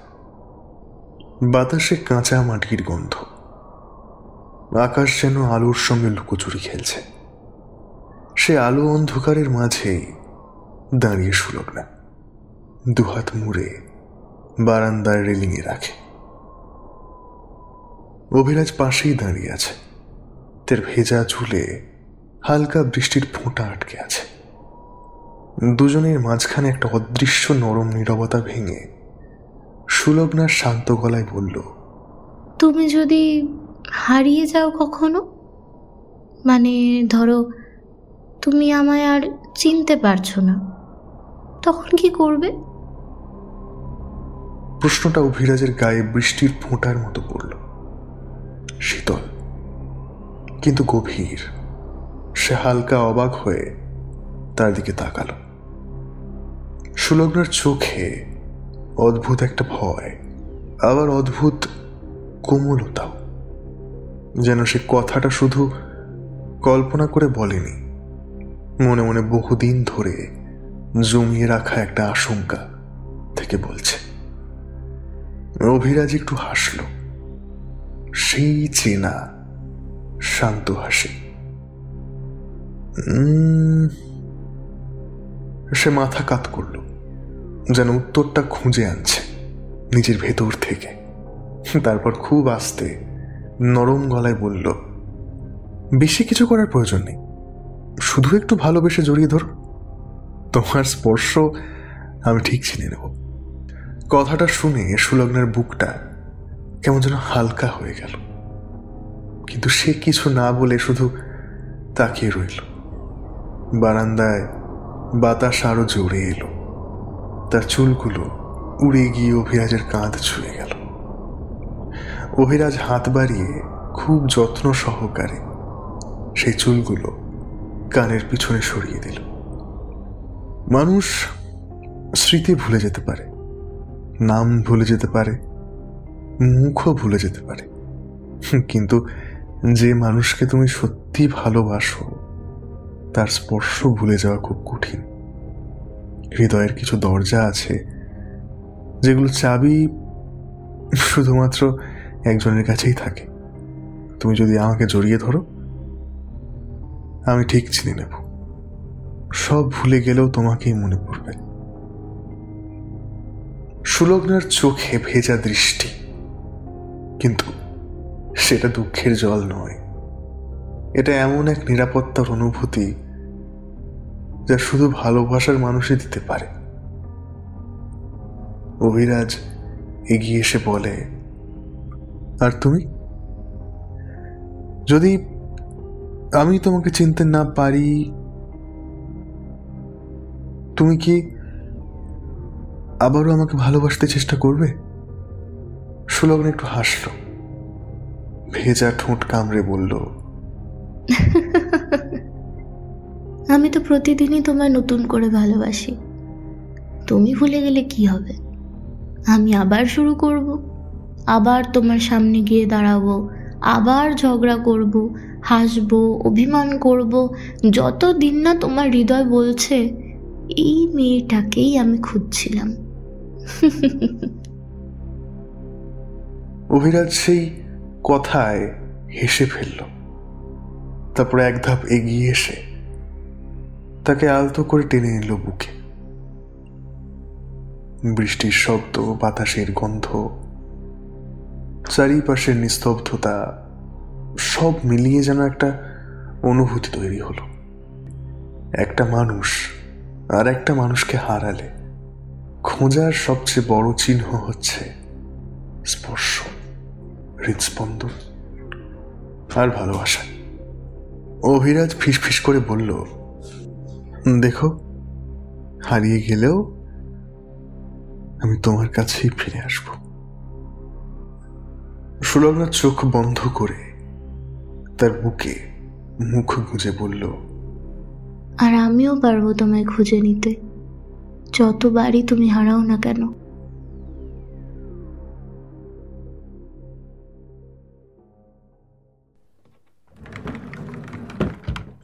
বাতাসে কাঁচা মাটির গন্ধ। আকাশ যেন আলোর সঙ্গে লুকোচুরি খেলছে। সে আলো অন্ধকারের মাঝেই দাঁড়িয়ে সুলগ্না, দুহাত মুড়ে বারান্দার রেলিংয়ে রাখে। অভিরাজ পাশেই দাঁড়িয়ে আছে। তার ভেজা চুলে হালকা বৃষ্টির ফোঁটা আটকে আছে। দুজনের মাঝখানে একটা অদৃশ্য নরম নীরবতা ভেঙে সুলগ্নার শান্ত গলায় বলল, তুমি যদি হারিয়ে যাও কখনো, মানে ধরো তুমি আমায় আর চিনতে পারছো না, তখন কি করবে? প্রশ্নটা অভিরাজের গায়ে বৃষ্টির ফোঁটার মতো পড়ল। শীতল কিন্তু গভীর। সে হালকা অবাক হয়ে তার দিকে তাকালো। সুলগ্নার চোখে অদ্ভুত একটা ভয়, আবার অদ্ভুত কোমলতাও, যেন সে কথাটা শুধু কল্পনা করে বলেনি, মনে মনে বহুদিন ধরে জমিয়ে রাখা একটা আশঙ্কা থেকে বলছে। অভিরাজ একটু হাসল, সেই চেনা শান্ত হাসি। সে মাথা কাত করল, যেন উত্তরটা খুঁজে আনছে নিজের ভেতর থেকে। তারপর খুব আস্তে নরম গলায় বলল, বেশি কিছু করার প্রয়োজন নেই, শুধু একটু ভালোবেসে জড়িয়ে ধরো। তোমার স্পর্শ আমি ঠিক চিনে নেব। কথাটা শুনে সুলগ্নার বুকটা কেমন যেন হালকা হয়ে গেল, কিন্তু সে কিছু না বলে শুধু তাকিয়ে রইল। বারান্দায় বাতাস আরো জোরে এলো, তার চুলগুলো উড়ে গিয়ে অভিরাজের কাঁধ ছুঁয়ে গেল। অভিরাজ হাত বাড়িয়ে খুব যত্ন সহকারে সেই চুলগুলো কানের পিছনে সরিয়ে দিল। মানুষ স্মৃতি ভুলে যেতে পারে, নাম ভুলে যেতে পারে, মুখও ভুলে যেতে পারে, কিন্তু যে মানুষকে তুমি সত্যি ভালোবাসো তার স্পর্শ ভুলে যাওয়া খুব কঠিন। হৃদয়ের কিছু দরজা আছে যেগুলো চাবি শুধুমাত্র একজনের কাছেই থাকে। তুমি যদি আমাকে জড়িয়ে ধরো, আমি ঠিক চিনে নেব। সব ভুলে গেলেও তোমাকেই মনে পড়বে। সুলগ্নার চোখে ভেজা দৃষ্টি, কিন্তু সেটা দুঃখের জল নয়। এটা এমন এক নিরাপত্তার অনুভূতি যা শুধু ভালোবাসার মানুষই দিতে পারে। অভিরাজ এগিয়ে এসে বলে, আর তুমি? যদি আমি তোমাকে চিনতে না পারি, তুমি কি আবারও আমাকে ভালোবাসতে চেষ্টা করবে? সুলগ্ন একটু হাসল, ভেজা ঠোঁট কামড়ে বলল, আমি তো প্রতিদিনই তোমায় নতুন করে ভালোবাসি। তুমি ভুলে গেলে কি হবে? আমি আবার শুরু করব, আবার তোমার সামনে গিয়ে দাঁড়াবো, আবার ঝগড়া করব, হাসবো, অভিমান করব, যতদিন না তোমার হৃদয় বলছে এই মেয়েটাকেই আমি খুঁজছিলাম। অভিরাজ সেই কথায় হেসে ফেলল। তারপর এক ধাপ এগিয়ে এসে তাকে আলতো করে টেনে নিল বুকে। বৃষ্টির শব্দ, বাতাসের গন্ধ, চারিপাশের নিস্তব্ধতা সব মিলিয়ে যেন একটা অনুভূতি তৈরি হলো। একটা মানুষ আর একটা মানুষকে হারালে খোঁজার সবচেয়ে বড় চিহ্ন হচ্ছে স্পর্শ, হৃদস্পন্দন আর ভালোবাসা। অভিরাজ ফিসফিস করে বলল, দেখো, হারিয়ে গেলেও আমি তোমার কাছেই ফিরে আসব। সুলগ্না চোখ বন্ধ করে তার বুকে মুখ গুঁজে বলল, আর আমিও পারবো তোমায় খুঁজে নিতে, যতবারই তুমি হারাও না কেন।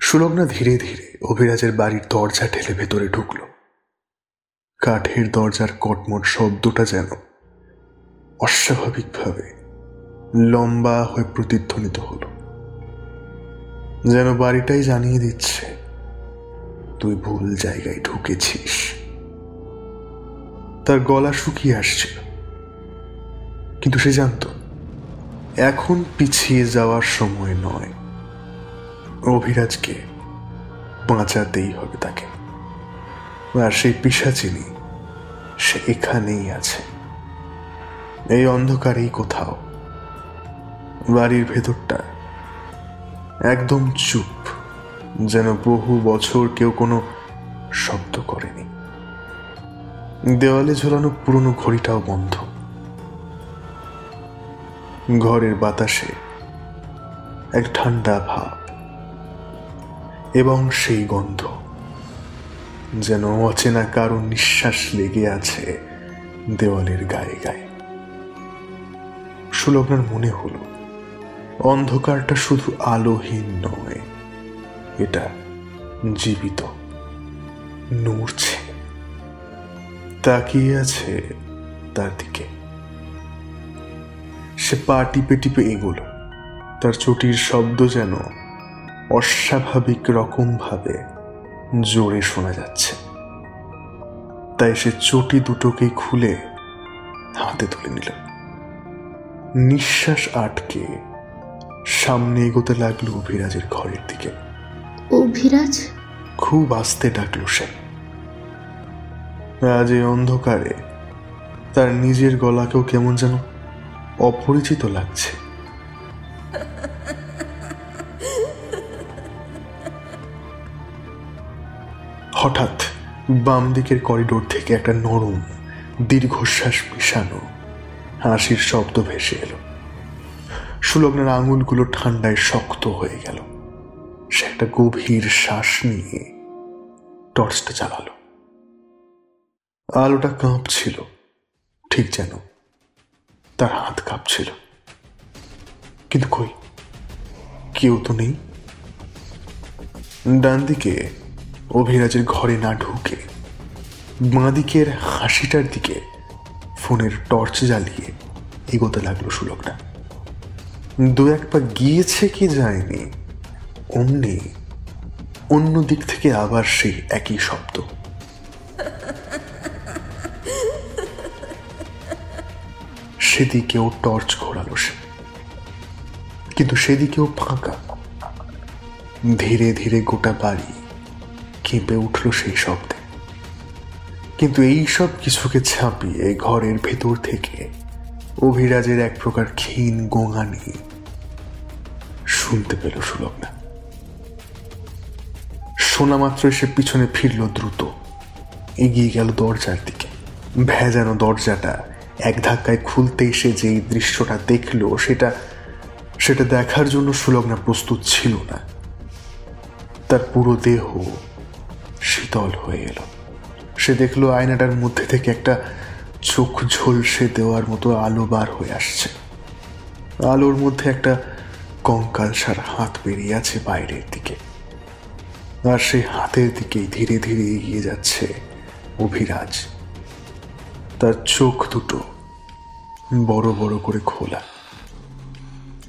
সুলগ্না ধীরে ধীরে অভিরাজের বাড়ির দরজা ঠেলে ভেতরে ঢুকল। কাঠের দরজার কটমট শব্দটা যেন অস্বাভাবিকভাবে লম্বা হয়ে প্রতিধ্বনিত হলো, যেন বাড়িটাই জানিয়ে দিচ্ছে তুই ভুল জায়গায় ঢুকেছিস। তার গলা শুকিয়ে আসছিল, কিন্তু সে জানত এখন পিছিয়ে যাওয়ার সময় নয়। অভিরাজকে বাঁচাতেই হবে তাকে, আর সেই পিশাচিনী সে এখানেই আছে, এই অন্ধকারেই কোথাও। বাড়ির ভেতরটা একদম চুপ, যেন বহু বছর কেউ কোনো শব্দ করেনি। দেওয়ালে ঝোলানো পুরনো ঘড়িটাও বন্ধ। ঘরের বাতাসে এক ঠান্ডা ভাব এবং সেই গন্ধ যেন অচেনা কারো নিঃশ্বাস লেগে আছে দেওয়ালের গায়ে গায়ে। সুলগ্নার মনে হলো অন্ধকারটা শুধু আলোহীন নয়, এটা জীবিত, নড়ছে, তাকিয়ে আছে তার দিকে। সে পা টিপে টিপে এগোলো। তার চটির শব্দ যেন অস্বাভাবিক রকম ভাবে জোরে শোনা যাচ্ছে। তাই সে চটি দুটোকেই খুলে হাতে তুলে নিল। নিঃশ্বাস আটকে সামনে এগোতে লাগলো অভিরাজের ঘরের দিকে। অভিরাজ? খুব আস্তে ডাকলো সে। আজ এই অন্ধকারে তার নিজের গলাকেও কেমন যেন অপরিচিত লাগছে। হঠাৎ বাম দিকের করিডোর থেকে একটা নরম দীর্ঘশ্বাস মিশানো হাসির শব্দ ভেসে এলো। সুলগ্নার আঙুলগুলো ঠান্ডায় শক্ত হয়ে গেল। সে একটা গভীর শ্বাস নিয়ে টর্চটা জ্বালালো। আলোটা কাঁপছিল, ঠিক যেন তার হাত কাঁপছিল। কিন্তু কই, কেউ তো নেই। ডান দিকে অভিরাজের ঘরে না ঢুকে বাঁ দিকের হাসিটার দিকে ফোনের টর্চ জ্বালিয়ে এগোতে লাগলো সুলগ্না। দু এক পা গিয়েছে কি যায়নি, অমনি অন্য দিক থেকে আবার সেই একই শব্দ। সেদিকেও টর্চ ঘোরালো সে, কিন্তু সেদিকেও ফাঁকা। ধীরে ধীরে গোটা বাড়ি কেঁপে উঠল সেই শব্দে। কিন্তু এই সব কিছুকে ছাপিয়ে ঘরের ভেতর থেকে অভিরাজের এক প্রকার ক্ষীণ গোঙানি শুনতে পেল সুলগ্না। শোনা মাত্র সে পিছনে ফিরল দ্রুত, এগিয়ে গেল দরজার দিকে। ভেজানো দরজাটা এক ধাক্কায় খুলতেই সে যেই দৃশ্যটা দেখল সেটা দেখার জন্য সুলগ্না প্রস্তুত ছিল না। তার পুরো দেহ শীতল হয়ে এলো। সে দেখলো আয়নাটার মধ্যে থেকে একটা চোখ ঝলসে দেওয়ার মতো আলো বার হয়ে আসছে। আলোর মধ্যে একটা কঙ্কালসার হাত বেরিয়ে আছে বাইরের দিকে, আর সেই হাতের দিকেই ধীরে ধীরে এগিয়ে যাচ্ছে অভিরাজ। তার চোখ দুটো বড় বড় করে খোলা,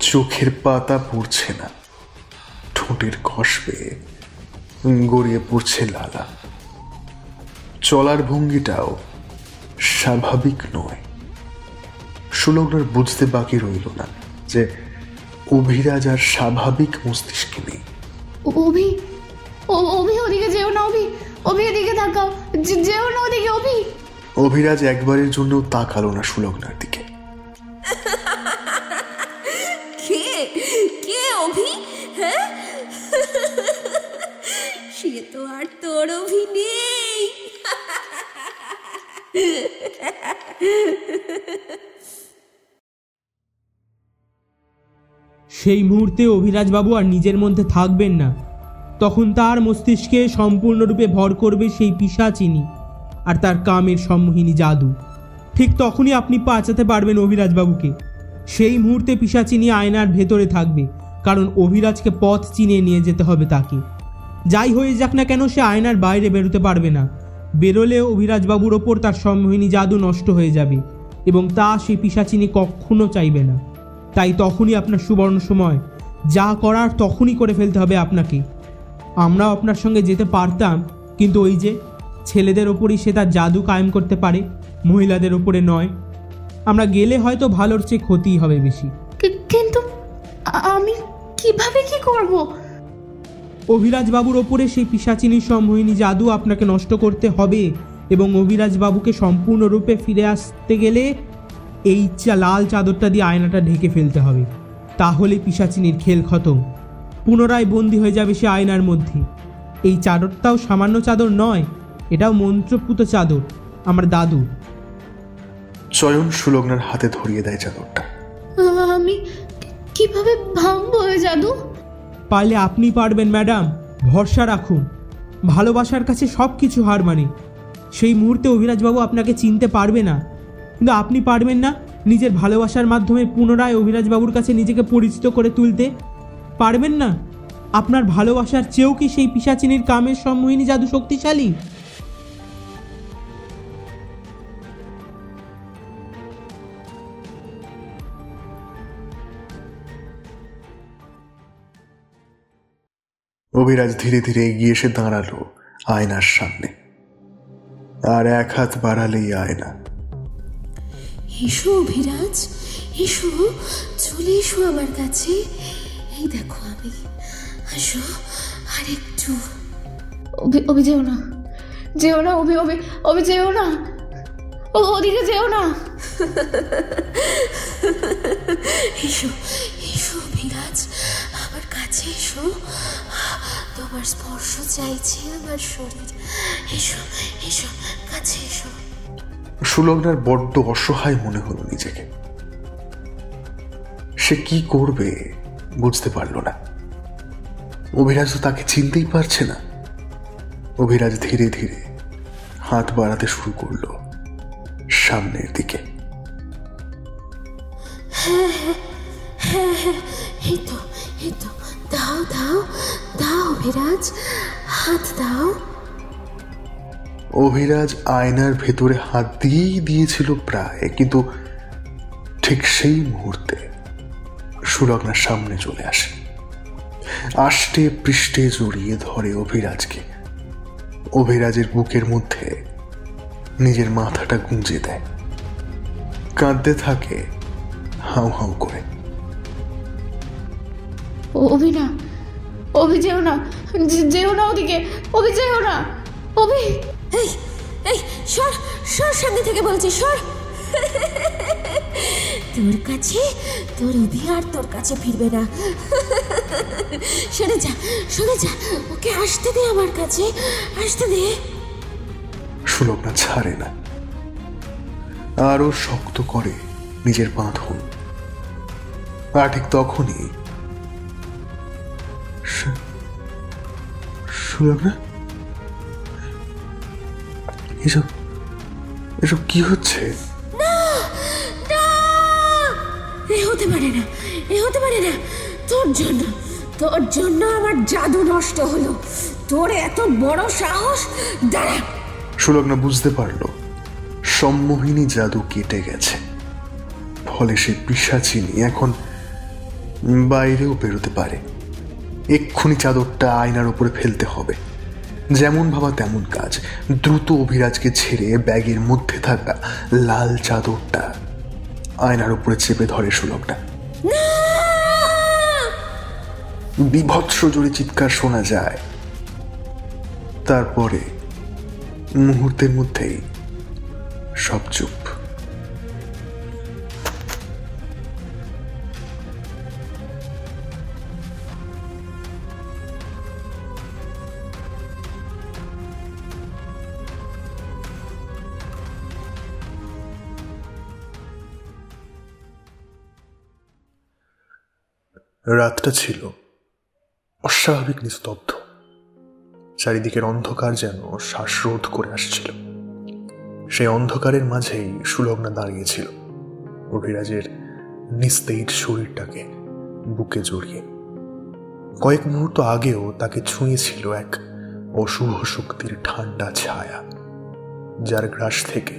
চোখের পাতা পড়ছে না, ঠোঁটের কষ বেয়ে গড়িয়ে পড়ছে লালা। চলার ভঙ্গিটাও স্বাভাবিক নয়। সুলগ্নার বুঝতে বাকি রইল না যে অভিরাজ আর স্বাভাবিক মস্তিষ্কে নেই। অভি, অভি ওদিকে যেও না, অভি, অভি এদিকে তাকাও, যেও না ওদিকে, অভি। অভিরাজ একবারের জন্য তাকালো না সুলগ্নার দিকে। কে অভি? হ্যাঁ, সে তো আর তোর অভি নেই। সেই মুহূর্তে অভিরাজবাবু আর নিজের মধ্যে থাকবেন না। তখন তার মস্তিষ্কে সম্পূর্ণরূপে ভর করবে সেই পিশাচিনী আর তার কামের সম্মোহিনী জাদু। ঠিক তখনই আপনি বাঁচাতে পারবেন অভিরাজবাবুকে। সেই মুহূর্তে পিশাচিনী আয়নার ভেতরে থাকবে, কারণ অভিরাজকে পথ চিনিয়ে নিয়ে যেতে হবে তাকে। যাই হয়ে যাক না কেন, সে আয়নার বাইরে বেরোতে পারবে না। বেরোলে অভিরাজবাবুর ওপর তার সম্মোহিনী জাদু নষ্ট হয়ে যাবে, এবং তা সেই পিশাচিনী কখনো চাইবে না। তাই তখনই আপনার সুবর্ণ সময়, যা করার তখনই করে ফেলতে হবে আপনাকে। আমরাও আপনার সঙ্গে যেতে পারতাম, কিন্তু ওই যে ছেলেদের ওপরই সে তার জাদু কায়েম করতে পারে, মহিলাদের ওপরে নয়। আমরা গেলে হয়তো ভালোর চেয়ে ক্ষতিই হবে বেশি। কিন্তু আমি কিভাবে কি করব? অভিরাজবাবুর ওপরে সেই পিশাচিনীর সম্মোহিনী জাদু আপনাকে নষ্ট করতে হবে, এবং অভিরাজবাবুকে সম্পূর্ণরূপে ফিরে আসতে গেলে এই লাল চাদরটা দিয়ে আয়নাটা ঢেকে ফেলতে হবে। তাহলে পিশাচিনীর খেল খতম। পুনরায় বন্দী হয়ে যাবে সে আয়নার মধ্যে। এই চাদরটাও সামান্য চাদর নয়, এটাও মন্ত্রপুত চাদর, আমার দাদু। চয়ন সুলগ্নার হাতে ধরিয়ে দেয় চাদরটা। আমি কিভাবে ভাঙবো ওই জাদু? পারলে আপনি পারবেন ম্যাডাম, ভরসা রাখুন। ভালোবাসার কাছে সব কিছু হার মানে। সেই মুহূর্তে অভিরাজবাবু আপনাকে চিনতে পারবে না, কিন্তু আপনি পারবেন না নিজের ভালোবাসার মাধ্যমে পুনরায় অভিরাজবাবুর কাছে নিজেকে পরিচিত করে তুলতে? পারবেন না? আপনার ভালোবাসার চেয়েও কি সেই পিশাচিনীর কামের সম্মোহিনী জাদু শক্তিশালী? অভিরাজ ধীরে ধীরে এগিয়ে এসে দাঁড়ালো আয়নার সামনে, আর এক হাত বাড়ালেই আয়না। এসো অভিরাজ, এসো, চলে এসো আমার কাছে। এই দেখো আমি, আসো আরেকটু। অভি যেও না, যেও না অভি, অভি যেও না, ওদিকে যেও না। এসো এসো অভিরাজ, আমার কাছে এসো। তোমার স্পর্শ চাইছে আমার শরীর। এসো এসো, কাছে এসো। সুলগ্নার বড্ড অসহায় মনে হলো নিজেকে। সে কি করবে বুঝতে পারল না। অভিরাজ তো তাকে চিনতেই পারছে না। অভিরাজ ধীরে ধীরে হাত বাড়াতে শুরু করলো সামনের দিকে। এই তো, এই তো, দাও দাও দাও অভিরাজ, হাত দাও। অভিরাজ আয়নার ভেতরে হাত দিয়েই দিয়েছিল প্রায়, কিন্তু ঠিক সেই মুহূর্তে সুলগ্নার সামনে চলে আসে, আষ্টে পৃষ্ঠে জড়িয়ে ধরে অভিরাজকে। অভিরাজের বুকের মধ্যে নিজের মাথাটা গুঁজে দেয়, কাঁদতে থাকে হাউ হাউ করে। অভি না, অভি যেও না, যেও না ওদিকে, অভি যেও না, অভি। এই এই সর সর, সামনে থেকে বলছি সর। তোর কাছে তোর অভি আর তোর কাছে ফিরবে না। সরে যা, সরে যা, ওকে আসতে দে, আমার কাছে আসতে দে। সুলগ্না ছাড়ে না, আরো শক্ত করে নিজের বাঁধন। আর ঠিক তখনই সুলগ্না, এসব এসব কি হচ্ছে? এ হতে পারে না, এ হতে পারে না। তোর জন্য, তোর জন্য আমার জাদু নষ্ট হলো। তোর এত বড় সাহস! দাঁড়া। সুলগ্না বুঝতে পারল সম্মোহিনী জাদু কেটে গেছে, ফলে সে পিশাচিনী এখন বাইরেও বেরোতে পারে। এক্ষুনি চাদরটা আয়নার উপরে ফেলতে হবে। যেমন ভাবা তেমন কাজ। দ্রুত অভিরাজকে ছেড়ে ব্যাগের মধ্যে থাকা লাল চাদরটা আয়নার উপরে চেপে ধরে সুলগ্না। বিভৎস জোরে চিৎকার শোনা যায়। তারপরে মুহূর্তের মধ্যেই সব চুপ। রাতটা ছিল অস্বাভাবিক নিস্তব্ধ। চারিদিকের অন্ধকার যেন শ্বাসরোধ করে আসছিল। সেই অন্ধকারের মাঝেই সুলগ্না দাঁড়িয়েছিল, অভিরাজের নিস্তেজ শরীরটাকে বুকে জড়িয়ে। কয়েক মুহূর্ত আগেও তাকে ছুঁয়েছিল এক অশুভ শক্তির ঠান্ডা ছায়া, যার গ্রাস থেকে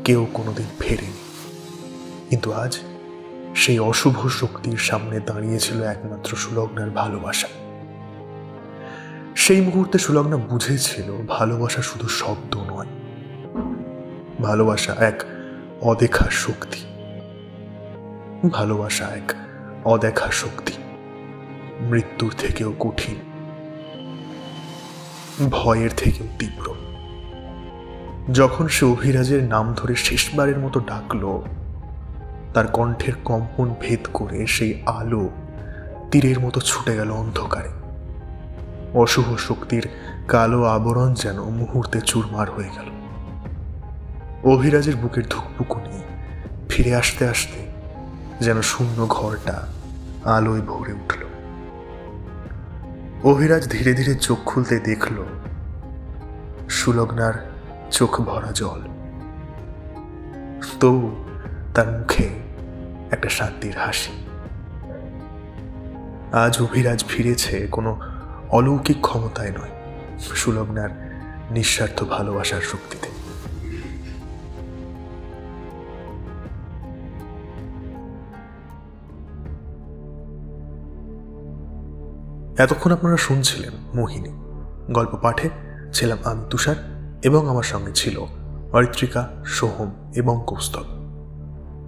কেউ কোনোদিন ফেরেনি। কিন্তু আজ সেই অশুভ শক্তির সামনে দাঁড়িয়েছিল একমাত্র সুলগ্নার ভালোবাসা। সেই মুহূর্তে সুলগ্না বুঝেছিল ভালোবাসা শুধু শব্দ নয়, ভালোবাসা এক অদেখা শক্তি। ভালোবাসা এক অদেখা শক্তি, মৃত্যুর থেকেও কঠিন, ভয়ের থেকেও তীব্র। যখন সে অভিরাজের নাম ধরে শেষবারের মতো ডাকলো, তার কণ্ঠের কম্পন ভেদ করে সেই আলো তীরের মতো ছুটে গেল অন্ধকারে। অশুভ শক্তির কালো আবরণ যেন মুহূর্তে চুরমার হয়ে গেল। অভিরাজের বুকের ধুকপুকুনি ফিরে আসতে আসতে যেন শূন্য ঘরটা আলোয় ভরে উঠল। অভিরাজ ধীরে ধীরে চোখ খুলতে দেখল সুলগ্নার চোখ ভরা জল, তো তার মুখে একটা শান্তির হাসি। আজ অভিরাজ ফিরেছে কোনো অলৌকিক ক্ষমতায় নয়, সুলগ্নার নিঃস্বার্থ ভালোবাসার শক্তিতে। এতক্ষণ আপনারা শুনছিলেন মোহিনী। গল্প পাঠে ছিলাম আমি তুষার এবং আমার সঙ্গে ছিল অরিত্রিকা, সোহম এবং কৌস্তব।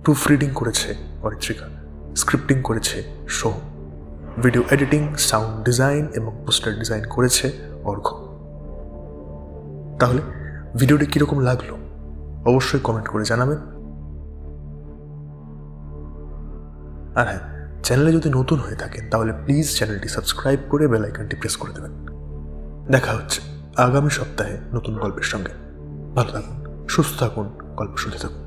প্রুফ রিডিং করেছে অরিত্রিকা, স্ক্রিপ্টিং করেছে Soham, video editing, sound design এবং পোস্টার ডিজাইন করেছে অর্ঘ্য। তাহলে ভিডিওটি কীরকম লাগলো অবশ্যই কমেন্ট করে জানাবেন। আর হ্যাঁ, চ্যানেলে যদি নতুন হয়ে থাকেন তাহলে প্লিজ চ্যানেলটি সাবস্ক্রাইব করে বেল আইকনটি প্রেস করে দেবেন। দেখা হচ্ছে আগামী সপ্তাহে নতুন গল্পের সঙ্গে। ভালো থাকুন, সুস্থ থাকুন, গল্প শুনতে থাকুন।